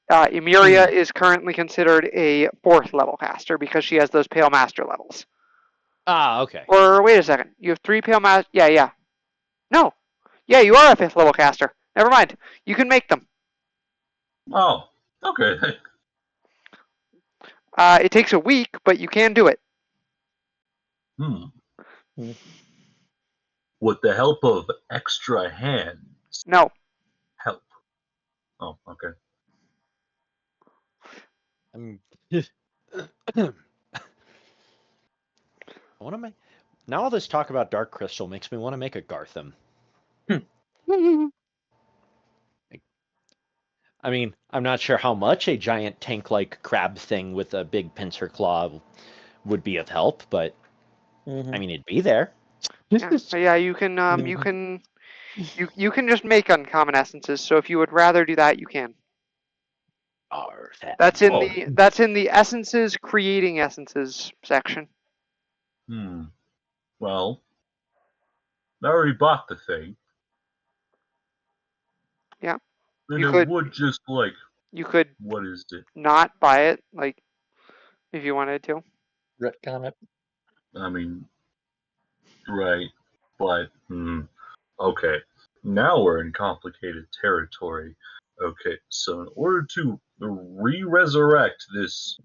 Emiria is currently considered a 4th level caster because she has those Pale Master levels. Ah, okay. Or wait a second, you have 3 Pale Master. Yeah. No, yeah, you are a 5th level caster. Never mind, you can make them. Oh, okay. It takes a week, but you can do it. With the help of extra hands. No. Help. Oh, okay. Now all this talk about Dark Crystal makes me want to make a Gartham. I mean, I'm not sure how much a giant tank-like crab thing with a big pincer claw would be of help, but I mean, it'd be there. Yeah, you can just make uncommon essences. So if you would rather do that, you can. That's in the essences, creating essences section. Well, I already bought the thing. Yeah. Then you could what is it? Not buy it, like, if you wanted to. Retcon it. I mean, right, but okay. Now we're in complicated territory. Okay, so in order to re-resurrect this,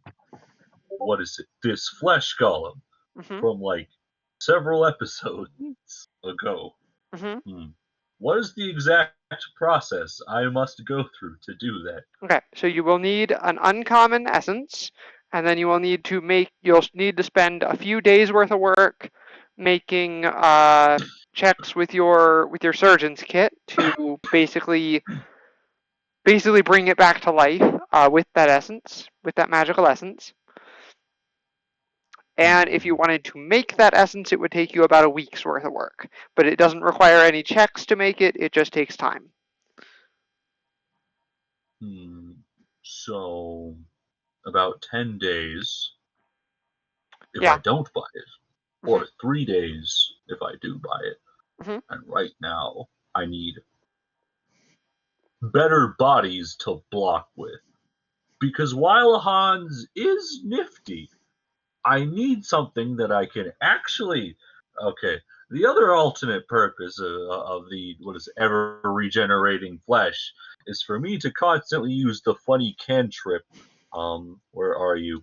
this flesh golem from like several episodes ago, what is the exact process I must go through to do that? Okay, so you will need an uncommon essence, and then you'll need to spend a few days worth of work making checks with your surgeon's kit to basically basically bring it back to life with that essence, with that magical essence. And if you wanted to make that essence, it would take you about a week's worth of work. But it doesn't require any checks to make it, it just takes time. So, about 10 days if Yeah. I don't buy it, or 3 days if I do buy it. Mhm. And right now, I need better bodies to block with. Because while Hans is nifty, I need something that I can actually. Okay, the other alternate purpose of the what is ever regenerating flesh is for me to constantly use the funny cantrip. Where are you?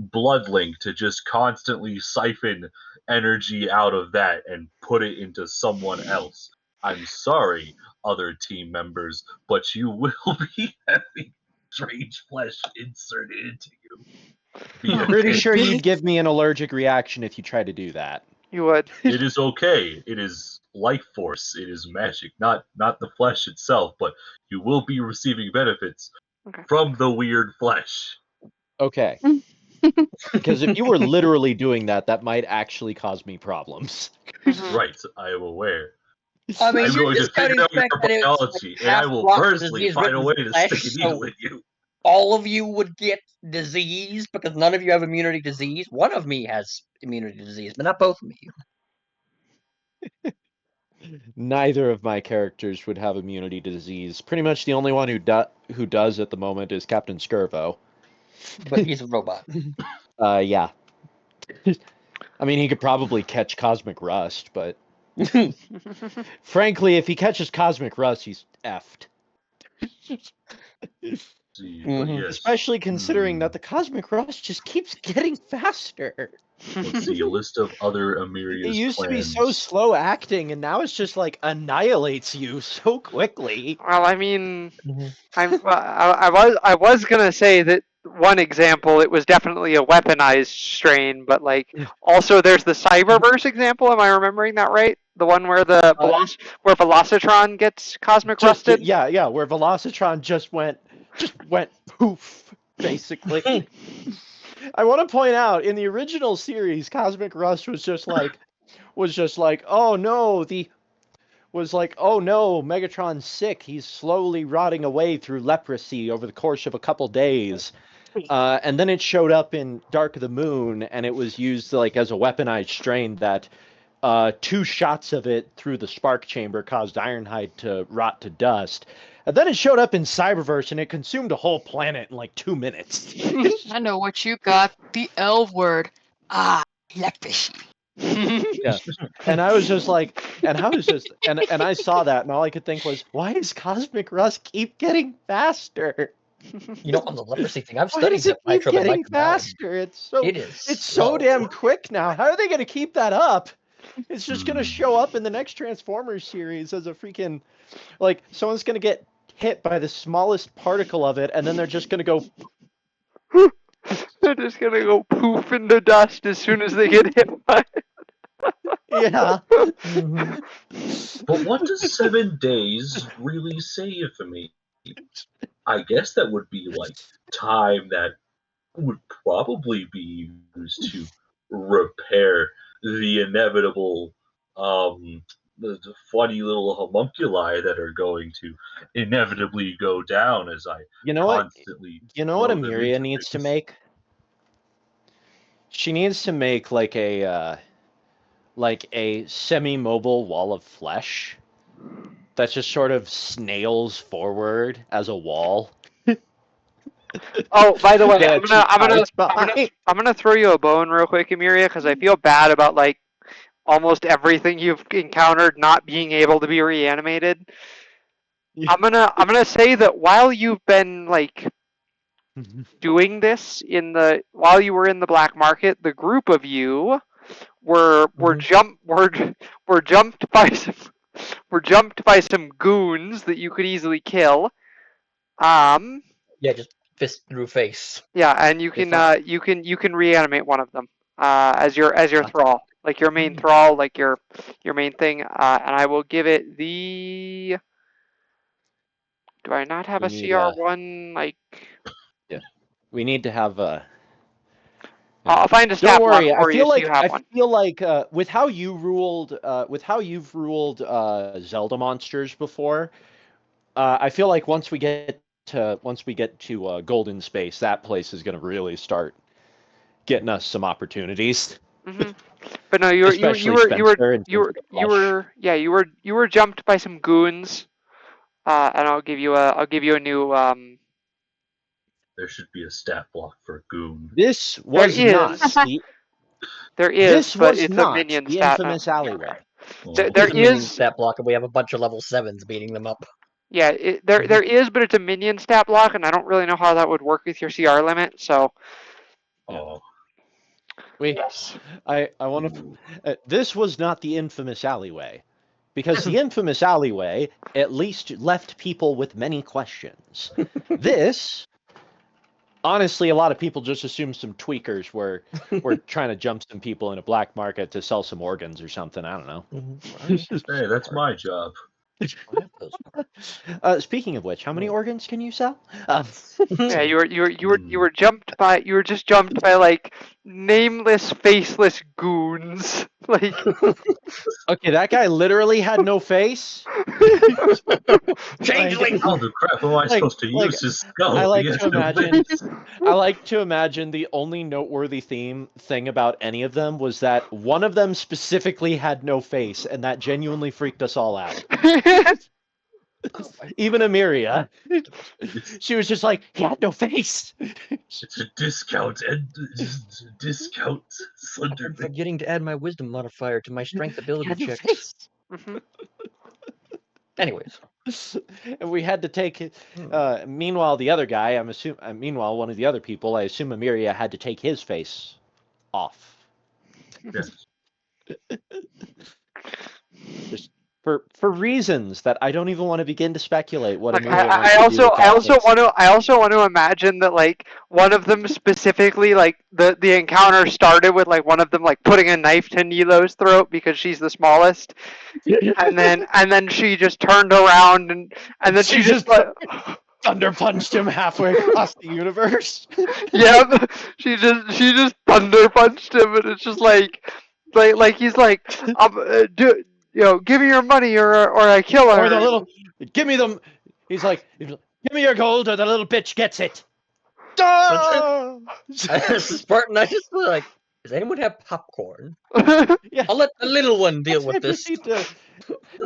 Bloodlink to just constantly siphon energy out of that and put it into someone else. I'm sorry, other team members, but you will be having strange flesh inserted into you. I'm pretty sure you'd give me an allergic reaction if you tried to do that. You would. It is okay. It is life force. It is magic, not the flesh itself. But you will be receiving benefits from the weird flesh. Okay. Because if you were literally doing that, that might actually cause me problems. Right, I am aware. I mean, I'm you're going to figure out your biology, and I will personally find a way to stick a needle in you. All of you would get disease because none of you have immunity to disease. One of me has immunity to disease, but not both of you. Neither of my characters would have immunity to disease. Pretty much the only one who does at the moment is Captain Skirvo. But he's a robot. Yeah. I mean, he could probably catch cosmic rust, but frankly, if he catches cosmic rust, he's effed. Yes. Especially considering that the cosmic rust just keeps getting faster. Let's see, a list of other Amiria's It used plans. to be so slow acting, and now it's just like annihilates you so quickly. Well, I mean, I was gonna say that one example, it was definitely a weaponized strain, but like also there's the Cyberverse example. Am I remembering that right? The one where where Velocitron gets cosmic rusted. Yeah, where Velocitron just went poof, basically. I want to point out in the original series, Cosmic Rust was just like, oh no, Megatron's sick. He's slowly rotting away through leprosy over the course of a couple days. And then it showed up in Dark of the Moon, and it was used like as a weaponized strain that 2 shots of it through the spark chamber caused Ironhide to rot to dust. And then it showed up in Cyberverse, and it consumed a whole planet in like 2 minutes. I know what you got. The L word. Leprosy. Yeah. And I was just like, and I saw that, and all I could think was, why does Cosmic Rust keep getting faster? You know, on the leprosy thing, I've Why studied does it keep microbe and getting microbiome. faster? It's so damn quick now. How are they going to keep that up? It's just going to show up in the next Transformers series as a freaking, like, someone's going to get hit by the smallest particle of it, and then they're just going to go. They're just gonna go poof into dust as soon as they get hit by it. Yeah. But what does 7 days really say for me? I guess that would be like time that would probably be used to repair the inevitable the funny little homunculi that are going to inevitably go down as I constantly. You know what Amiria needs to make? She needs to make like a semi-mobile wall of flesh that just sort of snails forward as a wall. Oh, by the way, I'm gonna throw you a bone real quick, Amiria, because I feel bad about like almost everything you've encountered not being able to be reanimated. I'm gonna say that while you've been like doing this while you were in the black market, the group of you were jumped by some goons that you could easily kill. Yeah, just fist through face. Yeah, and you can reanimate one of them as your thrall, like your main thrall, like your main thing. And I will give it the Do I not have We a need, CR1 like? We need to have a. I'll find a Don't stat block worry. for you so you have one. feel like with how you've ruled Zelda monsters before, I feel like once we get to Golden Space, that place is going to really start getting us some opportunities. Hmm. But no, you Especially were Spencer and you were jumped by some goons, and I'll give you a new There should be a stat block for goon. This There was not is. the There is, this but was it's a not minion the stat now. infamous alleyway. There It's a minion is, stat block, and we have a bunch of level 7s beating them up. yeah, there is, but it's a minion stat block, and I don't really know how that would work with your CR limit. So Oh, We, yes, I want to. This was not the infamous alleyway, because the infamous alleyway at least left people with many questions. This, honestly, a lot of people just assume some tweakers were trying to jump some people in a black market to sell some organs or something. I don't know. hey, that's my job. Speaking of which, how many organs can you sell? yeah, you were jumped by just jumped by like nameless, faceless goons. Like Okay, that guy literally had no face. Changeling! How the crap am I supposed to use his skull? I like He has to no imagine. face. I like to imagine the only noteworthy thing about any of them was that one of them specifically had no face, and that genuinely freaked us all out. Even Amiria, she was just like, he had no face. It's a discount and discount I'm Slenderman. forgetting to add my wisdom modifier to my strength He ability had no checks. face. Mhm. Anyways, And we had to take. Meanwhile, the other guy, meanwhile, one of the other people, I assume Amiria had to take his face off. Yes. Just for reasons that I don't even want to begin to speculate what Like, Amiria wants I to do also with that face. I also want to imagine that like one of them specifically, like the encounter started with like one of them like putting a knife to Nilo's throat because she's the smallest, and then she just turned around and then she just like, thunder punched him halfway across the universe. yeah, she just thunder punched him, and it's just like he's like, give me your money or I kill her. Or the little, give me them. He's like, give me your gold or the little bitch gets it. Spartan, I just feel like, does anyone have popcorn? Yeah. I'll let the little one deal with this.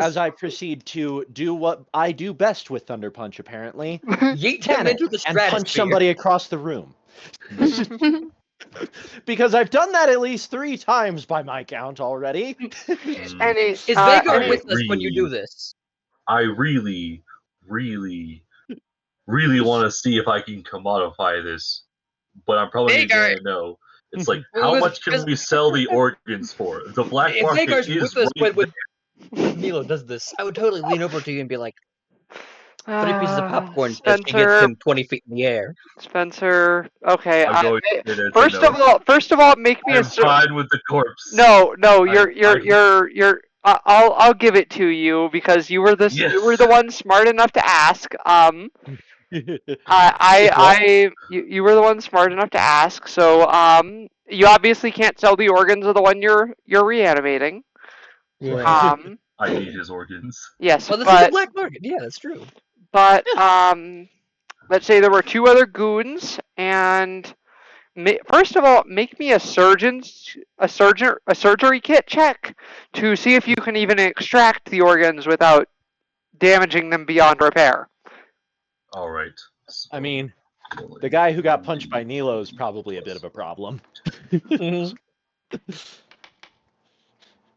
As I proceed to do what I do best with Thunder Punch, apparently, Yeet him panic into the and punch stratosphere. somebody across the room. Because I've done that at least 3 times by my count already. Is Vagar with us when you do this? I really, really, really want to see if I can commodify this, but I'm probably Vagar! gonna know. It's like, how much can we sell the organs for? The black If market Vagar's is with us right when Nilo does this, I would totally lean over to you and be like, 3 pieces of popcorn says she gets Spencer, him 20 feet in the air. Spencer. Okay. I'm going to get it, First you know. of all, make me I'm fine with the corpse. No, you're. I'll give it to you because you were the one smart enough to ask. You were the one smart enough to ask. So you obviously can't sell the organs of the one you're reanimating. Yeah. I need his organs. Yes, Well, this is a black market. Yeah, that's true. But let's say there were 2 other goons, and first of all, make me a surgery kit check to see if you can even extract the organs without damaging them beyond repair. All right. I mean, the guy who got punched by Nilo is probably a bit of a problem.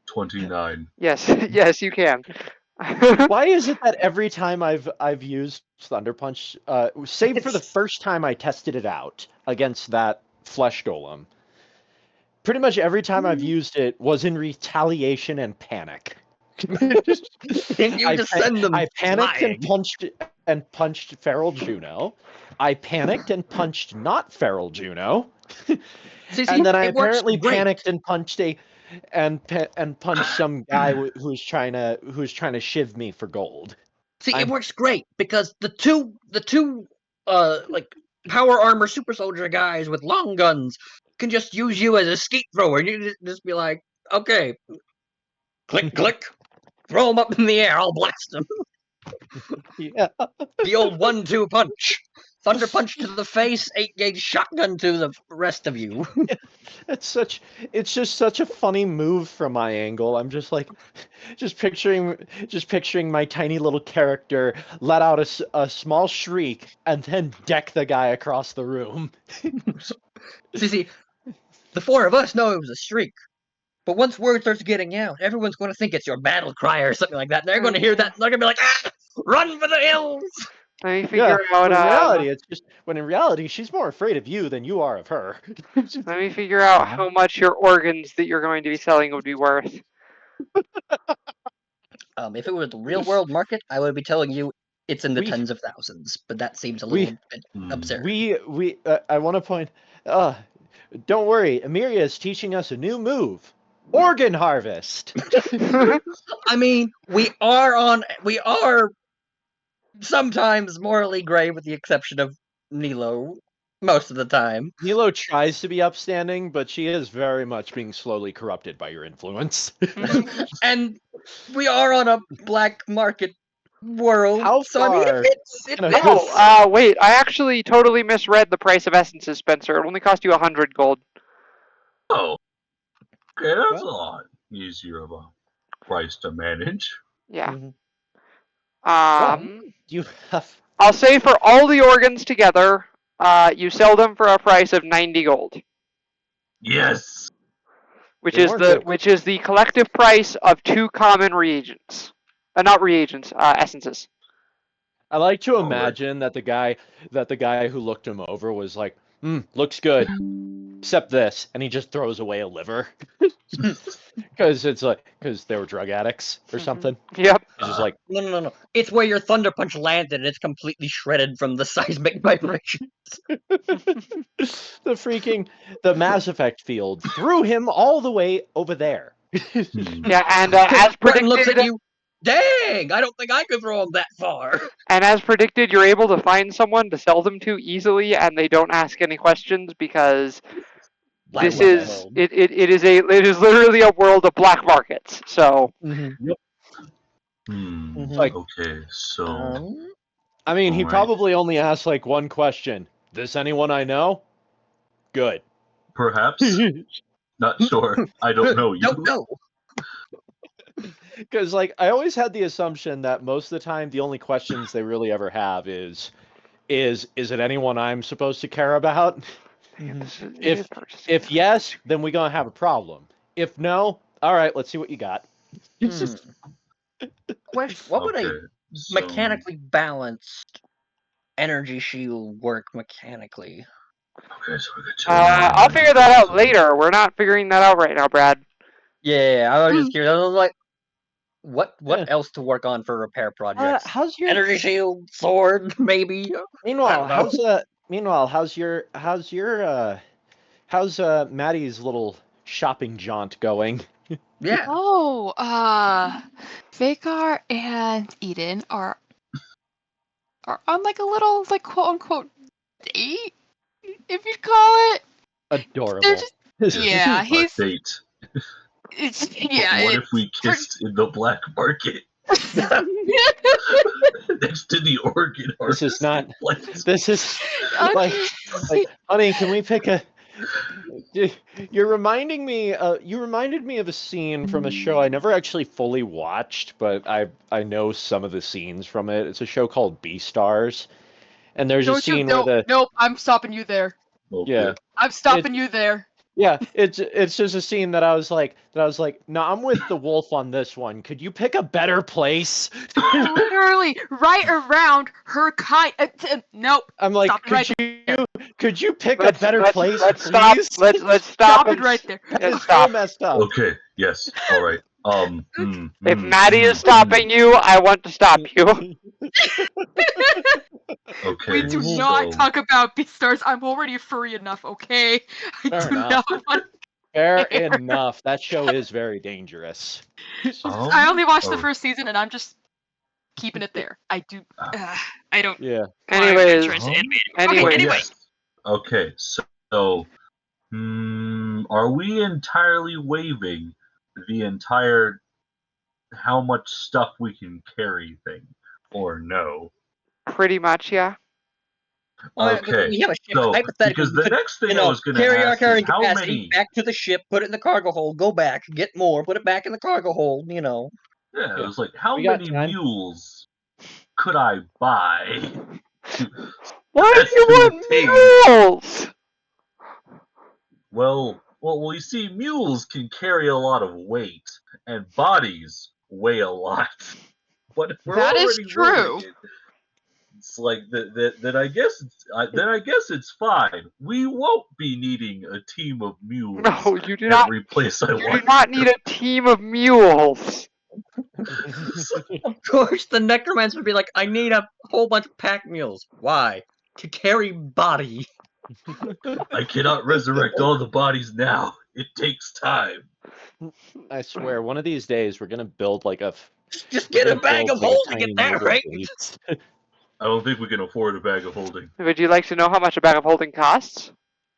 29. Yes, you can. Why is it that every time I've used Thunder Punch, save for the first time I tested it out against that flesh golem, pretty much every time I've used it was in retaliation and panic. I panicked and punched feral Juneau. I panicked and punched not feral Juneau. And then I apparently panicked and punched punched some guy who's trying to shiv me for gold. See, it works great because the two like power armor super soldier guys with long guns can just use you as a skeet thrower. And you just be like, okay, click, click, throw them up in the air. I'll blast them. Yeah. The old 1-2 punch. Thunder punch to the face, 8-gauge shotgun to the rest of you. It's just such a funny move from my angle. I'm just like, just picturing my tiny little character let out a small shriek and then deck the guy across the room. See, the four of us know it was a shriek. But once word starts getting out, everyone's going to think it's your battle cry or something like that. They're going to hear that and they're going to be like, ah, run for the hills! Let me figure out. When in reality, she's more afraid of you than you are of her. Let me figure out how much your organs that you're going to be selling would be worth. If it was the real world market, I would be telling you it's in the We- tens of thousands. But that seems a we- little bit Hmm. absurd. I want to point. Don't worry, Emiria is teaching us a new move: organ harvest. I mean, we are sometimes morally gray, with the exception of Nilo, most of the time. Nilo tries to be upstanding, but she is very much being slowly corrupted by your influence. And we are on a black market world, How so I mean, far it can a fits. good- Oh, wait, I actually totally misread the price of essences, Spencer. It only cost you 100 gold. Oh, okay, that's Well. a lot easier of a price to manage. Yeah. Mhm. Um, You have I'll say for all the organs together, you sell them for a price of 90 gold, Yes. which They is weren't the good. which is the collective price of 2 common reagents. Not reagents, essences. I like to All right. imagine that the guy who looked him over was like, looks good, except this, and he just throws away a liver because they were drug addicts or Mhm. something. Yep. He's just like, No. It's where your thunder punch landed and it's completely shredded from the seismic vibration. the Mass Effect field threw him all the way over there. Hmm. Yeah, and as Martin looks at predicted, you. Dang! I don't think I could throw him that far. you're able to find someone to sell them to easily, and they don't ask any questions because Black this market is world. it is literally a world of black markets. So Like, Okay, so I mean, he Alright. probably only asked like one question. This anyone I know? Good. perhaps not sure. I don't know you. Don't know. Because like I always had the assumption that most of the time the only questions they really ever have is it anyone I'm supposed to care about? If yes, then we're gonna have a problem. If no, all right, let's see what you got. Question: what would a Okay, so mechanically balanced energy shield work mechanically? okay, so we got two. I'll figure that out later. We're not figuring that out right now, Brad. Yeah, I was just curious. I was like, what Yeah. else to work on for repair projects? How's your Energy shield, sword, maybe. Meanwhile, I don't know. how's Maddie's little shopping jaunt going? Yeah. Oh, Vakar and Eden are on like a little like quote unquote date, if you'd call it. Adorable. They're just yeah, A he's date. it's But yeah. what if we kissed in the black market next to the organ This is not. place? This is like, honey, can we pick a? You're reminding me. You reminded me of a scene from a show I never actually fully watched, but I know some of the scenes from it. It's a show called Beastars, and there's a scene where the nope, I'm stopping you there. yeah. I'm stopping you there. Yeah, it's just a scene that I was like, no, I'm with the wolf on this one. Could you pick a better place? Literally right around her kind. Nope. I'm like, Stop right could you pick a better place, Let's please? stop. Let's Stop stop it right there. That Let's is so stop. messed up. Okay, yes, all right. If Maddie is stopping you, I want to stop you. Okay, We do so not talk about Beastars. I'm already furry enough, okay? I Fair do enough. not want. Fair Fair. enough. That show is very dangerous. I only watched the oh, first season, and I'm just keeping it there. I do. I don't. Yeah. Anyways, Trying to animate it. Anyways. Okay, anyway. Yes. Okay, so are we entirely waiving the entire how much stuff we can carry thing, or no? pretty much, yeah. Okay, We have a ship. so Hypothetically, because we the could, next thing I was going to carry our ask is carrying how capacity many. back to the ship, put it in the cargo hold, go back, get more, put it back in the cargo hold. You know. Yeah, it Yeah. was like how We got many time. mules could I buy? Why That's do you to want mules? Well, you see, mules can carry a lot of weight, and bodies weigh a lot. But if we're That is already true. wielding it, it's like that. I guess it's fine. We won't be needing a team of mules No, you do not. every place I You want. do not need a team of mules. Of course, the necromancer would be like, "I need a whole bunch of pack mules. Why? To carry body." I cannot resurrect all the bodies now. It takes time. I swear, one of these days we're gonna build like a. Just we're get a gonna bag build, of like, a holding tiny at that mule rate. base. I don't think we can afford a bag of holding. Would you like to know how much a bag of holding costs?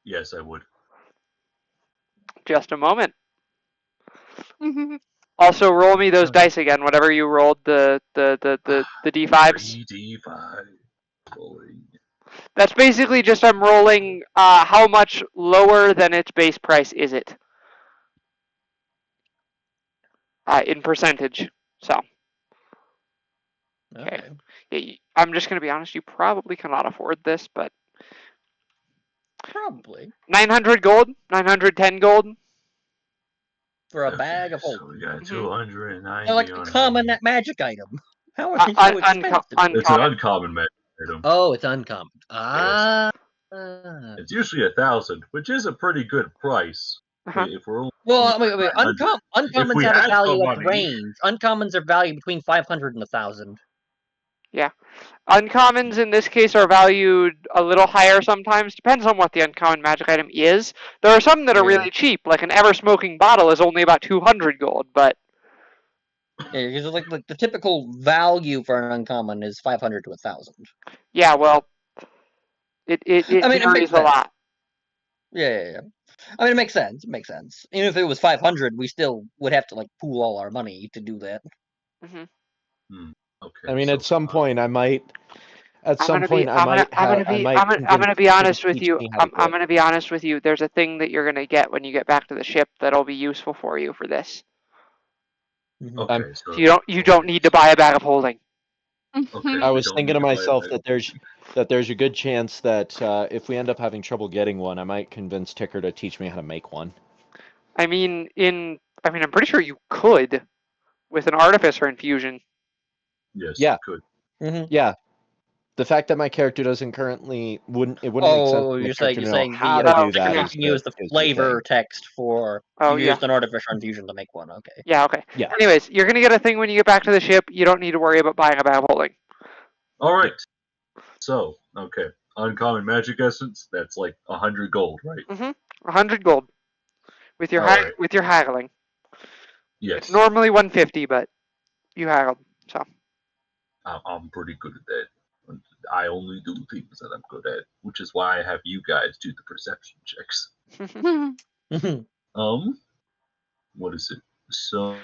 Yes, I would. Just a moment. Also, roll me those dice again. Whatever you rolled, the d5s. 3d5. Holy. That's basically just I'm rolling how much lower than its base price is it in percentage. So okay. I'm just gonna be honest. You probably cannot afford this, but Probably 900 gold, 910 gold. for a bag of So holding. we got 290 They're like on common me. that magic item. How are you so expensive? It's an uncommon magic item. Oh, it's uncommon. It's usually 1,000, which is a pretty good price. If we're only Well, wait, If uncommons we have a had value the of money. range. Uncommons are valued between 500 and 1,000. Yeah. Uncommons in this case are valued a little higher sometimes. Depends on what the uncommon magic item is. There are some that are really cheap, like an ever-smoking bottle is only about 200 gold, but... Yeah, because like the typical value for an uncommon is 500 to 1,000. Yeah, well, it I mean, it varies makes a sense. lot. Yeah. I mean, it makes sense. It makes sense. Even if it was 500, we still would have to like pool all our money to do that. Okay. I mean, at some point, I might. At I'm some gonna point, be, I might have. I'm gonna be honest with you. I'm I'm gonna be honest with you. There's a thing that you're gonna get when you get back to the ship that'll be useful for you for this. Okay, So you don't need to buy a bag of holding. Okay, I was thinking to myself that there's a good chance that if we end up having trouble getting one, I might convince Ticker to teach me how to make one. I mean, I'm pretty sure you could with an artificer infusion. Yes, Yeah. you could. Yeah. The fact that my character doesn't currently it wouldn't make sense for my character to know saying how the to do that. you can use the flavor text for you used an artificial infusion to make one. Okay. Yeah. Okay. Yeah. Anyways, you're gonna get a thing when you get back to the ship. You don't need to worry about buying a bag of holding. All right. So, okay, uncommon magic essence. That's like 100 gold, right? 100 gold with your with your haggling. Yes. It's normally 150, but you haggled, so. I'm pretty good at that. I only do things that I'm good at, which is why I have you guys do the perception checks. What is it? So,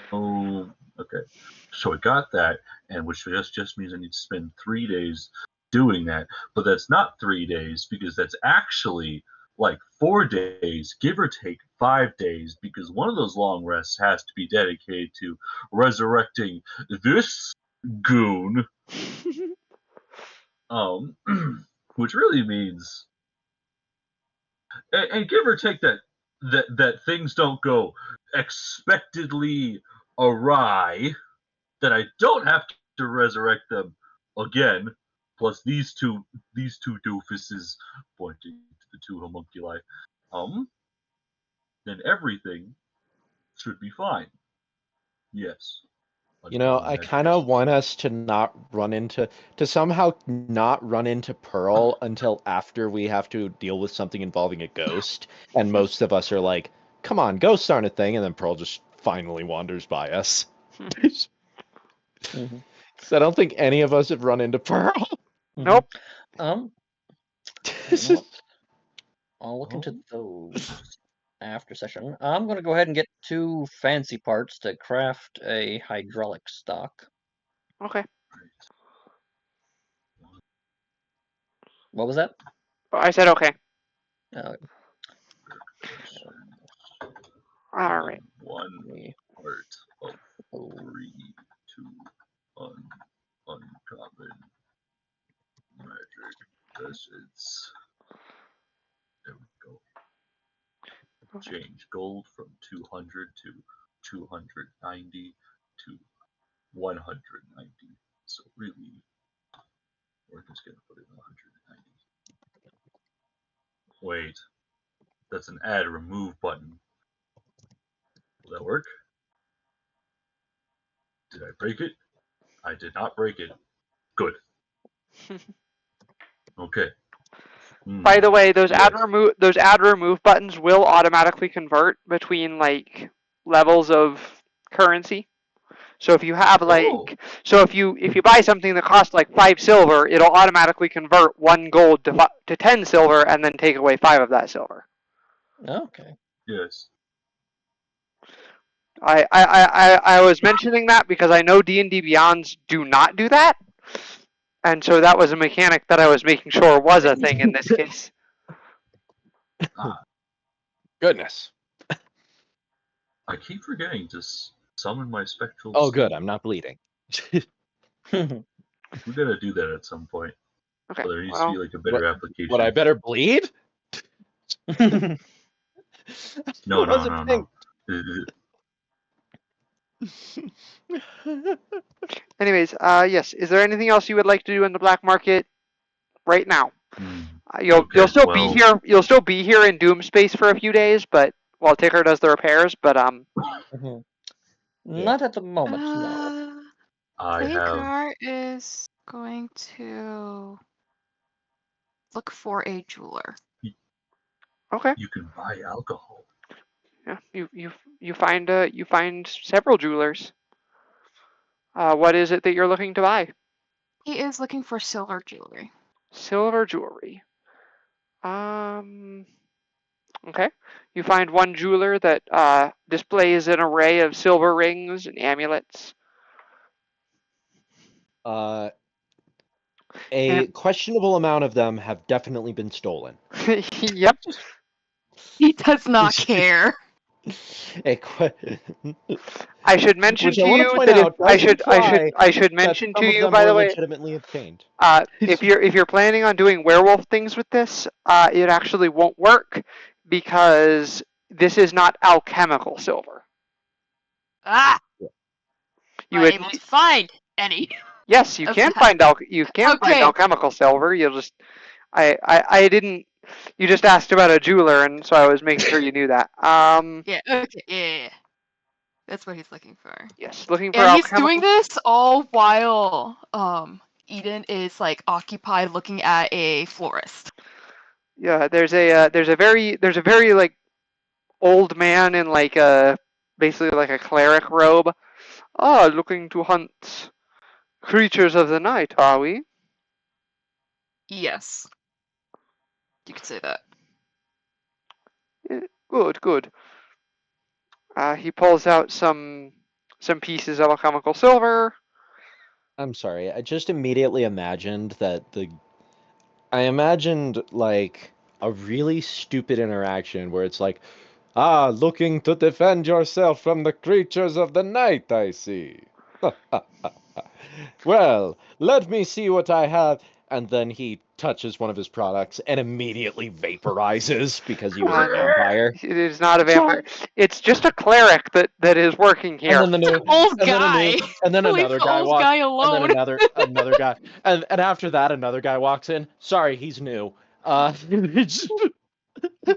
okay. So I got that, and which just means I need to spend 3 days doing that. But that's not 3 days, because that's actually like 4 days, give or take 5 days, because one of those long rests has to be dedicated to resurrecting this goon. Which really means, and give or take that things don't go expectedly awry, that I don't have to resurrect them again. Plus these two doofuses, pointing to the two homunculi, then everything should be fine. Yes. You know, I kind of want us to somehow not run into Pearl until after we have to deal with something involving a ghost, and most of us are like, "Come on, ghosts aren't a thing," and then Pearl just finally wanders by us. So I don't think any of us have run into Pearl. Nope. You know what? I'll look into those after session. I'm gonna go ahead and get 2 fancy parts to craft a hydraulic stock. Okay. What was that? I said okay. Uh, All right. One me- part of oh, 3 to uncommon magic facets. There we go. Okay. Change gold from 200 to 290 to 190. So really, we're just gonna put it in 190. Wait, that's an add remove button. Will that work? Did I break it? I did not break it. Good. Okay. By the way, those yes. add remove buttons will automatically convert between like levels of currency. So if you have Oh, so if you buy something that costs like 5 silver, it'll automatically convert 1 gold to 10 silver and then take away 5 of that silver. okay. yes. I was mentioning that because I know D&D Beyonds do not do that. And so that was a mechanic that I was making sure was a thing in this case. Goodness. I keep forgetting to summon my spectral. Oh, good. I'm not bleeding. We're gonna do that at some point. Okay. But there needs to be Well, like a better application. What, I better bleed? No. Wasn't anyways, yes. Is there anything else you would like to do in the black market right now? You'll still be well, here. You'll still be here in Doom Space for a few days, but while Ticker does the repairs. But Not at the moment, no. I have. Hagar is going to look for a jeweler. okay. You can buy alcohol. Yeah. You find several jewelers. What is it that you're looking to buy? He is looking for silver jewelry. Silver jewelry. Okay. You find one jeweler that displays an array of silver rings and amulets. A And- questionable amount of them have definitely been stolen. Yep. He does not care. I should mention Which to I want to you point that out does imply I should that mention some to of you, them by were the way, legitimately obtained. if you're planning on doing werewolf things with this, it actually won't work because this is not alchemical silver. Ah! You Am I would able to find any? yes, you of can that? find find Okay. alchemical silver. You'll just I didn't. You just asked about a jeweler, and so I was making sure you knew that. Yeah, okay, yeah. That's what he's looking for. Yes, looking for And he's alchemical. doing this all while Eden is like occupied looking at a florist. Yeah, there's a very like old man in like a basically like a cleric robe. Ah, looking to hunt creatures of the night, are we? Yes. You could say that. Good, good. He pulls out some pieces of alchemical silver. I'm sorry, I just immediately imagined I imagined like a really stupid interaction where it's like, looking to defend yourself from the creatures of the night, I see. Well, let me see what I have. And then he touches one of his products and immediately vaporizes because he was a vampire. It is not a vampire. It's just a cleric that is working here. And then the new, Old and then a guy. new, and then Leave another the guy old walks, guy and then alone. another guy, and after that another guy walks in. Sorry, he's new. He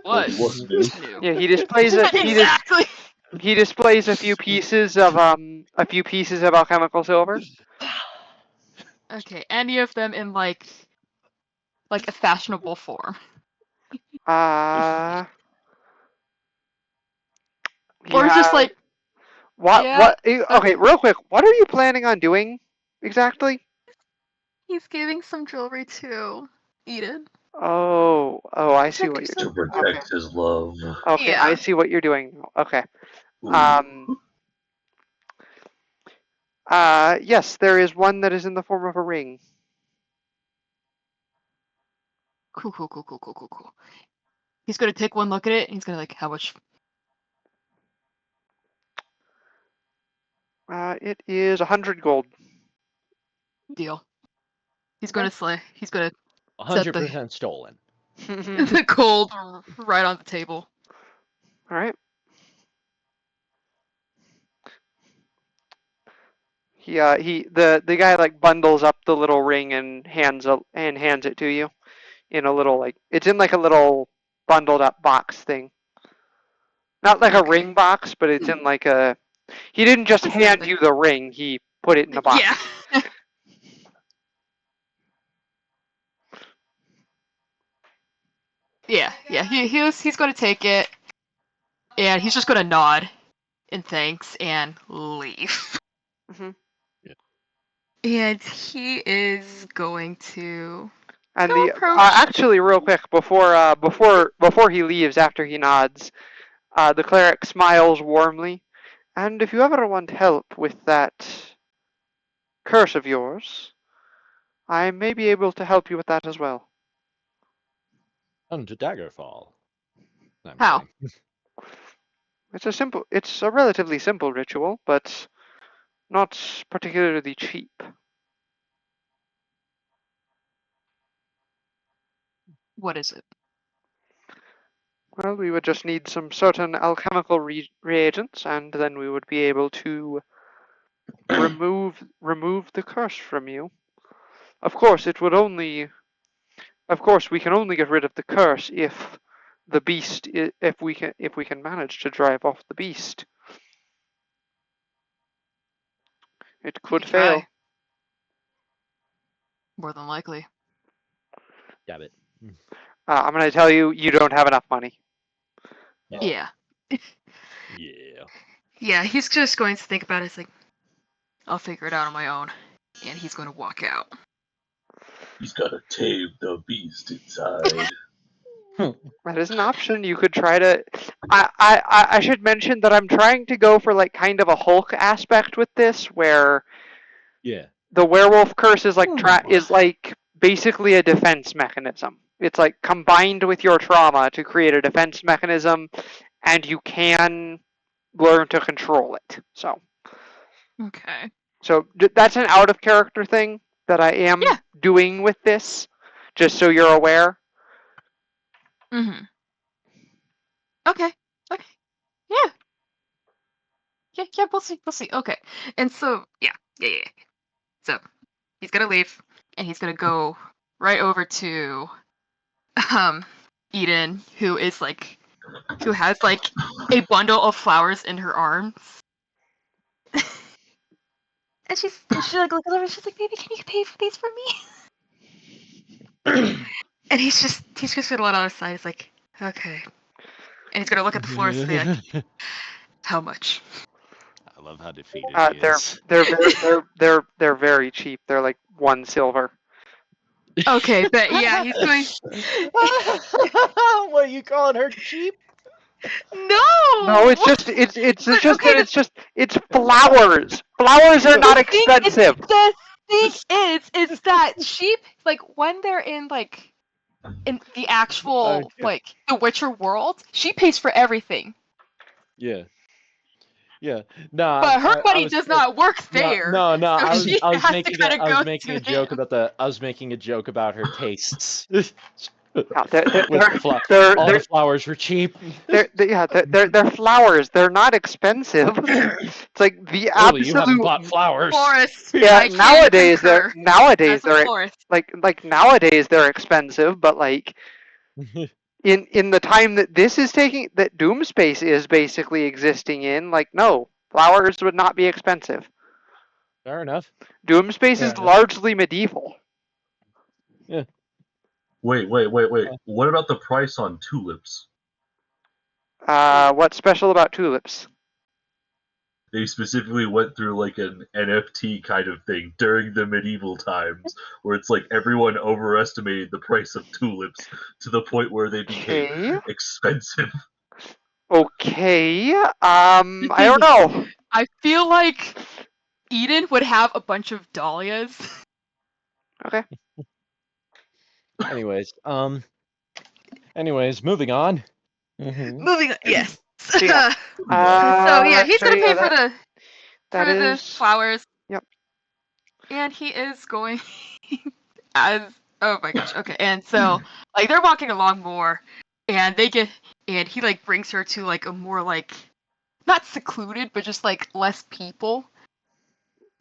was. What's He new? was new. Yeah, he displays Exactly. he displays a few pieces of alchemical silver. Okay, any of them in like a fashionable form. Uh, Or yeah. just like What yeah, okay, real quick, what are you planning on doing exactly? He's giving some jewelry to Eden. Oh, I see Check what you're To yourself. doing. protect his love. Okay, I Yeah. see what you're doing. Okay. Ooh. Yes, there is one that is in the form of a ring. Cool. He's gonna take one look at it, and he's gonna like, how much? It is 100 gold. Deal. He's gonna slay. He's gonna set the 100% stolen. the gold right on the table. All right. The guy like bundles up the little ring and hands it to you in a little like it's in like a little bundled up box thing. Not like a Okay. ring box, but it's in like a. He didn't just It's hand something. you the ring; he put it in a box. Yeah. Yeah. He's gonna take it, and he's just gonna nod in thanks and leave. hmm And he is going to And go the approach. actually, real quick before he leaves, after he nods, the cleric smiles warmly. And if you ever want help with that curse of yours, I may be able to help you with that as well. And to Daggerfall. I'm How? kidding. It's a relatively simple ritual, but not particularly cheap. What is it? Well, we would just need some certain alchemical reagents, and then we would be able to remove the curse from you. Of course, Of course, we can only get rid of the curse if the beast, if we can manage to drive off the beast. It You could could fail. try. More than likely. Damn it. I'm going to tell you, you don't have enough money. Yeah. Yeah. Yeah, he's just going to think about it. It's like, I'll figure it out on my own. And he's going to walk out. He's gotta tame the beast inside. That is an option. You could try to. I should mention that I'm trying to go for like kind of a Hulk aspect with this, where Yeah. the werewolf curse is like Ooh. basically a defense mechanism. It's like combined with your trauma to create a defense mechanism, and you can learn to control it. Okay. So that's an out of character thing that I am Yeah. doing with this, just so you're aware. Mm-hmm. Okay. Yeah. Yeah, we'll see. Okay. And so, yeah. So, he's gonna leave, and he's gonna go right over to, Eden, who has like a bundle of flowers in her arms. And she like looks over, she's like, "Baby, can you pay for these for me?" And he's just gonna let out a sigh. He's like, "Okay." And he's gonna look at the floors and be like, "How much?" I love how defeated he is. They're very cheap. They're like 1 silver. Okay, but yeah, he's going. What are you calling her cheap? No, No. it's just But okay, it's flowers. Flowers are not expensive. the thing is that sheep, like when they're in the actual the Witcher world, she pays for everything. Yeah. No, But her I money was does not work there. no. So she I was has to making kind of go a to joke him. about her tastes. No, they're With they're all they're the flowers were cheap. they're flowers. They're not expensive. It's like the Clearly, you haven't absolute. bought flowers. Florist. Yeah, I can concur. nowadays As a they're florist. nowadays they're expensive, but like in the time that this is taking, that Doomspace is basically existing in, like no, flowers would not be expensive. Fair enough. Doomspace Fair is enough. largely medieval. Yeah. Wait. What about the price on tulips? What's special about tulips? they specifically went through like an NFT kind of thing during the medieval times, where it's like everyone overestimated the price of tulips to the point where they became Okay. expensive. Okay. I don't know. I feel like Eden would have a bunch of dahlias. Okay. Anyways, moving on. Moving on. Yes. So, yeah. So yeah, he's gonna pay that, for that the is. flowers. Yep. And he is going as oh my gosh, okay. And so like they're walking along more and he like brings her to like a more like not secluded, but just like less people.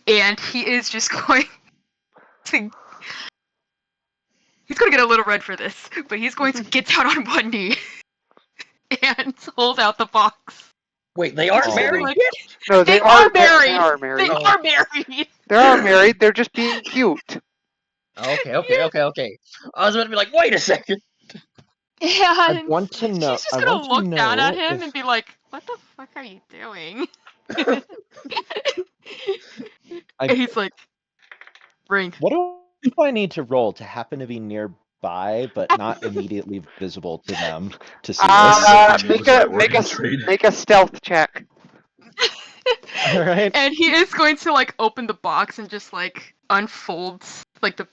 And he is just going to he's gonna get a little red for this, but he's going to get down on one knee and hold out the box. Wait, they aren't Oh. married Like, yet? No, they are married. They are married. They are married. They are married. They're just being cute. Okay. I was about to be like, wait a second. I And want to know. she's just I gonna want to look down at know him if and be like, "What the fuck are you doing?" And he's like, "Ring." what do I need to roll to happen to be nearby but not immediately visible to them to see this? Make a stealth check. All right. And he is going to like open the box and just like unfold like the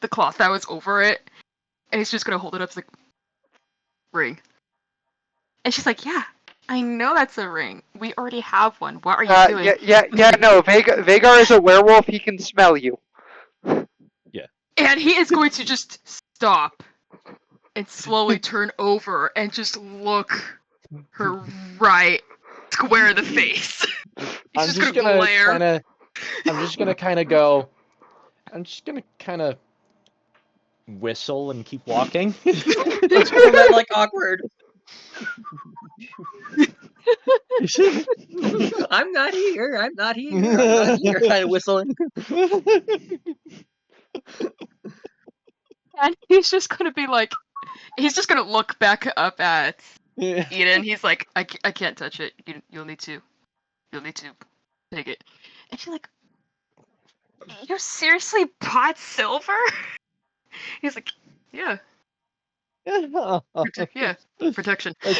cloth that was over it, and he's just gonna hold it up. It's like, ring. And she's like, "Yeah, I know that's a ring. We already have one. What are you doing?" Yeah. No, Vagar is a werewolf. He can smell you. And he is going to just stop and slowly turn over and just look her right square in the face. He's just gonna glare. I'm just gonna kind of go. I'm just gonna kind of whistle and keep walking. Let's call that like awkward. I'm not here. I'm not here. Kind of whistling. And he's just gonna be like, he's just gonna look back up at Eden. He's like, I can't touch it. You'll need to take it. And she's like, "You seriously bought silver?" He's like, "Yeah, yeah, protection." And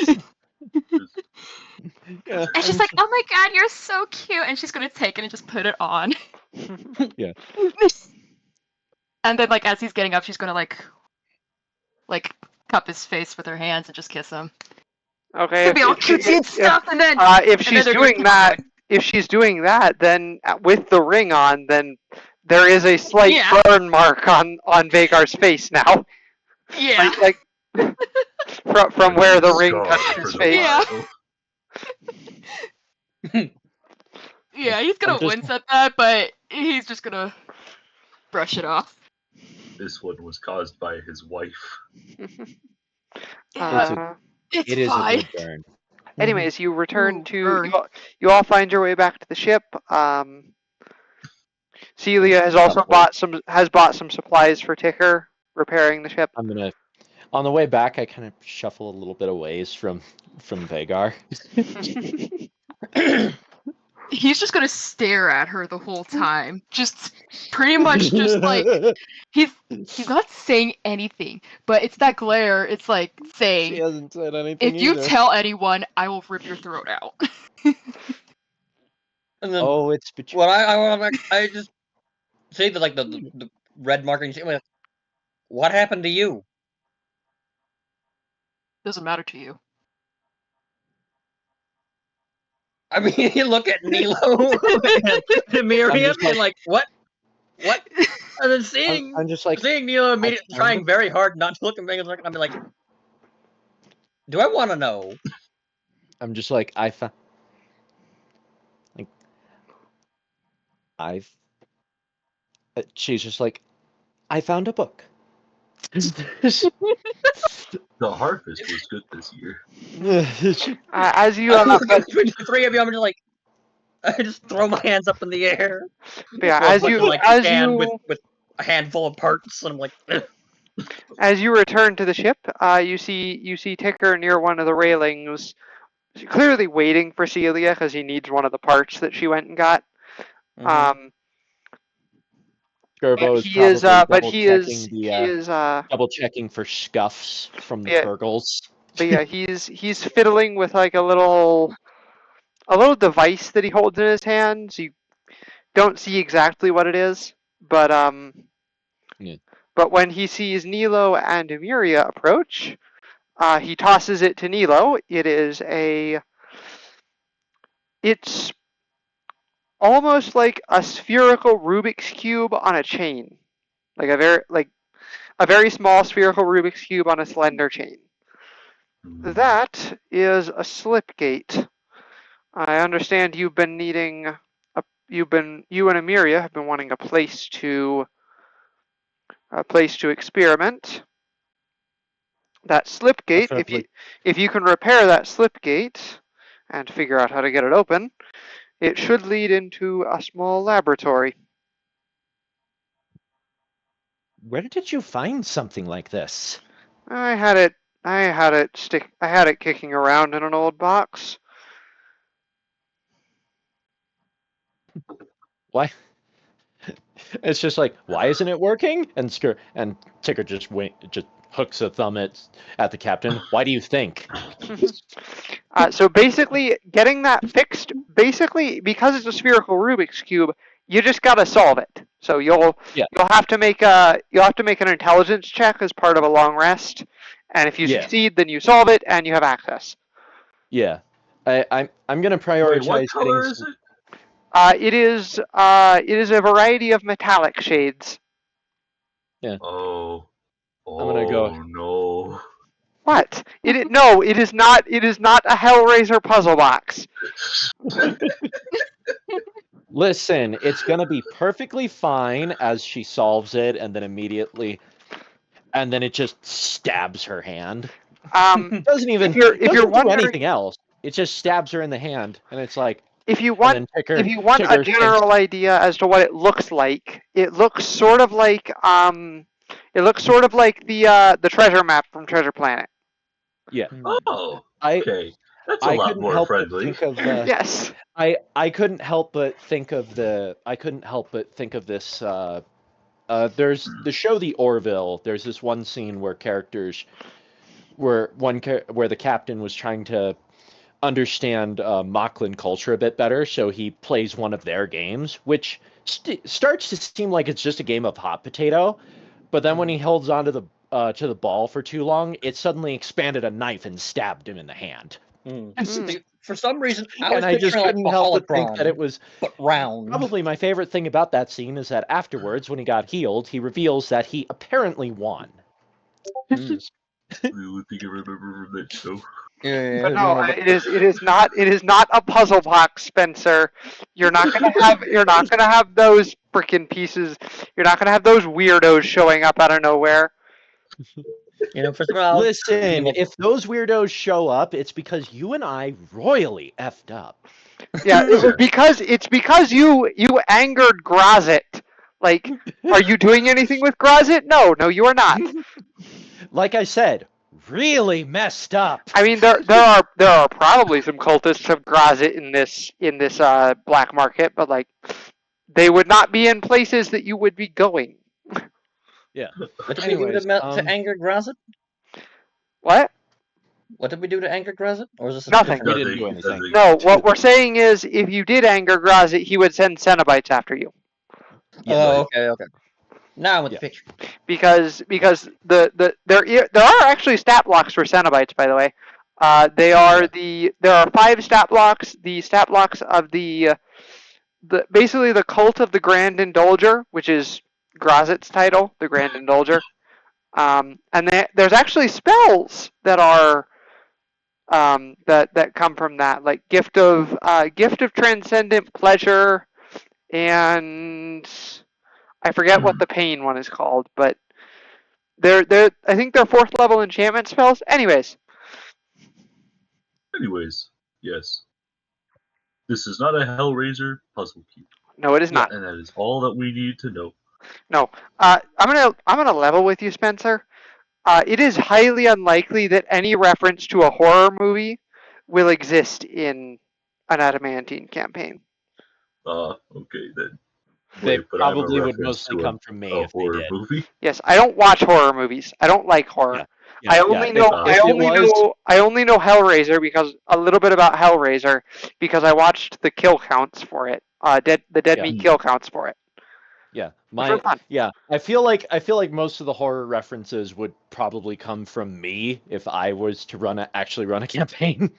she's like, "Oh my god, you're so cute!" And she's gonna take it and just put it on. Yeah. And then, like, as he's getting up, she's gonna like cup his face with her hands and just kiss him. Okay. It's gonna be all cutesy and stuff, and then if she's doing that, then with the ring on, then there is a slight burn mark on Vagar's face now. Yeah. Like from where the ring touched his face. Yeah. Yeah, he's gonna wince at that, but he's just gonna brush it off. This one was caused by his wife. It's it is fine. a good burn. Anyways, you return to you all find your way back to the ship. Celia has also bought some supplies for Ticker repairing the ship. I'm gonna on the way back. I kind of shuffle a little bit away from Vagar. He's just gonna stare at her the whole time. Just pretty much just like he's not saying anything, but it's that glare, it's like saying, she hasn't said anything if you either. tell anyone, I will rip your throat out. And then it's between. well, I just say that like the red marker and say, what happened to you? Doesn't matter to you. I mean, you look at Nilo and Miriam and like, what? And then seeing Nilo immediately trying very hard not to look at me, I'm like, do I want to know? I'm just like, she's just like, I found a book. The harvest was good this year. As you between the three of you, I'm just like, I just throw my hands up in the air. Yeah, with a handful of parts, and I'm like, ugh. As you return to the ship, you see Ticker near one of the railings, clearly waiting for Celia because he needs one of the parts that she went and got. Mhm. Gerbo And is he is, probably but he is, double checking for scuffs from the yeah, Turgles. but yeah, he's fiddling with like a little device that he holds in his hands. You don't see exactly what it is, but Yeah. but when he sees Nilo and Emuria approach, he tosses it to Nilo. It's almost like a spherical Rubik's cube on a chain, like a very small spherical Rubik's cube on a slender chain. That is a slip gate. I understand you've been needing you and Emuria have been wanting a place to experiment. That slip gate, Definitely. if you can repair that slip gate and figure out how to get it open, it should lead into a small laboratory. Where did you find something like this? I had it kicking around in an old box. Why? It's just like, why isn't it working? And Ticker just hooks a thumb at the captain. Why do you think? So basically, getting that fixed, basically because it's a spherical Rubik's cube, you just gotta solve it. So you'll have to make an intelligence check as part of a long rest, and if you succeed, then you solve it and you have access. Yeah, I'm gonna prioritize. Wait, what color is it? It is a variety of metallic shades. Yeah. Oh. I'm gonna go. No. What? No, it is not. It is not a Hellraiser puzzle box. Listen, it's gonna be perfectly fine as she solves it, and then it just stabs her hand. Doesn't even do anything else. It just stabs her in the hand, and it's like. If you want a general idea as to what it looks like, it looks sort of like the treasure map from Treasure Planet. Yeah. Oh. Okay. That's a lot more friendly. Yes. I couldn't help but think of this. There's the show The Orville. There's this one scene where where the captain was trying to understand Moclan culture a bit better, so he plays one of their games, which starts to seem like it's just a game of hot potato, but then when he holds onto the ball for too long, it suddenly expanded a knife and stabbed him in the hand. For some reason, I just couldn't help but think that it was round. Probably my favorite thing about that scene is that afterwards, when he got healed, he reveals that he apparently won. The only thing I remember from that show. But no, it is not a puzzle box, Spencer. You're not gonna have those frickin' pieces. You're not gonna have those weirdos showing up out of nowhere. First of all, listen, if those weirdos show up, it's because you and I royally effed up. Yeah, it's because you angered Grozit. Like, are you doing anything with Grozit? No, you are not. Like I said, really messed up. I mean, there are probably some cultists of Grozit in this black market, but like, they would not be in places that you would be going. Yeah. What did we do to anger Grozit? What? What did we do to anger Grozit? Or was this nothing? We didn't do anything. No, what we're saying is, if you did anger Grozit, he would send Cenobites after you. Oh, okay. Now I'm with the picture. Because there are actually stat blocks for Cenobites, by the way. There are 5 stat blocks. The stat blocks of basically the cult of the Grand Indulger, which is Grozit's title, the Grand Indulger. And there's actually spells that are that come from that, like gift of transcendent pleasure, and I forget what the pain one is called, but I think they're 4th level enchantment spells. Anyways, yes. This is not a Hellraiser puzzle cube. No, it is not. And that is all that we need to know. No. I'm gonna level with you, Spencer. It is highly unlikely that any reference to a horror movie will exist in an Adamantine campaign. Okay then. They Wait, but I have a probably would reference mostly to come from me a if they horror did. movie. Yes, I don't watch horror movies. I don't like horror. Yeah, I only know If it was, I only know Hellraiser because a little bit about Hellraiser because I watched the kill counts for it. The dead Yeah. meat kill counts for it. yeah, Which were fun. I feel like most of the horror references would probably come from me if I was to actually run a campaign.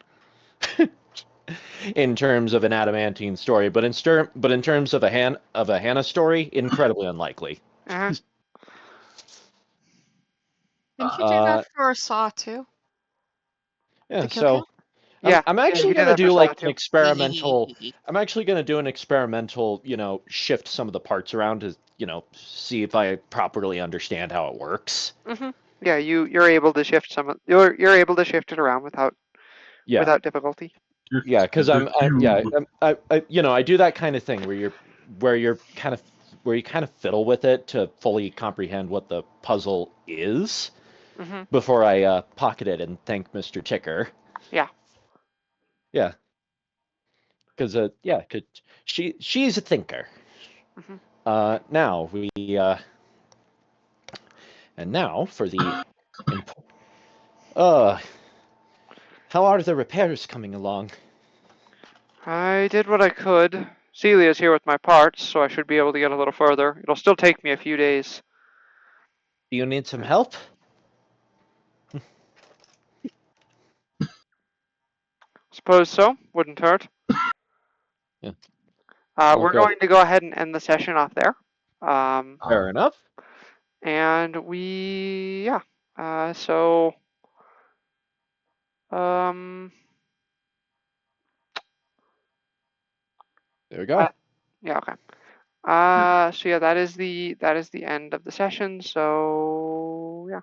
In terms of an Adamantine story, but in terms of a Hannah story, incredibly unlikely. Uh-huh. Didn't you do Uh, that for Saw too? yeah, The kill so count? Yeah, I'm yeah, actually he did gonna that for do Saw like an too. experimental. I'm actually gonna do an experimental, shift some of the parts around to, see if I properly understand how it works. Hmm. Yeah, you're able to shift you're able to shift it around without Yeah, difficulty. yeah, because The cube. I do that kind of thing where you're kind of where you kind of fiddle with it to fully comprehend what the puzzle is Hmm. before I pocket it and thank Mr. Ticker. Yeah. Yeah, because she's a thinker. Hmm. Now we and now for the uh how are the repairs coming along? I did what I could. Celia's here with my parts, so I should be able to get a little further. It'll still take me a few days. Do you need some help? Suppose so. Wouldn't hurt. Yeah. We're Good. going to go ahead and end the session off there. Fair enough. And yeah. So, There we go. yeah, okay. So yeah, that is the end of the session. So, yeah.